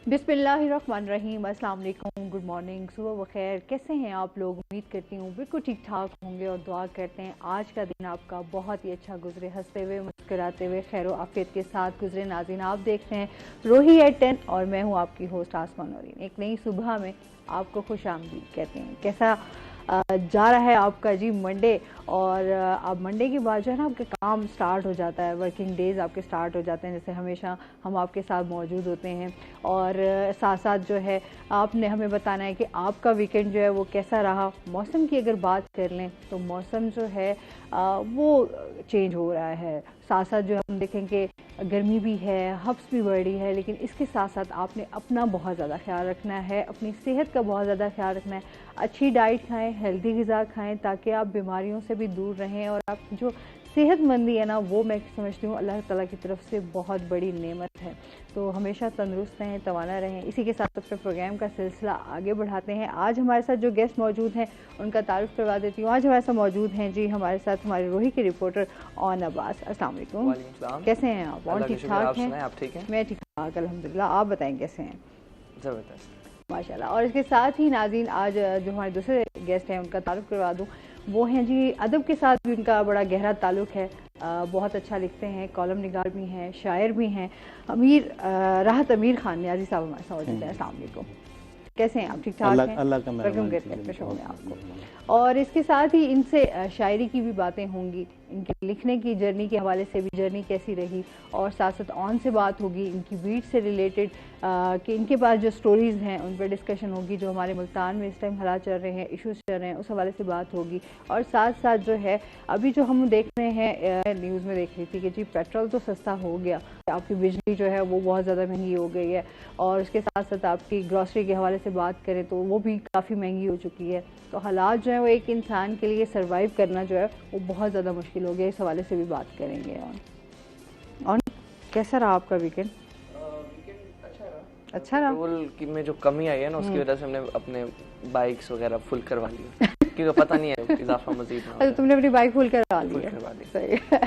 बिस्मिल्लाहिर्रहमानिर्रहीम, अस्सलाम वालेकुम, गुड मॉर्निंग, सुबह बखैर। कैसे हैं आप लोग? उम्मीद करती हूँ बिल्कुल ठीक ठाक होंगे और दुआ करते हैं आज का दिन आपका बहुत ही अच्छा गुजरे, हंसते हुए मुस्कुराते हुए खैर आफियत के साथ गुजरे। नाज़रीन, आप देख रहे हैं रोही एट 10 और मैं हूँ आपकी होस्ट आसमान नौरीन। एक नई सुबह में आपको खुश आमदीद कहते हैं। कैसा जा रहा है आपका जी मंडे? और अब मंडे के बाद जो है ना आपके काम स्टार्ट हो जाता है, वर्किंग डेज आपके स्टार्ट हो जाते हैं। जैसे हमेशा हम आपके साथ मौजूद होते हैं और साथ साथ जो है आपने हमें बताना है कि आपका वीकेंड जो है वो कैसा रहा। मौसम की अगर बात कर लें तो मौसम जो है वो चेंज हो रहा है। साथ साथ जो हम देखेंगे गर्मी भी है, हब्स भी बढ़ रही है, लेकिन इसके साथ साथ आपने अपना बहुत ज़्यादा ख्याल रखना है, अपनी सेहत का बहुत ज़्यादा ख्याल रखना है। अच्छी डाइट खाएं, हेल्दी ग़िज़ा खाएं ताकि आप बीमारियों से भी दूर रहें। और आप जो सेहतमंदी है ना, वो मैं समझती हूँ अल्लाह ताला की तरफ से बहुत बड़ी नेमत है। तो हमेशा तंदुरुस्त रहें, तवाना रहें। इसी के साथ अपने प्रोग्राम का सिलसिला आगे बढ़ाते हैं। आज हमारे साथ जो गेस्ट मौजूद हैं उनका तारुफ करवा देती हूँ। आज हमारे साथ मौजूद हैं जी हमारे साथ हमारे रोही के रिपोर्टर ऑन अब्बास। अस्सलाम वालेकुम, कैसे हैं आप? और ठीक ठाक हैं? आप ठीक हैं? मैं ठीक ठाक अल्हम्दुलिल्लाह। आप बताएं कैसे हैं? ज़बरदस्त माशाल्लाह। और इसके साथ ही नाज़रीन, आज जो हमारे दूसरे गेस्ट हैं उनका तारुफ करवा दूँ। वो हैं जी, अदब के साथ भी उनका बड़ा गहरा ताल्लुक़ है। बहुत अच्छा लिखते हैं, कॉलम निगार भी हैं, शायर भी हैं। राहत अमीर खान नियाज़ी साहब हमारे साथ मौजूद हैं। अस्सलाम वालेकुम, कैसे हैं आप? ठीक ठाक हैं? वेलकम करते हैं शो में आपको। और इसके साथ ही इनसे शायरी की भी बातें होंगी, इनके लिखने की जर्नी के हवाले से भी, जर्नी कैसी रही, और साथ साथ ऑन से बात होगी इनकी बीट से रिलेटेड कि इनके पास जो स्टोरीज़ हैं उन पर डिस्कशन होगी। जो हमारे मुल्तान में इस टाइम हालात चल रहे हैं, इश्यूज़ चल रहे हैं, उस हवाले से बात होगी। और साथ साथ जो है अभी जो हम देख रहे हैं, न्यूज़ में देख रही थी कि जी पेट्रोल तो सस्ता हो गया, आपकी बिजली जो है वो बहुत ज़्यादा महंगी हो गई है। और उसके साथ साथ आपकी ग्रॉसरी के हवाले से बात करें तो वो भी काफ़ी महंगी हो चुकी है। तो हालात जो है वो एक इंसान के लिए सर्वाइव करना जो है वो बहुत ज़्यादा मुश्किल हो गया। इस हवाले से भी बात करेंगे। और कैसा रहा आपका वीकेंड? अच्छा रहा। पेट्रोल की में जो कमी आई है ना, उसकी वजह से हमने अपने बाइक्स वगैरह फुल करवा ली क्योंकि पता नहीं है इजाफा मजीद ना हो। अच्छा, तुमने अपनी बाइक फुल करवा ली है? सही है।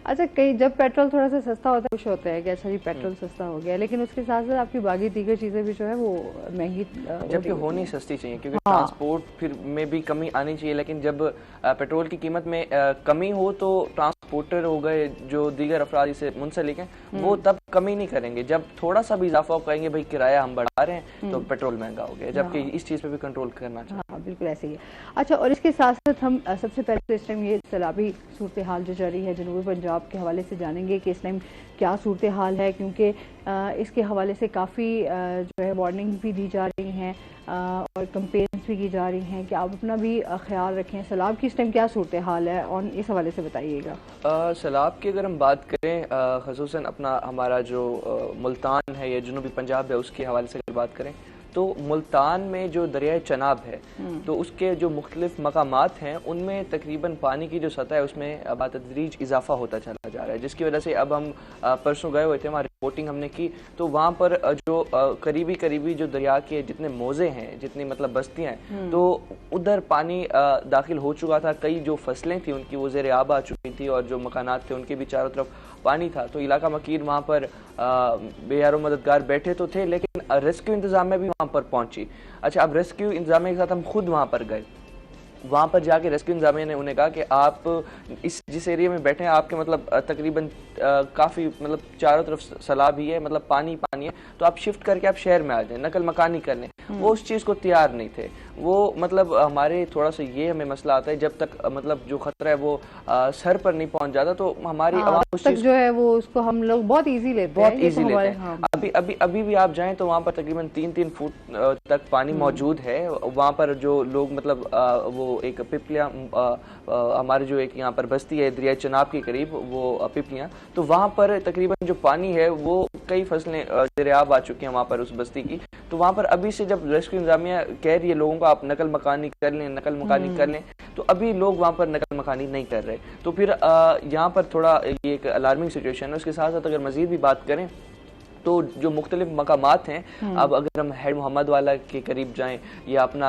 अच्छा, कहीं जब पेट्रोल थोड़ा सा सस्ता होता है खुश होते हैं कि अच्छा जी पेट्रोल सस्ता हो गया, लेकिन उसके साथ साथ आपकी बाकी दीगर चीज़ें भी जो है वो महंगी जबकि होनी सस्ती चाहिए, क्योंकि ट्रांसपोर्ट फिर में भी कमी आनी चाहिए। लेकिन जब पेट्रोल की कीमत में कमी हो तो ट्रांसपोर्टर हो गए, जो दीगर अफराद इसे मुंसलिक हैं, वो तब कमी नहीं करेंगे। जब थोड़ा सा भी इजाफा कहेंगे भाई किराया हम बढ़ा रहे हैं तो पेट्रोल महंगा हो गया, जबकि इस चीज़ पे भी कंट्रोल करना चाहिए। हाँ बिल्कुल ऐसे ही है। अच्छा, और इसके साथ साथ हम सबसे पहले तो इस टाइम ये सैलाबी सूरत हाल जो जारी है जनूबी पंजाब के हवाले से जानेंगे कि इस टाइम क्या सूरत हाल है, क्योंकि इसके हवाले से काफ़ी जो है वार्निंग भी दी जा रही हैं और कंपेन्स भी की जा रही हैं कि आप अपना भी ख्याल रखें। सैलाब की इस टाइम क्या सूरत हाल है, और इस हवाले से बताइएगा। सैलाब की अगर हम बात करें, ख़ुसूसन अपना हमारा जो मुल्तान है या जनूबी पंजाब है, उसके हवाले से अगर बात करें तो मुल्तान में जो दरियाए चनाब है तो उसके जो मुख्तलिफ मकामात हैं उनमें तकरीबन पानी की जो सतह है उसमें बातदरीज इजाफा होता चला जा रहा है, जिसकी वजह से अब हम परसों गए हुए थे, वहाँ रिपोर्टिंग हमने की तो वहाँ पर जो करीबी जो दरिया के जितने मौजे हैं, जितनी मतलब बस्तियाँ हैं, तो उधर पानी दाखिल हो चुका था। कई जो फसलें थी उनकी वो ज़ेर आब आ चुकी थी और जो मकानात थे उनके भी चारों तरफ पानी था। तो इलाका मकीर वहाँ पर बेयारो मददगार बैठे तो थे, लेकिन रेस्क्यू इंतजामिया भी वहाँ पर पहुंची। अच्छा, अब रेस्क्यू इंतजामिया के साथ हम खुद वहाँ पर गए। वहाँ पर जाके रेस्क्यू इंतजामिया ने उन्हें कहा कि आप जिस एरिया में बैठे हैं आपके मतलब तकरीबन काफ़ी मतलब चारों तरफ सैलाब ही है, मतलब पानी पानी है, तो आप शिफ्ट करके आप शहर में आ जाएं, नकल मकानी कर लें। वो उस चीज़ को तैयार नहीं थे। वो मतलब हमारे थोड़ा सा ये हमें मसला आता है, जब तक मतलब जो खतरा है वो सर पर नहीं पहुंच जाता तो हमारी आवाम उस चीज़ जो है वो उसको हम लोग बहुत ईजी लेते हैं। अभी भी आप जाएं तो वहाँ पर तकरीबन 3-3 फुट तक पानी मौजूद है। वहाँ पर जो लोग मतलब वो एक पिपलियाँ, हमारे जो एक यहाँ पर बस्ती है दरिया चनाब के करीब, वो पिपलियाँ, तो वहाँ पर तकरीबन जो पानी है वो कई फसलें ज़ेर-ए-आब आ चुकी हैं वहाँ पर उस बस्ती की। तो वहाँ पर अभी से जब रेस्क्यू इंतजामिया कह रही है लोगों को आप नकल मकानी कर लें, तो अभी लोग वहाँ पर नकल मकानी नहीं कर रहे। तो फिर यहाँ पर थोड़ा ये एक अलार्मिंग सिचुएशन है। उसके साथ साथ अगर मज़ीद भी बात करें तो जो मुख्तलिफ मकामात हैं, अब अगर हम हेड मोहम्मद वाला के करीब जाएं या अपना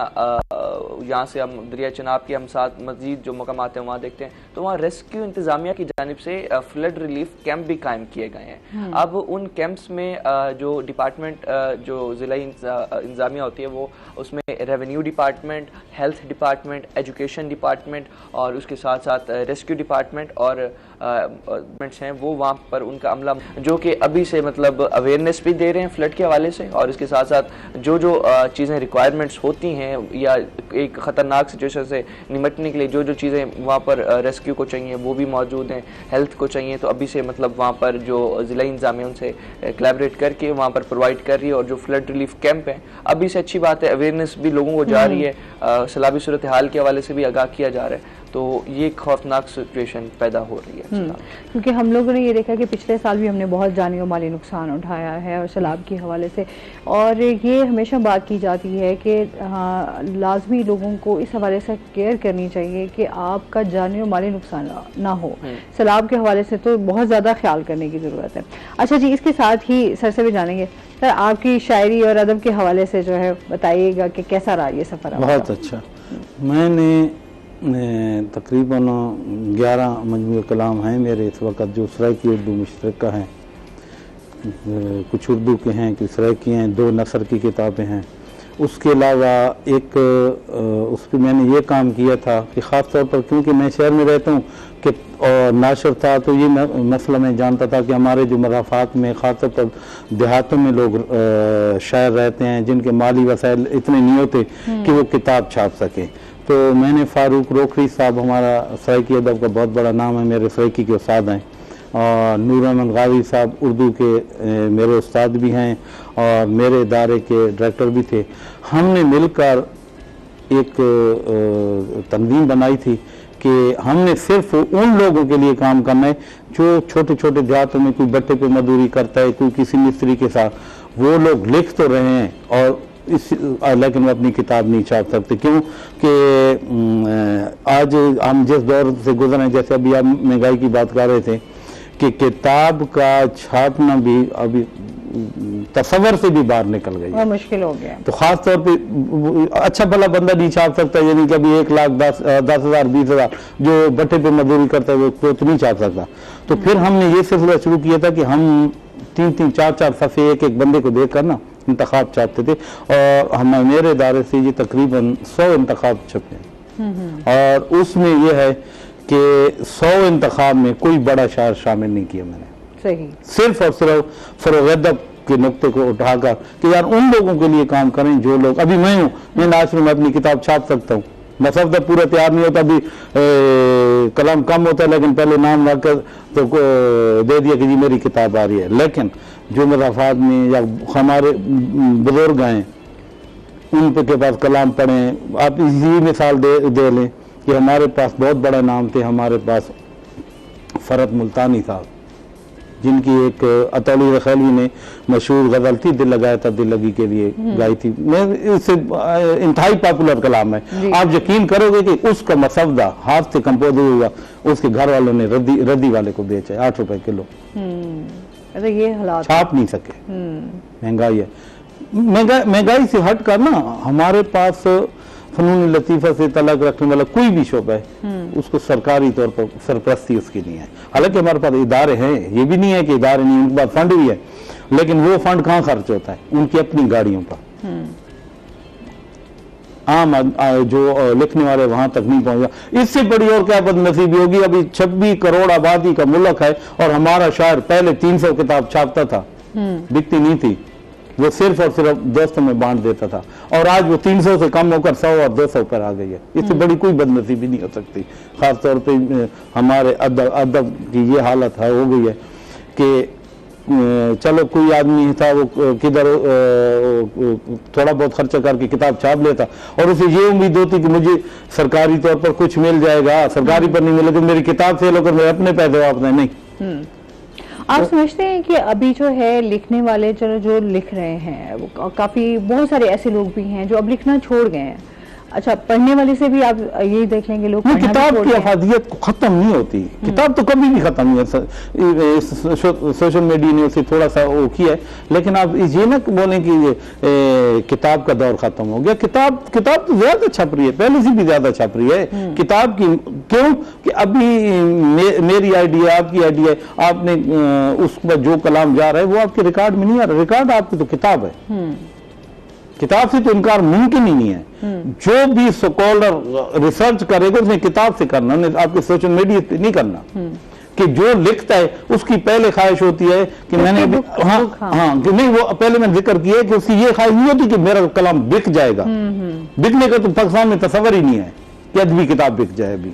यहाँ से हम दरिया चनाब के हम साथ मजीद जो मकाम आते हैं वहाँ देखते हैं, तो वहाँ रेस्क्यू इंतजामिया की जानिब से फ्लड रिलीफ कैंप भी कायम किए गए हैं। अब उन कैंप्स में जो डिपार्टमेंट जो ज़िला इंतजामिया होती है वो उसमें revenue department, health department, education department और उसके साथ साथ रेस्क्यू डिपार्टमेंट और डिपार्टमेंट्स हैं, वो वहाँ पर उनका अमला जो कि अभी से मतलब अवेयरनेस भी दे रहे हैं फ्लड के हवाले से, और इसके साथ साथ जो जो चीज़ें रिक्वायरमेंट्स होती हैं या एक ख़तरनाक सिचुएशन से निमटने के लिए जो जो चीज़ें वहाँ पर रेस्क्यू को चाहिए वो भी मौजूद हैं, हेल्थ को चाहिए तो अभी से मतलब वहाँ पर जो ज़िला इंतज़ामिया उनसे कोलैबोरेट करके वहाँ पर प्रोवाइड कर रही है। और जो फ्लड रिलीफ कैंप है अभी से अच्छी बात है, अवेयरनेस भी लोगों को जा रही है, सैलाबी सूरत हाल के हवाले से भी आगाह किया जा रहा है, तो ये खौफनाक सिचुएशन पैदा हो रही है। क्योंकि हम लोगों ने ये देखा कि पिछले साल भी हमने बहुत जानी और माली नुकसान उठाया है और सैलाब के हवाले से, और ये हमेशा बात की जाती है कि हाँ लाजमी लोगों को इस हवाले से केयर करनी चाहिए कि आपका जानी और माली नुकसान ना हो। सैलाब के हवाले से तो बहुत ज़्यादा ख्याल करने की ज़रूरत है। अच्छा जी, इसके साथ ही सर से भी जानेंगे, सर आपकी शायरी और अदब के हवाले से जो है बताइएगा कि कैसा रहा ये सफ़र? बहुत अच्छा। मैंने तकरीबन 11 मजमूए कलाम हैं मेरे इस वक्त जो सराइकी उर्दू मुश्तरका हैं, कुछ उर्दू के हैं, कुछ सराइकी हैं, 2 नसर की किताबें हैं। उसके अलावा एक उस पर मैंने ये काम किया था कि ख़ास तौर पर क्योंकि मैं शहर में रहता हूँ कि और नाशर था तो ये मसला मैं जानता था कि हमारे जो मराफात में ख़ास तौर पर देहातों में लोग शायर रहते हैं जिनके माली वसाइल इतने नहीं होते कि वो किताब छाप सकें। तो मैंने फ़ारूक रोखरी साहब, हमारा सराइकी अदब का बहुत बड़ा नाम है, मेरे सराइकी के उस्ताद हैं, और नूर अहमद गावी साहब उर्दू के मेरे उस्ताद भी हैं और मेरे इदारे के डायरेक्टर भी थे। हमने मिलकर एक तंजीम बनाई थी कि हमने सिर्फ उन लोगों के लिए काम करना है जो छोटे छोटे देहातों में कोई भट्टे पे मजदूरी करता है, कोई किसी मिस्त्री के साथ, वो लोग लिख तो रहे हैं और लेकिन वो अपनी किताब नहीं छाप सकते। क्यों कि आज हम जिस दौर से गुजर रहे हैं, जैसे अभी आप महंगाई की बात कर रहे थे कि किताब का छापना भी अभी तस्वर से भी बाहर निकल गई है, मुश्किल हो गया। तो खास तौर पे अच्छा भला बंदा नहीं छाप सकता, यानी कि अभी 1,10,000 20,000 जो भट्टे पे मजदूरी करता है वो तो नहीं छाप सकता। तो फिर हमने ये सिलसिला शुरू किया था कि हम 3-3 4-4 सफ़े एक बंदे को देकर ना इंतखाब छापते थे, और हम मेरे इदारे से ये तकरीबन 100 इंतखाब छपे, और उसमें यह है कि 100 इंतखाब में कोई बड़ा शायर शामिल नहीं किया मैंने। सही। सिर्फ और सिर्फ फरोग़ अदब के नुक्ते को उठाकर कि यार उन लोगों के लिए काम करें जो लोग, अभी मैं हूँ, मैं नाच में अपनी किताब छाप सकता हूँ, मसफ़ पूरा तैयार नहीं होता, अभी कलम कम होता है लेकिन पहले नाम रखकर तो दे दिया कि जी मेरी किताब आ रही है। लेकिन जो मराफात में या हमारे बुजुर्ग हैं उन के पास कलाम पढ़ें, आप इसी मिसाल दे लें कि हमारे पास बहुत बड़ा नाम थे, हमारे पास फ़रत मुल्तानी साहब जिनकी एक अतौली रखैलवी ने मशहूर गज़ल थी दिल लगाया था दिल लगी के लिए गाई थी, मैं इससे इंतहाई पॉपुलर कलाम है। आप यकीन करोगे कि उसका मसवदा हाथ से कंपोज हुआ, उसके घर वालों ने रद्दी वाले को बेचा है 8 रुपए किलो। अरे ये हालात छाप नहीं सके, महंगाई है। महंगाई से हट कर ना हमारे पास फनून लतीफ़ा से तलक रखने वाला कोई भी शोबा है उसको सरकारी तौर पर सरपरस्ती उसकी नहीं है। हालांकि हमारे पास इदारे हैं, ये भी नहीं है कि इदारे नहीं, उनके पास फंड भी है, लेकिन वो फंड कहाँ खर्च होता है? उनकी अपनी गाड़ियों पर। आम जो लिखने वाले वहां तक नहीं पहुंचा। इससे बड़ी और क्या बदनसीबी होगी, अभी 26 करोड़ आबादी का मुल्क है और हमारा शायर पहले 300 किताब छापता था, बिकती नहीं थी, वो सिर्फ और सिर्फ दोस्तों में बांट देता था, और आज वो 300 से कम होकर 100 और 200 पर आ गई है। इससे बड़ी कोई बदनसीबी नहीं हो सकती। खास तौर पे हमारे अदब की ये हालत है हो गई है कि चलो कोई आदमी था वो किधर थोड़ा बहुत खर्चा करके किताब छाप लेता और उसे ये उम्मीद होती कि मुझे सरकारी तौर पर कुछ मिल जाएगा, सरकारी पर नहीं मिले तो मेरी किताब फेल होकर मैं अपने पैसे वापस नहीं। आप समझते हैं कि अभी जो है लिखने वाले जो लिख रहे हैं वो काफ़ी बहुत सारे ऐसे लोग भी हैं जो अब लिखना छोड़ गए हैं, अच्छा, पढ़ने वाले से भी आप यही देख लेंगे लोग नहीं, किताब की अफादियत को खत्म नहीं होती, किताब तो कभी भी खत्म नहीं है। सोशल मीडिया ने उसे थोड़ा सा वो किया है, लेकिन आप ये न बोलें कि किताब का दौर खत्म हो गया। किताब तो ज्यादा छप रही है, पहले से भी ज्यादा छप रही है किताब की। क्यों कि अभी मेरी आइडिया, आपकी आइडिया, आपने उस पर जो कलाम जा रहा है वो आपके रिकॉर्ड में नहीं आ रहा। रिकॉर्ड आपकी तो किताब है, किताब से तो इनकार मुमकिन ही नहीं है। जो भी स्कॉलर रिसर्च करेगा उसने किताब से करना, उन्हें आपके सोशल मीडिया पे नहीं करना। कि जो लिखता है उसकी पहले ख्वाहिश होती है कि मैंने हाँ कि नहीं, वो पहले मैंने जिक्र किया है कि उसकी ये ख्वाहिश नहीं होती कि मेरा कलाम बिक जाएगा। बिकने का तो पाकिस्तान में तस्वर ही नहीं है कि अदबी किताब बिक जाए। अभी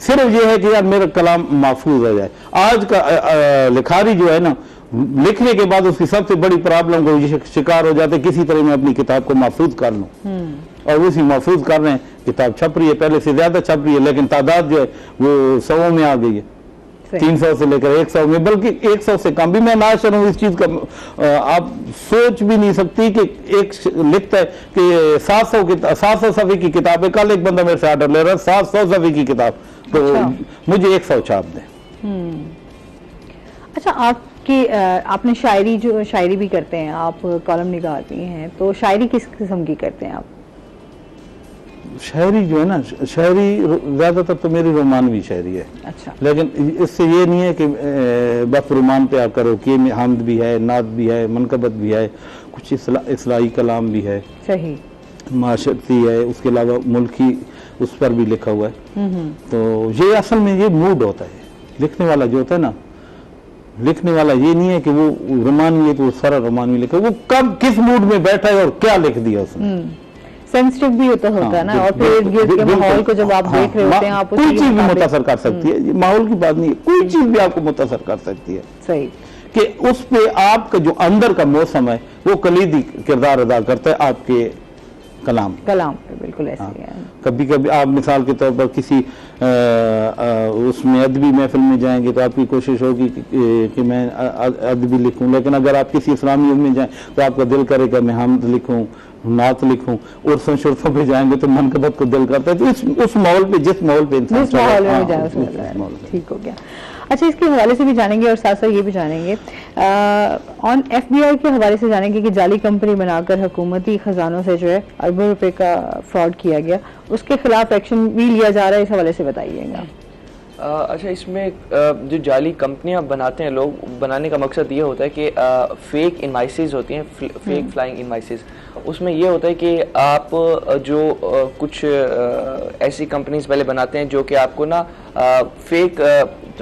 सिर्फ ये है कि यार मेरा कलाम महफूज हो जाए। आज का लिखारी जो है ना, लिखने के बाद उसकी सबसे बड़ी प्रॉब्लम को शिकार हो जाते, किसी तरह मैं अपनी किताब को महफूज कर लूं, और उसी महफूज कर रहे हैं। किताब छप रही है, पहले से ज्यादा छप रही है, लेकिन तादाद जो है वो 100 में आ गई है, 300 से लेकर 100 में, बल्कि 100 से कम भी। मैं नाशर हूँ इस चीज का, आप सोच भी नहीं सकती कि एक लिखता है कि 700 सफ़े की किताब है। कल एक बंदा मेरे से ऑर्डर ले रहा है 700 सफ़े की किताब, तो मुझे 100 छाप दें। अच्छा, आपने शायरी भी करते हैं, आप कॉलम निकालती हैं, तो शायरी किस किस्म की करते हैं आप? शायरी जो है ना, शायरी ज्यादातर तो मेरी रोमानवी शायरी है। अच्छा। लेकिन इससे ये नहीं है कि बस रोमान पे आकर हो, कि हमद भी है, नात भी है, मनकबत भी है, कुछ इस्लाही कलाम भी है, सही, माशरती है, उसके अलावा मुल्की उस पर भी लिखा हुआ है। तो ये असल में ये मूड होता है लिखने वाला जो होता है ना, लिखने वाला ये नहीं है कि वो रोमानवी है तो वो सारा रोमानवी लिखा, वो कब किस मूड में बैठा है और क्या लिख दिया उसने। सेंसिटिव भी होता है ना, और फिर इर्द गिर्द के माहौल को जब आप देख रहे होते हैं, आप कोई चीज भी मुतासर कर सकती है। माहौल की बात नहीं है, कोई चीज भी आपको मुतासर कर सकती है। सही, कि उस पे आपका जो अंदर का मौसम है वो कलीदी किरदार अदा करता है आपके कलाम पे। बिल्कुल ऐसे ही है। कभी कभी आप मिसाल के तौर पर किसी उसमें अदबी महफिल में जाएंगे तो आपकी कोशिश होगी कि मैं अदबी लिखूं, लेकिन अगर आप किसी इस्लामी में जाएं तो आपका दिल करेगा मैं हमद लिखूं, नात लिखूं, और संशुरतों पे जाएंगे तो मनकबत को दिल करता है। तो उस माहौल पे, जिस माहौल पे इंसान ठीक हो गया। अच्छा, इसके हवाले से भी जानेंगे और साथ साथ ये भी जानेंगे, ऑन FBI के हवाले से जानेंगे कि जाली कंपनी बनाकर हुकूमती खजानों से जो है अरबों रुपए का फ्रॉड किया गया, उसके खिलाफ एक्शन भी लिया जा रहा है, इस हवाले से बताइएगा। अच्छा, इसमें जो जाली कंपनियां बनाते हैं लोग, बनाने का मकसद ये होता है कि फेक इनवाइसेस होती हैं, फेक फ्लाइंग इनवाइसेस। उसमें ये होता है कि आप जो कुछ ऐसी कंपनीज पहले बनाते हैं जो कि आपको ना फेक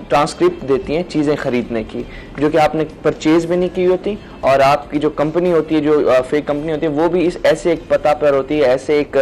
ट्रांसक्रिप्ट देती हैं चीज़ें ख़रीदने की, जो कि आपने परचेज भी नहीं की होती, और आपकी जो कंपनी होती है, जो फेक कंपनी होती है, वो भी इस ऐसे एक पता पर होती है, ऐसे एक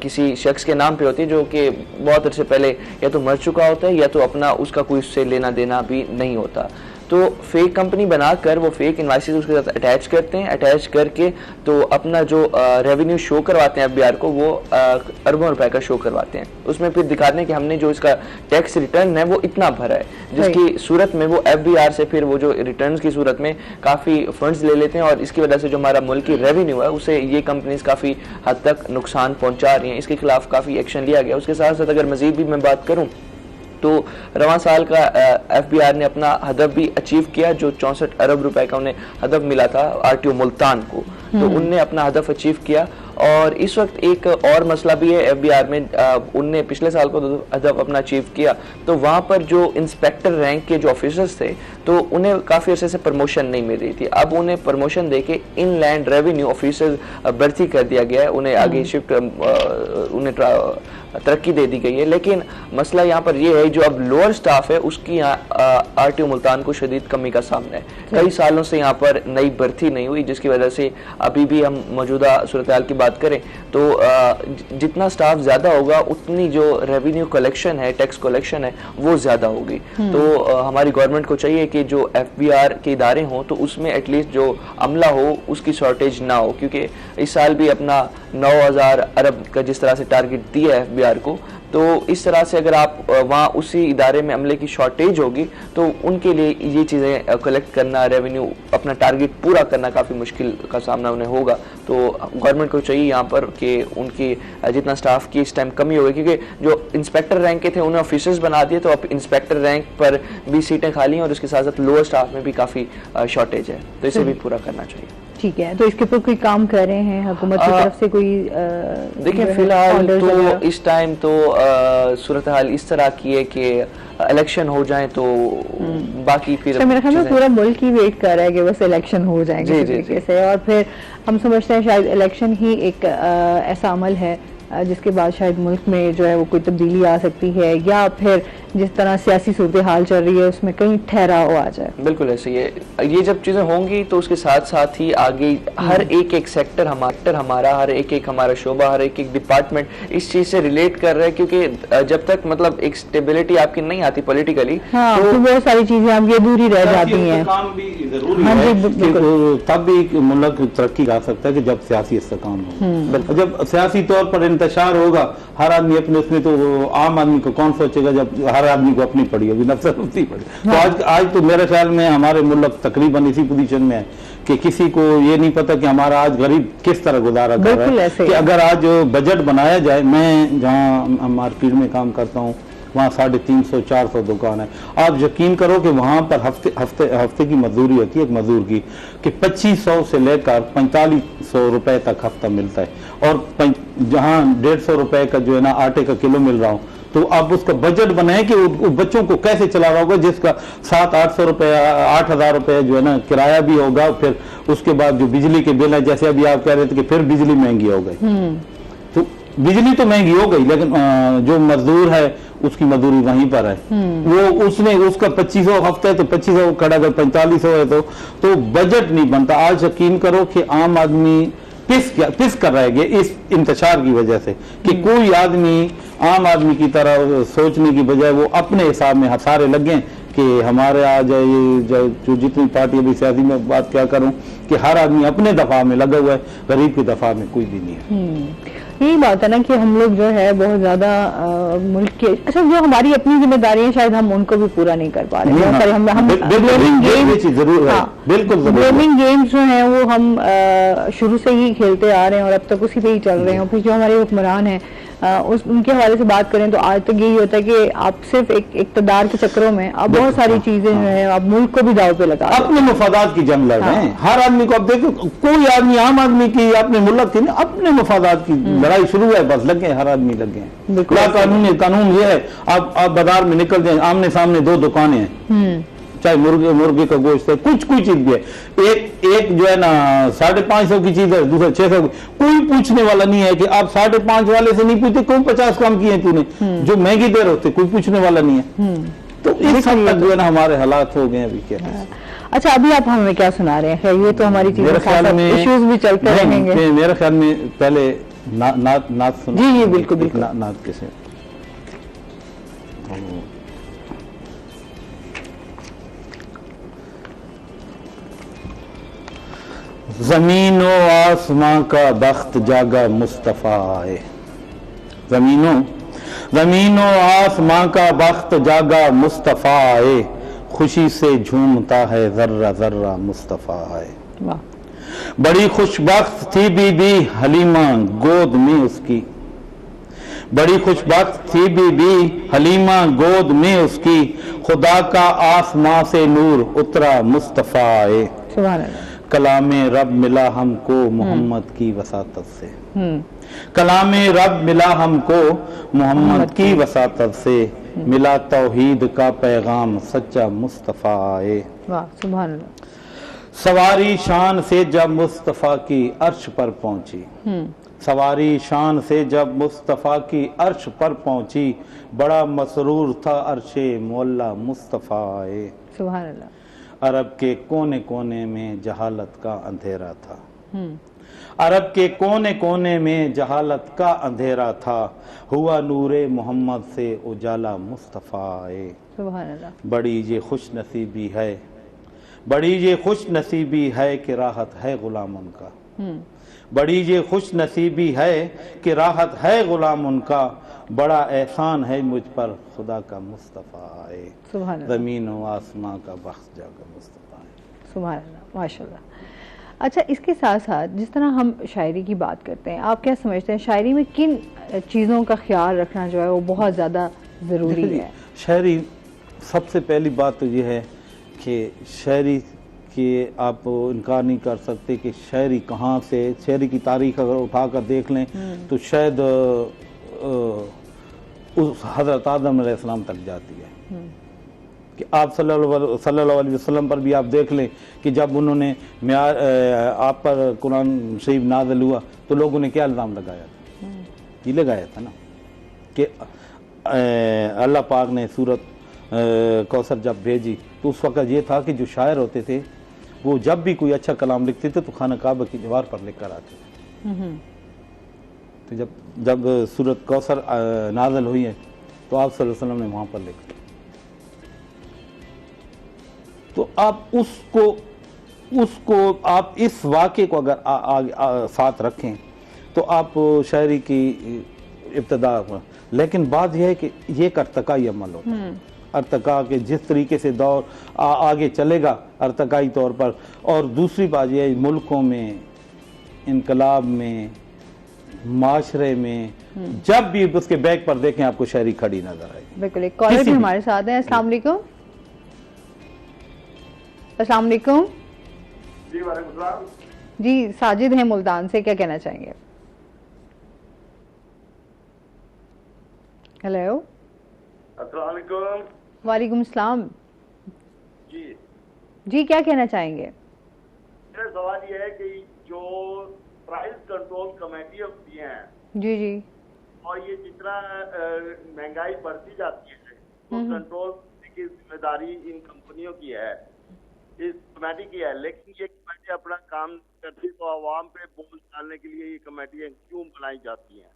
किसी शख्स के नाम पे होती है जो कि बहुत अर्से पहले या तो मर चुका होता है या तो अपना उसका कोई उससे लेना देना भी नहीं होता। तो फेक कंपनी बनाकर वो फेक इनवाइसेस उसके साथ अटैच करते हैं, अटैच करके तो अपना जो रेवेन्यू शो करवाते हैं FBI को, वो अरबों रुपए का शो करवाते हैं। उसमें फिर दिखाते हैं कि हमने जो इसका टैक्स रिटर्न है वो इतना भरा है, जिसकी सूरत में वो FBI से फिर वो जो रिटर्न की सूरत में काफ़ी फंड्स ले लेते हैं, और इसकी वजह से जो हमारा मुल्की रेवेन्यू है उसे ये कंपनीज काफ़ी हद तक नुकसान पहुँचा रही हैं। इसके खिलाफ काफ़ी एक्शन लिया गया। उसके साथ साथ अगर मज़ीद भी मैं बात करूँ तो रवां साल का FBI ने अपना हदफ भी अचीव किया, जो 64 अरब रुपए का उन्हें हदफ मिला था RTO मुल्तान को, तो उनने अपना हदफ अचीव किया। और इस वक्त एक और मसला भी है FBI में, उनने पिछले साल को हदफ अपना अचीव किया, तो वहाँ पर जो इंस्पेक्टर रैंक के जो ऑफिसर्स थे तो उन्हें काफ़ी अर्से से प्रमोशन नहीं मिल रही थी। अब उन्हें प्रमोशन देके इनलैंड रेवेन्यू ऑफिसर भर्ती कर दिया गया है, उन्हें आगे शिफ्ट, उन्हें तरक्की दे दी गई है। लेकिन मसला यहाँ पर यह है जो अब लोअर स्टाफ है उसकी यहाँ RTO मुल्तान को शदीद कमी का सामना है। कई सालों से यहाँ पर नई भर्ती नहीं हुई, जिसकी वजह से अभी भी हम मौजूदा सूरत हाल की बात करें तो जितना स्टाफ ज़्यादा होगा उतनी जो रेवेन्यू कलेक्शन है, टैक्स कलेक्शन है, वो ज़्यादा होगी। तो हमारी गवर्नमेंट को चाहिए कि जो FBR के इदारे हों तो उसमें एटलीस्ट जो अमला हो उसकी शॉर्टेज ना हो, क्योंकि इस साल भी अपना 9000 अरब का जिस तरह से टारगेट दिया है FBR को, तो इस तरह से अगर आप वहाँ उसी इदारे में अमले की शॉर्टेज होगी तो उनके लिए ये चीज़ें कलेक्ट करना, रेवेन्यू अपना टारगेट पूरा करना काफ़ी मुश्किल का सामना उन्हें होगा। तो गवर्नमेंट को चाहिए यहाँ पर कि उनकी जितना स्टाफ की इस टाइम कमी होगी, क्योंकि जो इंस्पेक्टर रैंक के थे उन्हें ऑफिसर्स बना दिए, तो अब इंस्पेक्टर रैंक पर भी सीटें खाली हैं और उसके साथ साथ लोअर स्टाफ में भी काफ़ी शॉर्टेज है, तो इसे भी पूरा करना चाहिए। ठीक है, तो इसके ऊपर कोई काम कर रहे हैं हुकूमत की तरफ से कोई? देखिए फिलहाल तो इस टाइम तो सूरत हाल इस तरह की है कि इलेक्शन हो जाए तो बाकी फिर मेरे ख्याल में पूरा मुल्क ही वेट कर रहा है कि बस इलेक्शन हो जाएंगे तरीके से, और फिर हम समझते हैं शायद इलेक्शन ही एक ऐसा अमल है जिसके बाद शायद मुल्क में जो है वो कोई तब्दीली आ सकती है, या फिर जिस तरह सियासी सूरत हाल चल रही है उसमें कहीं ठहराव आ जाए। बिल्कुल ऐसे ही है। ये जब चीज़ें होंगी तो उसके साथ साथ ही आगे हर एक सेक्टर हमारा हर एक हमारा शोबा, हर एक डिपार्टमेंट इस चीज़ से रिलेट कर रहा है, क्योंकि जब तक मतलब एक स्टेबिलिटी आपकी नहीं आती पॉलिटिकली, हाँ, तो बहुत सारी चीज़ें अब ये अधूरी रह जाती हैं। तब भी मुल्क तरक्की कर सकता है कि जब सियासी इस्तेकाम हो, जब सियासी तौर पर इंतशार होगा, हर आदमी अपने उसमें, तो आम आदमी को कौन सोचेगा जब हर आदमी को अपनी पड़ी होगी, नफसत अपनी पड़ी। तो आज तो मेरे ख्याल में हमारे मुल्क तकरीबन इसी पोजीशन में है कि किसी को ये नहीं पता कि हमारा आज गरीब किस तरह गुजारा कर रहा है। कि अगर आज बजट बनाया जाए, मैं जहाँ मार्केट में काम करता हूँ वहाँ 350-400 दुकान है, आप यकीन करो कि वहाँ पर हफ्ते की मजदूरी होती है एक मजदूर की कि 2500 से लेकर 4500 रुपए तक हफ्ता मिलता है, और जहाँ 150 रुपए का जो है ना आटे का किलो मिल रहा हूँ, तो आप उसका बजट बनाए कि बच्चों को कैसे चला रहा होगा, जिसका 700-800 रुपए 8000 रुपए जो है ना किराया भी होगा, फिर उसके बाद जो बिजली के बिल है, जैसे अभी आप कह रहे थे कि फिर बिजली महंगी हो गई, तो बिजली तो महंगी हो गई, लेकिन जो मजदूर है उसकी मजदूरी वहीं पर है, वो उसने उसका 2500 हफ्ता है तो 2500 खड़ा, अगर 4500 है तो बजट नहीं बनता। आज यकीन करो कि आम आदमी पिस कर रह गए इस इंतशार की वजह से, कि कोई आदमी आम आदमी की तरह सोचने की बजाय वो अपने हिसाब में सारे लगे कि हमारे आज ये जो जितनी पार्टी अभी सियासी में बात क्या करूं कि हर आदमी अपने दफा में लगा हुआ है, गरीब की दफा में कोई भी नहीं है। यही बात है ना कि हम लोग जो है बहुत ज्यादा मुल्क के, अच्छा जो हमारी अपनी जिम्मेदारी है शायद हम उनको भी पूरा नहीं कर पा रहे हैं। हम ब्लेमिंग गेम्स जो हैं वो हम शुरू से ही खेलते आ रहे हैं और अब तक उसी पे ही चल रहे हैं। और फिर जो हमारे हुक्मरान हैं उनके हवाले से बात करें तो आज तक यही होता है कि आप सिर्फ एक इक़्तिदार के चक्रों में आप बहुत सारी चीजें जो है आप मुल्क को भी दाव पे लगा अपने मफादात की जंग लड़ रहे हैं। हर आदमी को, अब देखो कोई आदमी आम आदमी की अपने मुल्क की अपने मफादात की लड़ाई शुरू है, बस लगे हर आदमी लगे हैं। कानून ये है, आप बाजार में निकल जाए, आमने सामने 2 दुकानें हैं, चाहे मुर्गे का गोश्त है, कोई चीज भी है, एक जो है ना 550 की चीज है, दूसरा 600, कोई पूछने वाला नहीं है कि आप 550 वाले से नहीं पूछते कौन 50 कम किए तूने, जो महंगी दे रहे होते कोई पूछने वाला नहीं है। तो इस हद तक जो है ना हमारे हालात हो गए अभी क्या। अच्छा, अभी आप हमें क्या सुना रहे हैं? ये तो हमारी चीजें इश्यूज भी चलते रहेंगे। मेरे ख्याल में पहले नात सुना। जी बिल्कुल नात कैसे ज़मीनो आसमां का बख्त जागा मुस्तफ़ा आए, ज़मीनो आसमां का बख्त जागा मुस्तफ़ा आए, खुशी से झूमता है ज़र्रा ज़र्रा मुस्तफ़ा आए। बड़ी खुशबख्त थी बीबी हलीमा गोद में उसकी, बड़ी खुशबख्त थी बीबी हलीमा गोद में उसकी, खुदा का आसमां से नूर उतरा मुस्तफ़ा आए। सुभान अल्लाह। कलामे रब मिला हमको मोहम्मद की वसातत से, कलामे रब मिला हमको मोहम्मद की वसातत से, मिला तौहीद का पैगाम सच्चा मुस्तफ़ा आए। वाह सुभान अल्लाह। सवारी शान से जब मुस्तफ़ा की अर्श पर पहुंची, सवारी शान से जब मुस्तफ़ा की अर्श पर पहुंची, बड़ा मसरूर था अर्शे मौला मुस्तफ़ा आए। सुभान अल्लाह। अरब के कोने कोने में जहालत का अंधेरा था, अरब के कोने कोने में जहालत का अंधेरा था, हुआ नूरे मोहम्मद से उजाला मुस्तफ़ा आए। सुभान अल्लाह। बड़ी ये खुश नसीबी है, बड़ी ये खुश नसीबी है कि राहत है गुलामन का, बड़ी ये खुश नसीबी है कि राहत है गुलाम उनका, बड़ा एहसान है मुझ पर खुदा का मुस्तफ़ा आए, सुभान अल्लाह, ज़मीन व आसमां का बख्श जाकर मुस्तफ़ा आए। सुभान अल्लाह, माशाल्लाह। अच्छा, इसके साथ साथ जिस तरह हम शायरी की बात करते हैं, आप क्या समझते हैं शायरी में किन चीज़ों का ख्याल रखना जो है वो बहुत ज़्यादा ज़रूरी है? शायरी, सबसे पहली बात तो ये है कि शायरी कि आप इनकार नहीं कर सकते कि शायरी कहाँ से, शायरी की तारीख अगर उठाकर देख लें तो शायद उस हज़रत आदम अलैहिस्सलाम तक जाती है कि आप सल्लल्लाहु अलैहि वसल्लम पर भी आप देख लें कि जब उन्होंने आप पर कुरान शरीफ नाज़िल हुआ तो लोगों ने क्या इल्ज़ाम लगाया था, ये लगाया था ना कि अल्लाह पाक ने सूरत कौसर जब भेजी तो उस वक़्त ये था कि जो शायर होते थे वो जब भी कोई अच्छा कलाम लिखते थे तो खाना काबा की दीवार पर लिख कर आते थे। तो जब सूरत कौसर नाज़िल हुई है तो आप सल्लल्लाहु अलैहि वसल्लम ने वहाँ पर लिखा। तो आप उसको आप इस वाक़े को अगर साथ रखें तो आप शायरी की इब्तिदा, लेकिन बात यह है कि ये एक अर्तकाई अमल होता है, अर्तका के जिस तरीके से दौर आगे चलेगा अर्तकाई तौर पर। और दूसरी बात यह है मुल्कों में, इनकलाब में, माशरे में जब भी उसके बैग पर देखें आपको शायरी खड़ी नजर आएगी। बिल्कुल। एक कॉलर भी हमारे साथ है। अस्सलाम वालेकुम। अस्सलाम वालेकुम। जी वालेकुम सलाम। जी, साजिद हैं मुल्तान से, क्या कहना चाहेंगे? हेलो। अस्सलाम वालेकुम। वालेकुम सलाम। जी, क्या कहना चाहेंगे? मेरा सवाल ये है कि जो प्राइस कंट्रोल कमेटी होती है जी जी, और ये जितना महंगाई बढ़ती जाती है तो कंट्रोल की जिम्मेदारी इन कंपनियों की है, इस कमेटी की है, लेकिन ये कमेटी अपना काम करती तो आवाम पे बोझ डालने के लिए ये कमेटियाँ क्यों बनाई जाती हैं?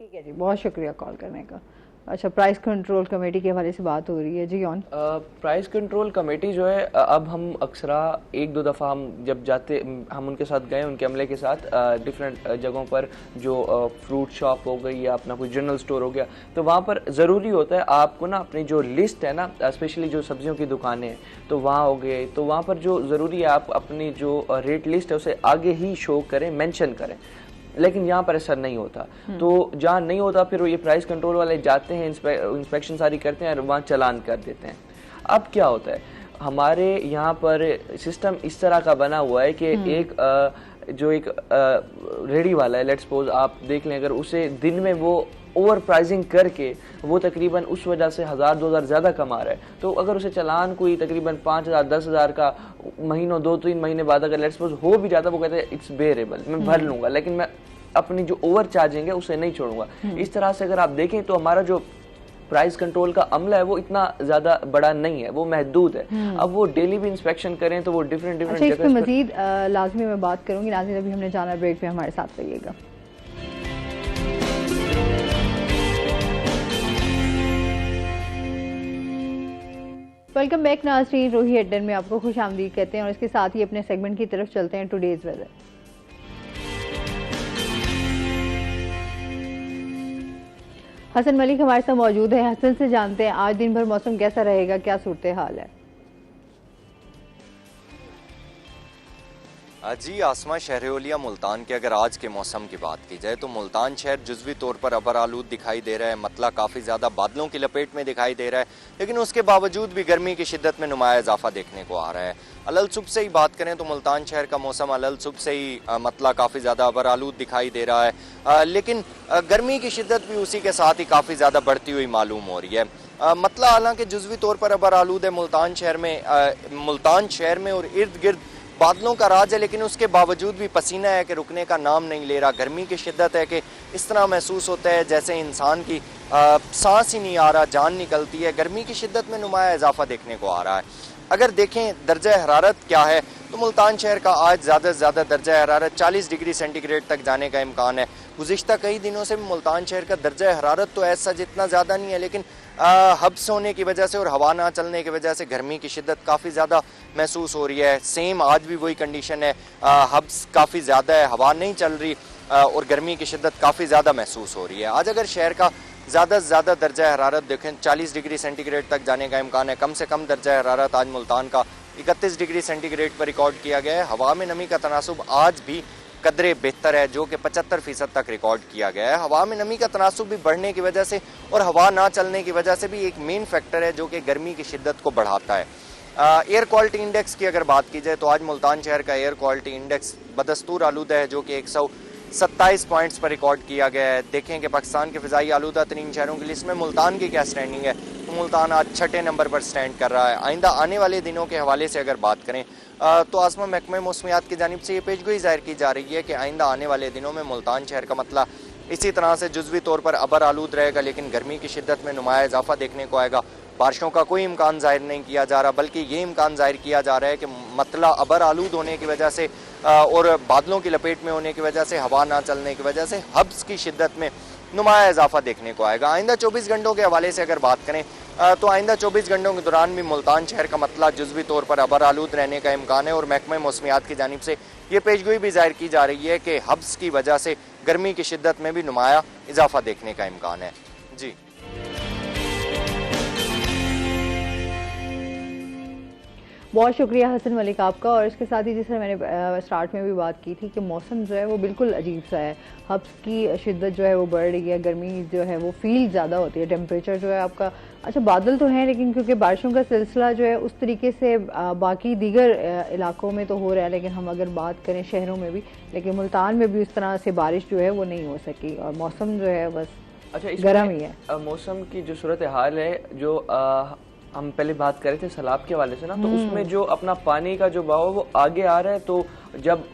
ठीक है जी, बहुत शुक्रिया कॉल करने का। अच्छा, प्राइस कंट्रोल कमेटी के हवाले से बात हो रही है जी। ऑन प्राइस कंट्रोल कमेटी जो है, अब हम अक्सरा एक दो दफ़ा हम जब जाते, हम उनके साथ गए, उनके अमले के साथ डिफरेंट जगहों पर, जो फ्रूट शॉप हो गई या अपना कोई जनरल स्टोर हो गया, तो वहाँ पर ज़रूरी होता है आपको ना अपनी जो लिस्ट है ना, स्पेशली जो सब्जियों की दुकानें हैं तो वहाँ हो गए, तो वहाँ पर जो ज़रूरी है आप अपनी जो रेट लिस्ट है उसे आगे ही शो करें, मेंशन करें। लेकिन यहाँ पर ऐसा नहीं होता, तो जहाँ नहीं होता फिर वो ये प्राइस कंट्रोल वाले जाते हैं, इंस्पेक्शन सारी करते हैं और वहाँ चालान कर देते हैं। अब क्या होता है, हमारे यहाँ पर सिस्टम इस तरह का बना हुआ है कि एक रेडी वाला है, लेट्स सपोज आप देख लें, अगर उसे दिन में वो ओवर प्राइसिंग करके वो तकरीबन उस वजह से 1000-2000 ज़्यादा कमा रहा है, तो अगर उसे चालान कोई तकरीबन 5000-10,000 का महीनों 2-3 महीने बाद अगर लेट्स सपोज हो भी जाता, वो कहते हैं इट्स बेरेबल, मैं भर लूंगा, लेकिन मैं अपनी जो ओवर चार्जिंग है उसे नहीं छोड़ूंगा। इस तरह से अगर आप देखें तो हमारा जो प्राइस कंट्रोल का अमला है वो इतना ज्यादा बड़ा नहीं है, वो महदूद है। अब वो डेली भी इंस्पेक्शन करें तो वो डिफरेंट अच्छा, इस पे मजीद लाजमी मैं बात करूंगी। नाज़रीन, अभी हमने जाना ब्रेक पे, हमारे साथ रहिएगा। वेलकम बैक नाज़रीन, रोही अड्डन में आपको खुश आमदीद कहते हैं और इसके साथ ही अपने सेगमेंट की तरफ चलते हैं, टुडेज वेदर। हसन मलिक हमारे साथ मौजूद है। हसन से जानते हैं आज दिन भर मौसम कैसा रहेगा, क्या सूरत हाल है? जी, आसमा शहर-ए-औलिया मुल्तान के अगर आज के मौसम की बात की जाए तो मुल्तान शहर जुज़वी तौर पर अबर आलूद दिखाई दे रहा है, मतला काफ़ी ज़्यादा बादलों की लपेट में दिखाई दे रहा है, लेकिन उसके बावजूद भी गर्मी की शिद्दत में नुमाया इजाफा देखने को आ रहा है। अलल सुबह से ही बात करें तो मुल्तान शहर का मौसम अलल सुबह से ही मतला काफ़ी ज़्यादा अबर आलूद दिखाई दे रहा है, लेकिन गर्मी की शिद्दत भी उसी के साथ ही काफ़ी ज़्यादा बढ़ती हुई मालूम हो रही है। मतला हालांकि जुज़वी तौर पर अबर आलूद है मुल्तान शहर में और इर्द गिर्द बादलों का राज है, लेकिन उसके बावजूद भी पसीना है कि रुकने का नाम नहीं ले रहा। गर्मी की शिद्दत है कि इस तरह महसूस होता है जैसे इंसान की सांस ही नहीं आ रहा, जान निकलती है। गर्मी की शिद्दत में नुमाया इजाफा देखने को आ रहा है। अगर देखें दर्जा हरारत क्या है तो मुल्तान शहर का आज ज़्यादा से ज़्यादा दर्जा हरारत 40 डिग्री सेंटीग्रेड तक जाने का इम्कान है। गुज़िश्ता कई दिनों से मुल्तान शहर का दर्जा हरारत तो ऐसा जितना ज़्यादा नहीं है, लेकिन हब्स होने की वजह से और हवा ना चलने की वजह से गर्मी की शिद्दत काफ़ी ज़्यादा महसूस हो रही है। सेम आज भी वही कंडीशन है, हब्स काफ़ी ज़्यादा है, हवा नहीं चल रही और गर्मी की शिद्दत काफ़ी ज़्यादा महसूस हो रही है। आज अगर शहर का ज़्यादा से ज़्यादा दर्जा हरारत देखें 40 डिग्री सेंटीग्रेड तक जाने का इम्कान है। कम से कम दर्जा हरारत आज मुल्तान का 31 डिग्री सेंटीग्रेड पर रिकॉर्ड किया गया है। हवा में नमी का तनासुब आज भी कदरे बेहतर है, जो कि 75% तक रिकॉर्ड किया गया है। हवा में नमी का तनासुब भी बढ़ने की वजह से और हवा ना चलने की वजह से भी एक मेन फैक्टर है जो कि गर्मी की शिद्दत को बढ़ाता है। एयर क्वालिटी इंडेक्स की अगर बात की जाए तो आज मुल्तान शहर का एयर क्वालिटी इंडेक्स बदस्तूर आलूदा है, जो कि 127 पॉइंट्स पर रिकॉर्ड किया गया है। देखें कि पाकिस्तान के फ़िज़ाई आलूदा तरीन शहरों की लिस्ट में मुल्तान की क्या स्टैंडिंग है, तो मुल्तान आज 6ठे नंबर पर स्टैंड कर रहा है। आइंदा आने वाले दिनों के हवाले से अगर बात करें तो आसमा महकमे मौसमियात की जानिब से ये पेशगोई ज़ाहिर की जा रही है कि आइंदा आने वाले दिनों में मुल्तान शहर का मतला इसी तरह से जुज़वी तौर पर अबर आलूद रहेगा, लेकिन गर्मी की शिद्दत में नुमाया इजाफा देखने को आएगा। बारिशों का कोई इम्कान ज़ाहिर नहीं किया जा रहा, बल्कि ये इम्कान ज़ाहिर किया जा रहा है कि मतला अबर आलूद होने की वजह से और बादलों की लपेट में होने की वजह से, हवा ना चलने की वजह से हब्स की शिद्दत में नुमाया इजाफा देखने को आएगा। आइंदा 24 घंटों के हवाले से अगर बात करें तो आइंदा 24 घंटों के दौरान भी मुल्तान शहर का मतला जुज़वी तौर पर अबर आलूद रहने का इम्कान है और महकमे मौसमियात की जानिब से ये पेशगोई भी ज़ाहिर की जा रही है कि हब्स की वजह से गर्मी की शिद्दत में भी नुमाया इजाफा देखने का इम्कान है। जी बहुत शुक्रिया हसन मलिक आपका। और इसके साथ ही जैसे मैंने स्टार्ट में भी बात की थी कि मौसम जो है वो बिल्कुल अजीब सा है, हब्स की शिद्दत जो है वो बढ़ रही है, गर्मी जो है वो फील ज़्यादा होती है, टेम्परेचर जो है आपका अच्छा बादल तो हैं लेकिन क्योंकि बारिशों का सिलसिला जो है उस तरीके से बाकी दीगर इलाकों में तो हो रहा है, लेकिन हम अगर बात करें शहरों में भी, लेकिन मुल्तान में भी उस तरह से बारिश जो है वो नहीं हो सकी और मौसम जो है बस अच्छा गर्म ही है। मौसम की जो सूरत हाल है, जो हम पहले बात कर रहे थे सैलाब के हवाले से ना, तो उसमें जो अपना पानी का जो बहाव वो आगे आ रहा है, तो जब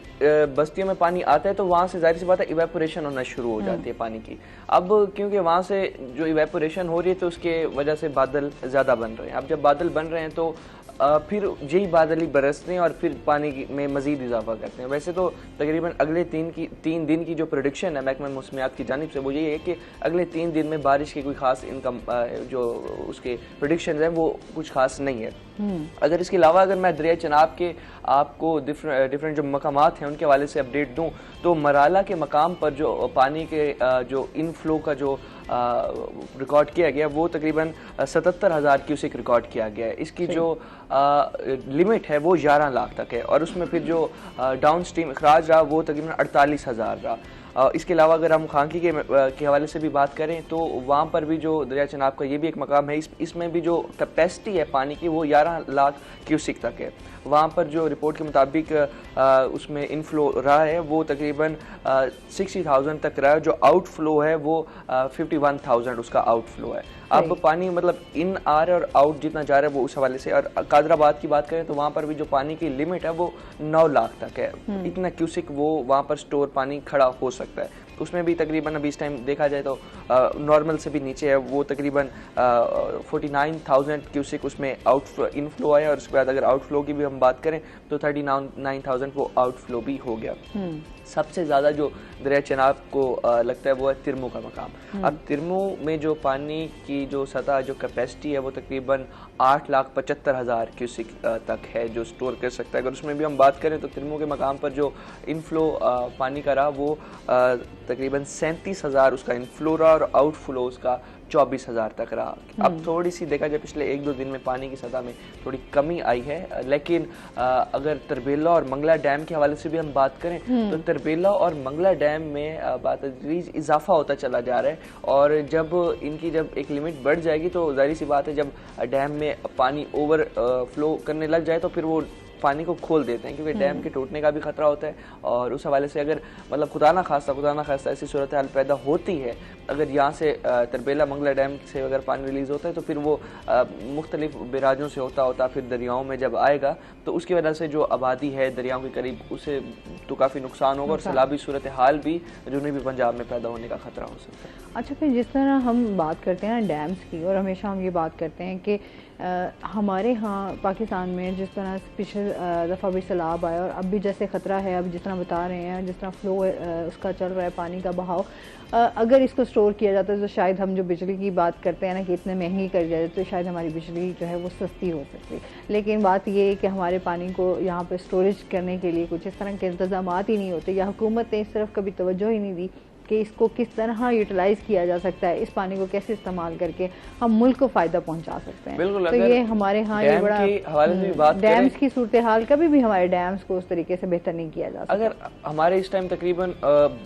बस्तियों में पानी आता है तो वहाँ से जाहिर सी बात है इवेपोरेशन होना शुरू हो जाती है पानी की। अब क्योंकि वहाँ से जो इवेपोरेशन हो रही है तो उसके वजह से बादल ज़्यादा बन रहे हैं। अब जब बादल बन रहे हैं तो फिर यही बादल ही बरसते हैं और फिर पानी में मजीद इजाफा करते हैं। वैसे तो तकरीबन अगले 3 दिन की जो प्रोडिक्शन है महकमा मौसमियात की जानिब से वो यही है कि अगले 3 दिन में बारिश की कोई खास इनकम जो उसके प्रोडिक्शन है वो कुछ खास नहीं है। अगर इसके अलावा अगर मैं दरिया चनाब के आपको डिफरेंट जो मकामात हैं उनके हवाले से अपडेट दूं तो मराला के मकाम पर जो पानी के जो इनफ्लो का जो रिकॉर्ड किया गया वो तकरीबन 77,000 क्यूसेक रिकॉर्ड किया गया है। इसकी जो लिमिट है वो 11 लाख तक है और उसमें फिर जो डाउन स्ट्रीम अखराज रहा वो तकरीबन 48,000 रहा। इसके अलावा अगर हम खांकी के हवाले से भी बात करें तो वहाँ पर भी जो दरिया चनाब का ये भी एक मकाम है, इसमें भी जो कैपेसिटी है पानी की वो 11 लाख क्यूसिक तक है। वहाँ पर जो रिपोर्ट के मुताबिक उसमें इनफ्लो रहा है वो तकरीबन 60,000 तक रहा है, जो आउटफ्लो है वो 51,000 उसका आउटफ्लो है। अब पानी मतलब इन आ रहा है और आउट जितना जा रहा है वो उस हवाले से। और कादराबाद की बात करें तो वहाँ पर भी जो पानी की लिमिट है वो 9 लाख तक है, इतना क्यूसिक वो वहाँ पर स्टोर पानी खड़ा हो सकता है। उसमें भी तकरीबन अभी इस टाइम देखा जाए तो नॉर्मल से भी नीचे है, वो तकरीबन 49,000 क्यूसिक उसमें आउटफ्लो इनफ्लो आया और उसके बाद अगर आउटफ्लो की भी हम बात करें तो 39,000 वो आउटफ्लो भी हो गया। सबसे ज़्यादा जो दरिया चनाब को लगता है वो है तिरमू का मकाम। अब तिरमू में जो पानी की जो सतह जो कैपेसिटी है वो तकरीबन 8,75,000 क्यूसिक तक है जो स्टोर कर सकता है। अगर उसमें भी हम बात करें तो तिरमू के मकाम पर जो इनफ्लो पानी का रहा वो तकरीबन 37,000 उसका इनफ्लो रहा और आउटफ्लो उसका 24,000 तक रहा। अब थोड़ी सी देखा जाए पिछले 1-2 दिन में पानी की सतह में थोड़ी कमी आई है, लेकिन अगर तरबेला और मंगला डैम के हवाले से भी हम बात करें तो तरबेला और मंगला डैम में इजाफा होता चला जा रहा है और जब इनकी जब एक लिमिट बढ़ जाएगी तो जाहिर सी बात है जब डैम में पानी ओवर फ्लो करने लग जाए तो फिर वो पानी को खोल देते हैं, क्योंकि डैम के टूटने का भी खतरा होता है। और उस हवाले से अगर मतलब खुदा ना खास्ता ऐसी सूरत हाल पैदा होती है, अगर यहाँ से तरबेला मंगला डैम से अगर पानी रिलीज होता है तो फिर वो मुख्तलिफ बिराजों से होता फिर दरियाओं में जब आएगा तो उसकी वजह से जो आबादी है दरियाओं के करीब उसे तो काफ़ी नुकसान होगा और सैलाबी सूरत हाल भी जुनूबी पंजाब में पैदा होने का खतरा हो सकता है। अच्छा, फिर जिस तरह हम बात करते हैं ना डैम्स की, और हमेशा हम ये बात करते हैं कि हमारे यहाँ पाकिस्तान में जिस तरह पिछले दफ़ा भी सैलाब आया और अब भी जैसे ख़तरा है, अब जिस तरह बता रहे हैं, जिस तरह फ्लो उसका चल रहा है पानी का बहाव, अगर इसको स्टोर किया जाता है तो शायद हम जो बिजली की बात करते हैं ना कि इतने महंगी कर जाए तो शायद हमारी बिजली जो है वो सस्ती हो सकती। लेकिन बात ये है कि हमारे पानी को यहाँ पर स्टोरेज करने के लिए कुछ इस तरह के इंतजाम ही नहीं होते, या हुकूमत ने इस तरफ कभी तवज्जो ही नहीं दी कि इसको किस तरह यूटिलाइज किया जा सकता है, इस पानी को कैसे इस्तेमाल करके हम मुल्क को फ़ायदा पहुंचा सकते हैं। बिल्कुल, तो ये हमारे यहाँ ये बड़ा डैम्स की सूरत हाल, कभी भी हमारे डैम्स को उस तरीके से बेहतर नहीं किया जा सकता। अगर हमारे इस टाइम तकरीबन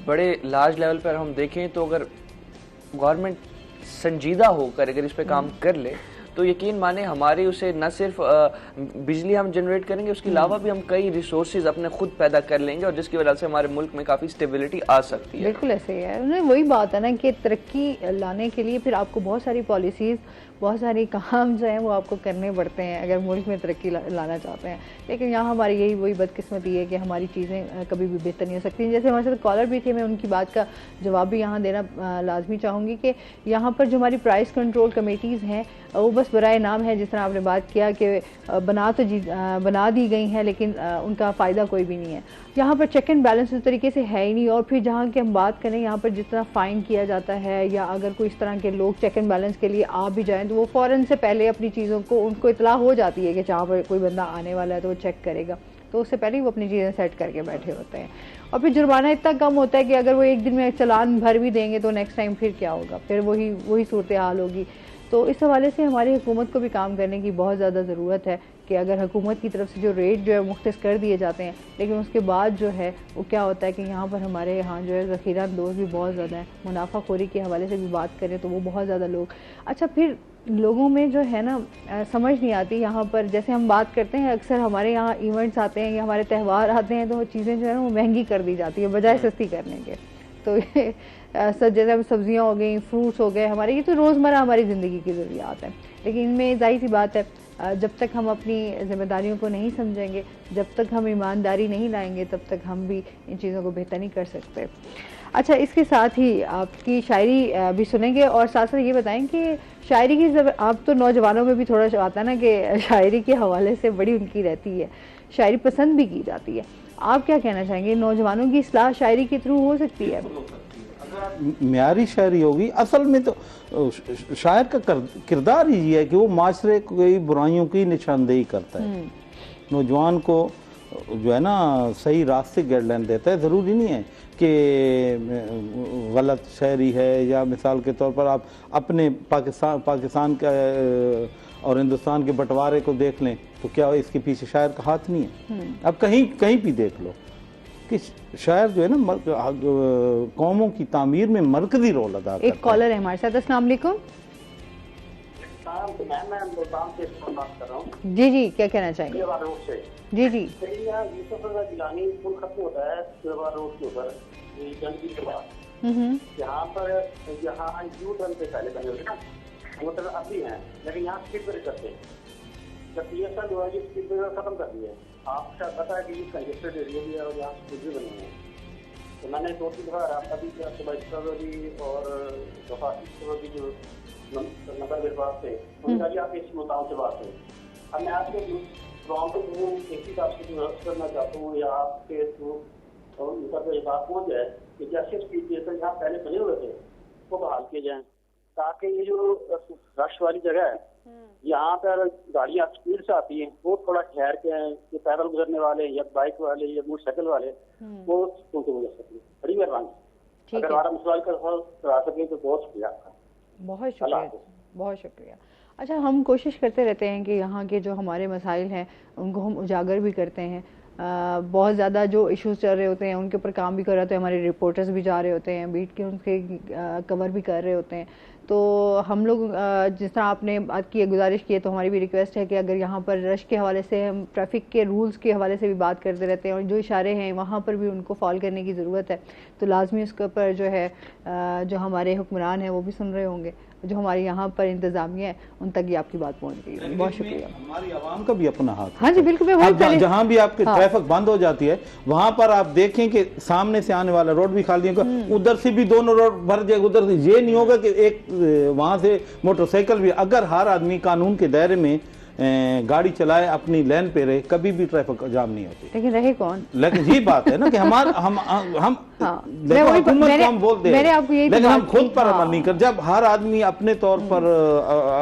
बड़े लार्ज लेवल पर हम देखें तो अगर गवर्नमेंट संजीदा होकर अगर इस पे काम कर ले तो यकीन माने हमारी उसे न सिर्फ बिजली हम जनरेट करेंगे, उसके अलावा भी हम कई रिसोर्सेज अपने खुद पैदा कर लेंगे और जिसकी वजह से हमारे मुल्क में काफ़ी स्टेबिलिटी आ सकती है। बिल्कुल ऐसे ही है, वही बात है ना कि तरक्की लाने के लिए फिर आपको बहुत सारी पॉलिसीज़, बहुत सारी काम जो हैं वो आपको करने पड़ते हैं अगर मुल्क में तरक्की लाना चाहते हैं। लेकिन यहाँ हमारी यही वही बदकिस्मती है कि हमारी चीज़ें कभी भी बेहतर नहीं हो सकती। जैसे हमारे साथ कॉलर भी थे, मैं उनकी बात का जवाब भी यहाँ देना लाजमी चाहूँगी कि यहाँ पर जो हमारी प्राइस कंट्रोल कमेटीज़ हैं वो बस बराए नाम है, जिस तरह आपने बात किया कि बना दी गई हैं लेकिन उनका फ़ायदा कोई भी नहीं है। यहाँ पर चेक एंड बैलेंस उस तरीके से है ही नहीं। और फिर जहाँ की हम बात करें, यहाँ पर जिस तरह फ़ाइन किया जाता है या अगर कोई इस तरह के लोग चेक एंड बैलेंस के लिए आ भी जाएँ तो वो फ़ौरन से पहले अपनी चीज़ों को, उनको इतला हो जाती है कि जहाँ पर कोई बंदा आने वाला है तो वो चेक करेगा, तो उससे पहले ही वो अपनी चीज़ें सेट करके बैठे होते हैं। और फिर जुर्माना इतना कम होता है कि अगर वो एक दिन में चालान भर भी देंगे तो नेक्स्ट टाइम फिर क्या होगा, फिर वही सूरत हाल होगी। तो इस हवाले से हमारी हुकूमत को भी काम करने की बहुत ज़्यादा ज़रूरत है कि अगर हुकूमत की तरफ से जो रेट जो है मुख्तस कर दिए जाते हैं, लेकिन उसके बाद जो है वो क्या होता है कि यहाँ पर हमारे यहाँ जो है ज़ख़ीरा अंदोज़ भी बहुत ज़्यादा है। मुनाफाखोरी के हवाले से भी बात करें तो वो बहुत ज़्यादा लोग, अच्छा फिर लोगों में जो है ना समझ नहीं आती। यहाँ पर जैसे हम बात करते हैं, अक्सर हमारे यहाँ इवेंट्स आते हैं या हमारे त्यौहार आते हैं तो चीज़ें जो है वो महंगी कर दी जाती है बजाय सस्ती करने के। तो ये जैसे सब्जियां हो गई, फ्रूट्स हो गए, हमारे ये तो रोज़मर्रा हमारी ज़िंदगी की ज़रूरियात हैं। लेकिन इनमें जाहिर सी बात है जब तक हम अपनी जिम्मेदारियों को नहीं समझेंगे, जब तक हम ईमानदारी नहीं लाएंगे, तब तक हम भी इन चीज़ों को बेहतर नहीं कर सकते। अच्छा, इसके साथ ही आपकी शायरी भी सुनेंगे और साथ साथ ये बताएं कि शायरी की आप तो नौजवानों में भी थोड़ा सा आता है ना कि शायरी के हवाले से बड़ी उनकी रहती है, शायरी पसंद भी की जाती है। आप क्या कहना चाहेंगे, नौजवानों की इस्लाह शायरी के थ्रू हो सकती है? म्यारी शायरी होगी। असल में तो शायर का किरदार ही है कि वो माशरे की बुराइयों की निशानदेही करता है, नौजवान को जो है ना सही रास्ते गाइडलाइन देता है। ज़रूरी नहीं है कि गलत शायरी है, या मिसाल के तौर पर आप अपने पाकिस्तान का और हिंदुस्तान के बंटवारे को देख लें तो क्या इसके पीछे शायर का हाथ नहीं है? अब कहीं भी देख लो कि शायर जो है ना कौमों की तामीर में मरकजी रोल अदा करता है। एक कॉलर है हमारे साथ। अस्सलाम वालेकुम। मैं मुल्तान से बात कर रहा हूँ। जी, क्या कहना चाहेंगे? जी गिलानी पुल खत्म होता है रोड के ऊपर जंगी के बाद, यहाँ पर यू टर्न पे पहले बने हुए ना वो टर्न अभी हैं, लेकिन यहाँ स्पीड ब्रेक करते हैं। जब PSR जो है ये स्पीड ब्रेकर खत्म कर दिया है। आपको शायद पता है कि ये कंजेस्टेड एरिया भी है और यहाँ स्पीड भी बने हुए हैं। तो मैंने 2-3 दफा रास्ता भी किया, सुबह भी और की जो नगर विभाग से उनका आप इस मुद्दाओं से बात है। अब मैं आपके एक ही बात से करना चाहता हूँ या आपके थ्रू उनका जो बात हो जाए कि जैसे स्पीड ब्रेकर यहाँ पहले बने हुए थे वो बहाल किए जाए, ताकि ये जो रश वाली जगह है यहाँ पर गाड़ियाँ स्पीड से आती हैं वो थोड़ा ठहर के हैं कि पैदल गुजरने वाले या बाइक वाले या मोटरसाइकिल वाले वो उनको गुजर सकें। बड़ी मेहरबानी, अगर हमारा मसला करा सके तो बहुत शुक्रिया आपका। बहुत शुक्रिया। अच्छा, हम कोशिश करते रहते हैं कि यहाँ के जो हमारे मसाइल हैं उनको हम उजागर भी करते हैं। बहुत ज़्यादा जो इश्यूज चल रहे होते हैं उनके ऊपर काम भी कर रहे होते हैं, हमारे रिपोर्टर्स भी जा रहे होते हैं, बीट के उनके कवर भी कर रहे होते हैं। तो हम लोग जिस तरह आपने बात की, गुजारिश की है, तो हमारी भी रिक्वेस्ट है कि अगर यहाँ पर रश के हवाले से हम ट्रैफिक के रूल्स के हवाले से भी बात करते रहते हैं और जो इशारे हैं वहाँ पर भी उनको फॉलो करने की ज़रूरत है, तो लाजमी उसके ऊपर जो है जो हमारे हुक्मरान हैं वो भी सुन रहे होंगे जो हमारे यहाँ पर इंतजामिया है उन तक ये आपकी बात पहुँच गई है। बहुत शुक्रिया। हमारी आवाम का भी अपना हाथ है। हाँ जी बिल्कुल। जहाँ भी आपके ट्रैफिक बंद हो जाती है वहां पर आप देखें कि सामने से आने वाला रोड भी खाली होगा, उधर से भी दोनों रोड भर जाएगा, उधर से ये नहीं होगा कि एक वहां से मोटरसाइकिल भी, अगर हर आदमी कानून के दायरे में गाड़ी चलाए, अपनी लेन पे रहे, कभी भी ट्रैफिक जाम नहीं होती। लेकिन रहे कौन? लेकिन ये बात है ना कि हम हुकूमत को हम बोलते हैं लेकिन हम खुद पर अमल नहीं कर। जब हर आदमी अपने तौर पर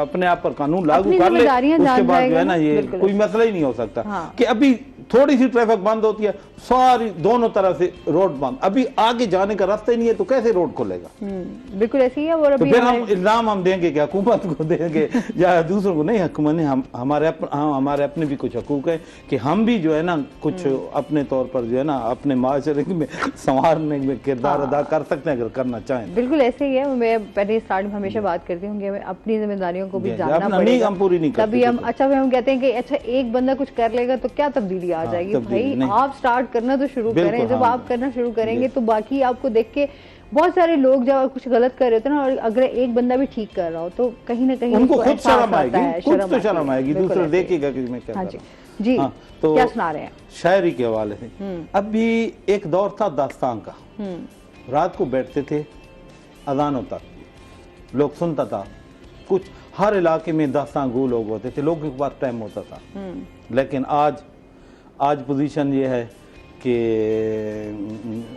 अपने आप पर कानून लागू कर ले, उसके बाद जो है ना ये कोई मसला ही नहीं हो सकता कि अभी थोड़ी सी ट्रैफिक बंद होती है, सारी दोनों तरफ से रोड बंद, अभी आगे जाने का रास्ता ही नहीं है तो कैसे रोड खुलेगा? बिल्कुल ऐसी है। और अभी तो फिर हम इल्जाम हम देंगे कि हुकूमत को देंगे या दूसरों को? नहीं, हुकूमत ने हमारे अपने भी कुछ हकूक है कि हम भी जो है ना कुछ अपने तौर पर जो है ना अपने माशरे में संवारने में किरदार अदा कर सकते हैं अगर करना चाहें। बिल्कुल ऐसे ही है। मैं पहले स्टार्ट में हमेशा बात करती हूँ कि हमें अपनी जिम्मेदारियों को भी जानना पड़ेगा, हम पूरी नहीं करते। तभी हम हम कहते हैं कि अच्छा एक बंदा कुछ कर लेगा तो क्या तब्दीली आ जाएगी? भाई आप स्टार्ट करना तो शुरू करें। जब आप करना शुरू करेंगे तो बाकी आपको देख के बहुत सारे लोग जब कुछ गलत कर रहे होते हैं ना, और अगर एक बंदा भी ठीक कर रहा हो तो कहीं ना कहीं उनको खुद शर्म आएगी, शर्म आएगी, दूसरा देखेगा कि मैं क्या कर रहा हूं। जी तो क्या सुना रहे हैं? शायरी के हवाले से। अभी एक दौर था दास्तान का, रात को बैठते थे अजानों तक, लोग सुनता था, कुछ हर इलाके में दास्तान गो लोग होते थे, लोगों के पास टाइम होता था। लेकिन आज पोजीशन ये है कि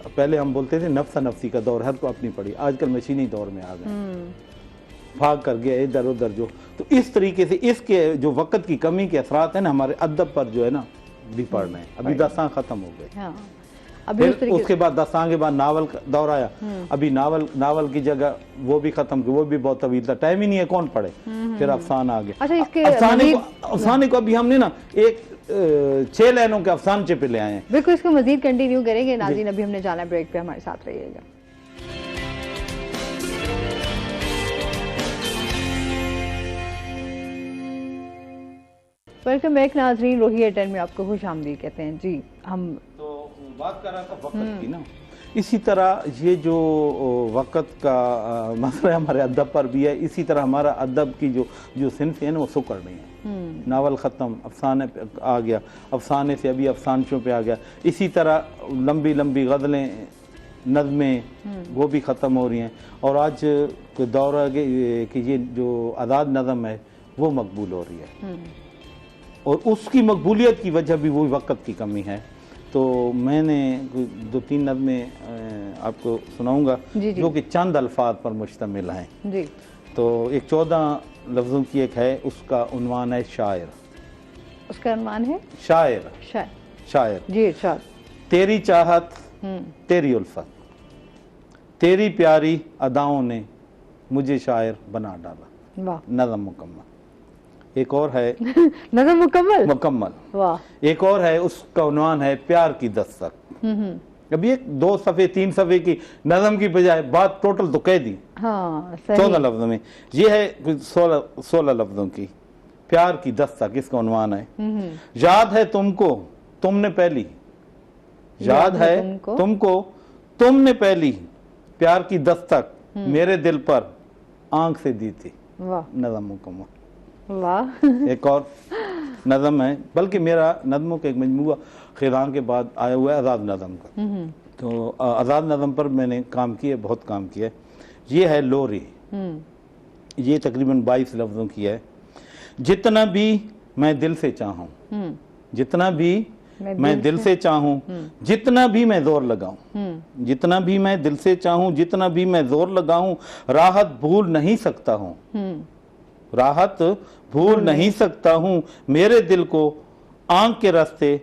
पहले हम बोलते थे नफ्सा नफ्सी का दौर, हर को अपनी पड़ी, आजकल मशीनी दौर में आ गए, भाग कर गया इधर उधर जो। तो इस तरीके से इसके जो वक्त की कमी के असरात है ना हमारे अदब पर जो है ना भी पड़ रहे हैं। अभी दास्तान खत्म हो गए, फिर उसके बाद दास्तान के बाद नावल का दौर आया। अभी नावल की जगह वो भी खत्म, वो भी बहुत तवील था, टाइम ही नहीं है, कौन पढ़े। फिर अफसाना आ गया। अफसाने को अभी हमने ना एक 6 लाइनों के अफसाने पे ले आए हैं। बिल्कुल, इसको मजीद कंटिन्यू करेंगे। नाज़रीन अभी हमने जाना ब्रेक पे, हमारे साथ रहिएगा। वेलकम बैक नाज़रीन, रोहिया 10 में आपको खुश आमदीद कहते हैं। जी हम तो बात कर रहा था वक्त की ना, इसी तरह ये जो वक्त का मसला हमारे अदब पर भी है, इसी तरह हमारा अदब की जो सिंफ है ना वो सुकड़ रही है। नावल ख़त्म, अफसाने पे आ गया, अफसाने से अभी अफसानशों पे आ गया। इसी तरह लंबी लंबी गज़लें, नज़में वो भी ख़त्म हो रही हैं। और आज के दौर है कि ये जो आज़ाद नज़म है वो मकबूल हो रही है, और उसकी मकबूलियत की वजह भी वही वक्त की कमी है। तो मैंने 2-3 नज़में आपको सुनाऊंगा जो कि चंद अल्फाज पर मुश्तमिल हैं। जी। तो एक 14 लफ्ज़ों की एक है, उसका उन्वान है शायर। उसका उन्वान है शायर। शायर जी इरशाद। तेरी चाहत तेरी उल्फत, तेरी प्यारी अदाओं ने मुझे शायर बना डाला। वाह, नज़म मुकम्मल। एक और है नज़म मुकम्मल। वाह। एक और है, उसका उन्वान है प्यार की दस्तक। अभी एक 2 सफ़े 3 सफ़े की नज़म की बजाय बात टोटल तो कह दी। हाँ, 14 लफ्जों में। ये है 16 लफ्जों की प्यार की दस्तक, इसका उन्वान है। याद है तुमको तुमने पहली, याद है तुमको तुमने पहली प्यार की दस्तक मेरे दिल पर आंख से दी थी। वाह, नज़म मुकम्मल। वाह। एक और नज़म है, बल्कि मेरा नज़मों का एक मजमूआ खिदान के बाद आया हुआ है आज़ाद नज़म का। तो आज़ाद नज़म पर मैंने काम किया, बहुत काम किया। ये है लोरी, ये तकरीबन 22 लफ्ज़ों की है। जितना भी मैं दिल से चाहूँ, जितना भी मैं दिल से चाहूँ, जितना भी मैं जोर लगाऊं, जितना भी मैं दिल से चाहूँ, जितना भी मैं जोर लगाऊं, राहत भूल नहीं सकता हूँ, राहत भूल नहीं सकता हूँ, मेरे दिल को आंख के रास्ते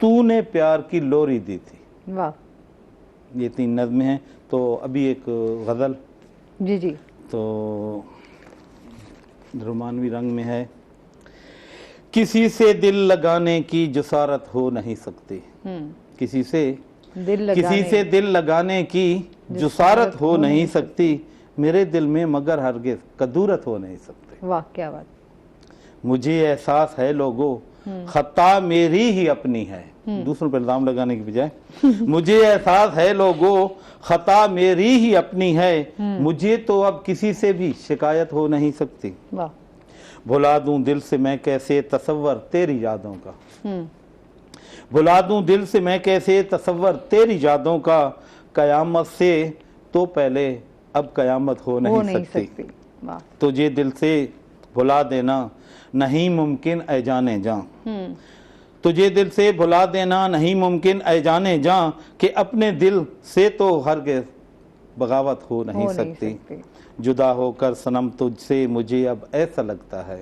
तूने प्यार की लोरी दी थी। वाह। ये 3 नज़में हैं। तो अभी एक गज़ल जी तो रोमानवी रंग में है। किसी से दिल लगाने की जसारत हो नहीं सकती, किसी से दिल लगाने की जसारत हो नहीं सकती, मेरे दिल में मगर हरगिज़ कदूरत हो नहीं सकती। वाह, क्या बात। मुझे एहसास है लोगों खता मेरी ही अपनी है, दूसरों पर इल्जाम लगाने की बजाय। मुझे एहसास है लोगों, खता मेरी ही अपनी है, मुझे तो अब किसी से भी शिकायत हो नहीं सकती। वाह। भुला दूं दिल से मैं कैसे तसव्वुर तेरी यादों का, भुला दूं दिल से मैं कैसे तसव्वुर तेरी यादों का, कयामत से तो पहले अब कयामत हो नहीं सकती। वाह। तुझे दिल से भुला देना नहीं मुमकिन ऐ जाने जा, तुझे दिल से भुला देना नहीं मुमकिन ऐ जाने जा, कि अपने दिल से तो हरगिज़ बगावत हो नहीं सकती। जुदा होकर सनम तुझसे मुझे अब ऐसा लगता है,